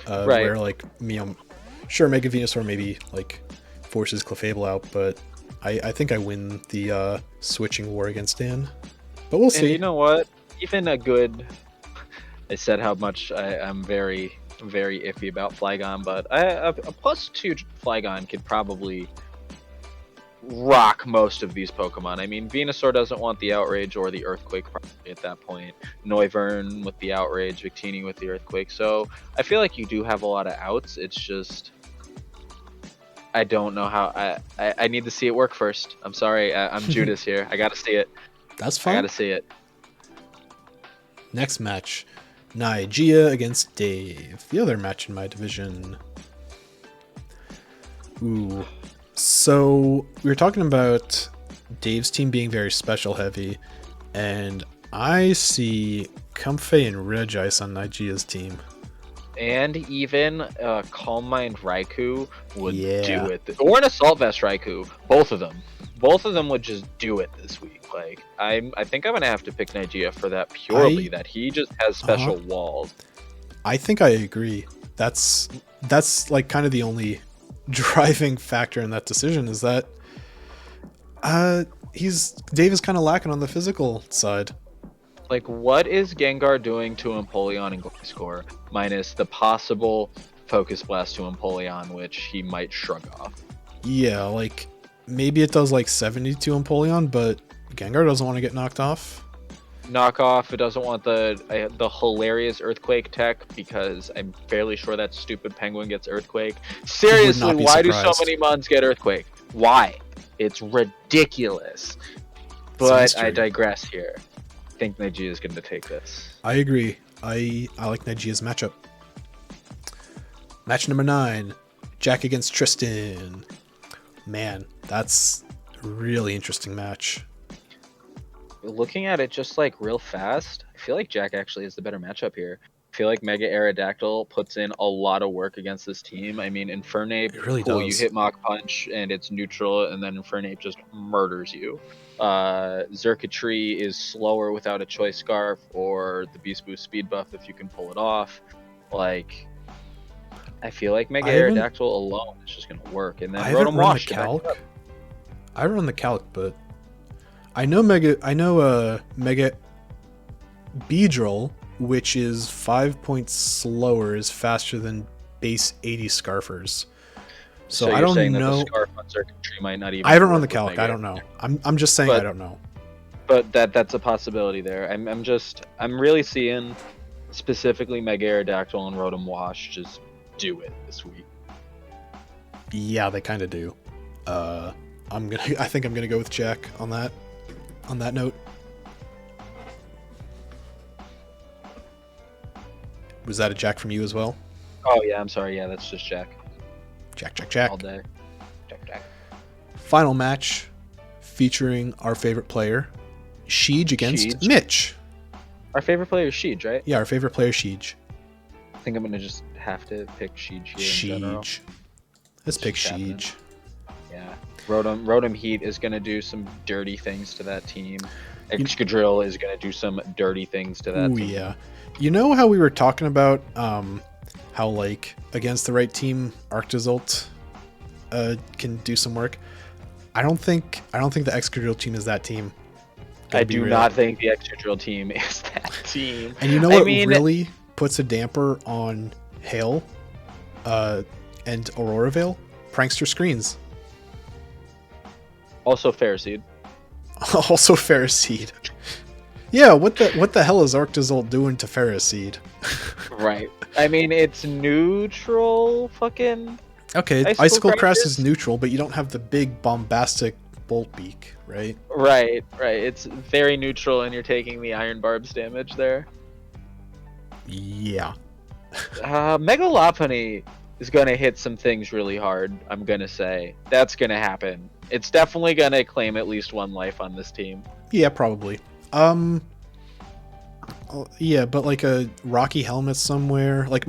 Right. Where like sure, Mega Venusaur maybe like forces Clefable out, but I think I win the switching war against Dan. But we'll see. And you know what? Even a good. I said how much I'm very, very iffy about Flygon, but a +2 Flygon could probably rock most of these Pokemon. I mean, Venusaur doesn't want the Outrage or the Earthquake probably at that point. Noivern with the Outrage, Victini with the Earthquake. So I feel like you do have a lot of outs. It's just I don't know how. I need to see it work first. I'm sorry. I'm Judas here. I got to see it. That's fine. I got to see it. Next match. Nijia against Dave. The other match in my division. Ooh. So we were talking about Dave's team being very special heavy, and I see Comfey and Regice on Nijia's team. And even Calm Mind Raikou would do it. Or an Assault Vest Raikou. Both of them. Both of them would just do it this week. Like I think I'm gonna have to pick Nijia for that purely that he just has special walls. I think I agree. That's like kind of the only driving factor in that decision is that Dave is kind of lacking on the physical side. Like, what is Gengar doing to Empoleon and Gliscor minus the possible Focus Blast to Empoleon, which he might shrug off? Yeah, like maybe it does like 70 to Empoleon, but Gengar doesn't want to get knocked off. Knock off. It doesn't want the hilarious Earthquake tech because I'm fairly sure that stupid Penguin gets Earthquake. Seriously, why do so many Mons get Earthquake? Why? It's ridiculous. But I digress here. I think Nijia is going to take this. I agree. I like Nijia's matchup. Match number 9. Jack against Tristan. Man, that's a really interesting match. Looking at it just like real fast, I feel like Jack actually is the better matchup here. I feel like Mega Aerodactyl puts in a lot of work against this team. I mean, Infernape, really does. You hit Mach Punch and it's neutral, and then Infernape just murders you. Xurkitree is slower without a Choice Scarf or the Beast Boost speed buff if you can pull it off. Like, I feel like Mega Aerodactyl alone is just going to work. And then Rotom Wash. I run the calc, but I know Mega Beedrill, which is 5 points slower, is faster than base 80 Scarfers. So I don't know. That the Scarf on Xurkitree might not even. I haven't run the calc. I don't know. I'm just saying I don't know. But that's a possibility there. I'm really seeing specifically Mega Aerodactyl and Rotom Wash just do it this week. Yeah, they kind of do. I think I'm gonna go with Jack on that. On that note. Was that a Jack from you as well? Oh yeah, I'm sorry. Yeah, that's just Jack. Jack. All day. Jack. Final match featuring our favorite player, Sheedge against Mitch. Our favorite player is Sheedge, right? Yeah, our favorite player, Sheedge. I think I'm gonna just have to pick Sheedge here. Sheedge. Let's pick Sheedge. Yeah. Rotom Heat is gonna do some dirty things to that team. Excadrill is gonna do some dirty things to that team. Yeah. You know how we were talking about how like against the right team Arctozolt can do some work? I don't think the Excadrill team is that team. I do not think the Excadrill team is that team. And you know what really puts a damper on Hail and Aurora Veil? Prankster Screens. Also Ferroseed. Also Ferroseed. Yeah, what the hell is Arctozolt doing to Ferroseed? Right. I mean, it's neutral fucking... Okay, Icicle Crest is neutral, but you don't have the big bombastic Bolt Beak, right? Right. It's very neutral, and you're taking the Iron Barbs damage there. Yeah. Mega Lopunny is going to hit some things really hard, I'm going to say. That's going to happen. It's definitely going to claim at least one life on this team. Yeah, probably. Oh, yeah, but like a rocky helmet somewhere. Like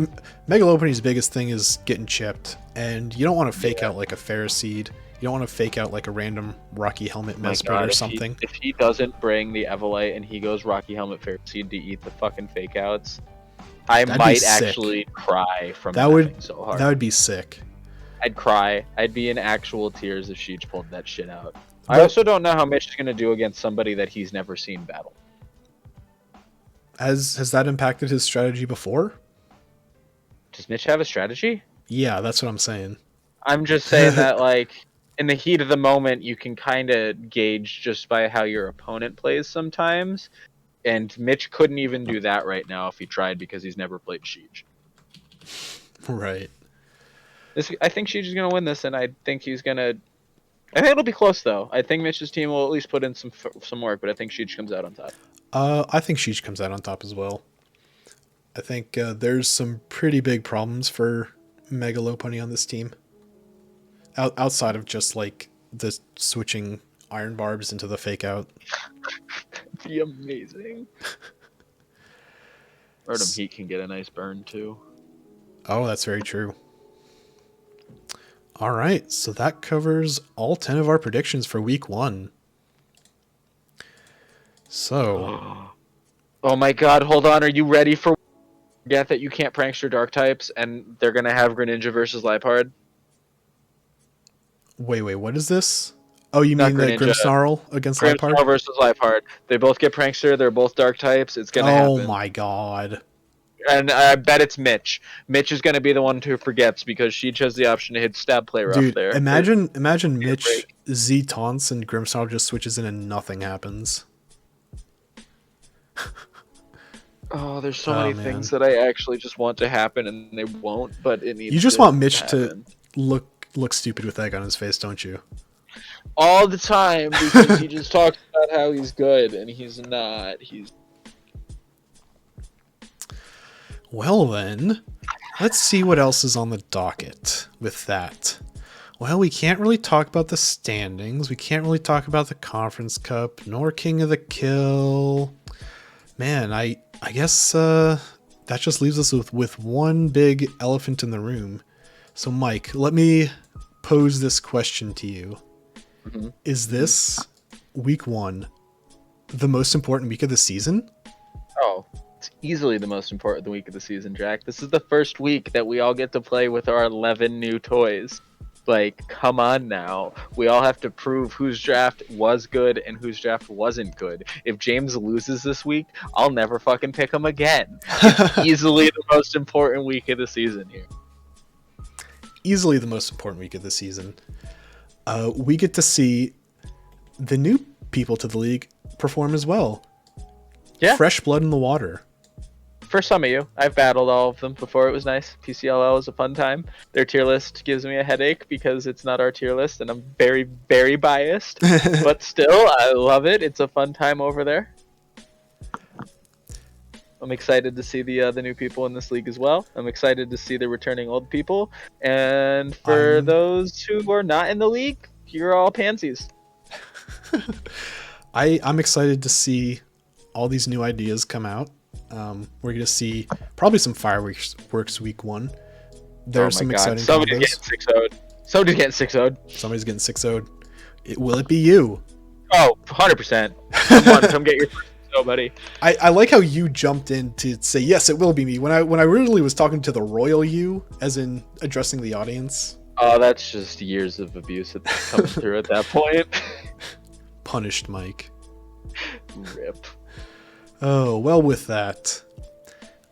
Megalopeny's biggest thing is getting chipped, and you don't want to fake out like a Ferroseed. You don't want to fake out like a random rocky helmet Mesprit or something. If he doesn't bring the Evolite and he goes rocky helmet Ferroseed to eat the fucking fake outs, That'd might actually cry from laughing so hard. That would be sick. I'd cry. I'd be in actual tears if Sheedge pulled that shit out. I also don't know how Mitch is going to do against somebody that he's never seen battle. Has that impacted his strategy before? Does Mitch have a strategy? Yeah, that's what I'm saying. I'm just saying that, like, in the heat of the moment, you can kind of gauge just by how your opponent plays sometimes. And Mitch couldn't even do that right now if he tried because he's never played Sheedge. Right. I think Sheedge is going to win this, and I think he's going to... I think it'll be close, though. I think Mitch's team will at least put in some work, but I think Sheedge comes out on top. I think Sheedge comes out on top as well. I think there's some pretty big problems for Megalopony on this team. Outside of just like the switching iron barbs into the fake out. That'd be amazing. Rotom Heat can get a nice burn too. Oh, that's very true. All right, so that covers all 10 of our predictions for week 1. So, oh my god, hold on. Are you ready for forget that you can't prankster dark types and they're going to have Greninja versus Liepard? Wait, what is this? Oh, you mean the Grimmsnarl against Liepard? Grimmsnarl versus Liepard. They both get prankster, they're both dark types. It's going to happen. Oh my god. And I bet it's Mitch. Mitch is going to be the one who forgets because she has the option to hit stab player up there. Imagine Mitch Z taunts and Grimmsnarl just switches in and nothing happens. Oh, there's so many things that I actually just want to happen and they won't, but it needs. You just want Mitch to look stupid with egg on his face, don't you? All the time, because he just talks about how he's good and he's not. Well then, let's see what else is on the docket with that. Well, we can't really talk about the standings. We can't really talk about the Conference Cup, nor King of the Kill. Man, I guess that just leaves us with one big elephant in the room. So, Mike, let me pose this question to you. Mm-hmm. Is this week 1 the most important week of the season? Oh, it's easily the most important week of the season, Drac. This is the first week that we all get to play with our 11 new toys. Like, come on now. We all have to prove whose draft was good and whose draft wasn't good. If James loses this week, I'll never fucking pick him again. It's easily the most important week of the season here. Easily the most important week of the season. We get to see the new people to the league perform as well. Yeah. Fresh blood in the water. For some of you, I've battled all of them before. It was nice. PCLL was a fun time. Their tier list gives me a headache because it's not our tier list, and I'm very, very biased. But still, I love it. It's a fun time over there. I'm excited to see the new people in this league as well. I'm excited to see the returning old people. And for those who are not in the league, you're all pansies. I'm excited to see all these new ideas come out. We're going to see probably some fireworks week 1. There's some exciting Somebody's getting 6-0'd. Somebody's getting 6-0'd. Somebody's getting 6-0'd. Will it be you? Oh, 100%. Come get your 6-0, buddy. I like how you jumped in to say, yes, it will be me. When I really was talking to the royal you, as in addressing the audience. Oh, that's just years of abuse that's coming through at that point. Punished Mike. Rip. Oh, well, with that,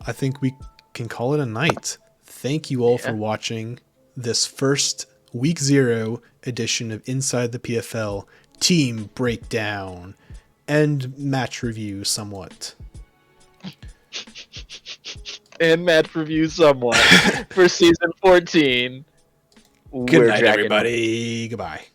I think we can call it a night. Thank you all for watching this first week 0 edition of Inside the PFL team breakdown and match review somewhat. And match review somewhat for season 14. Good night, everybody. Goodbye.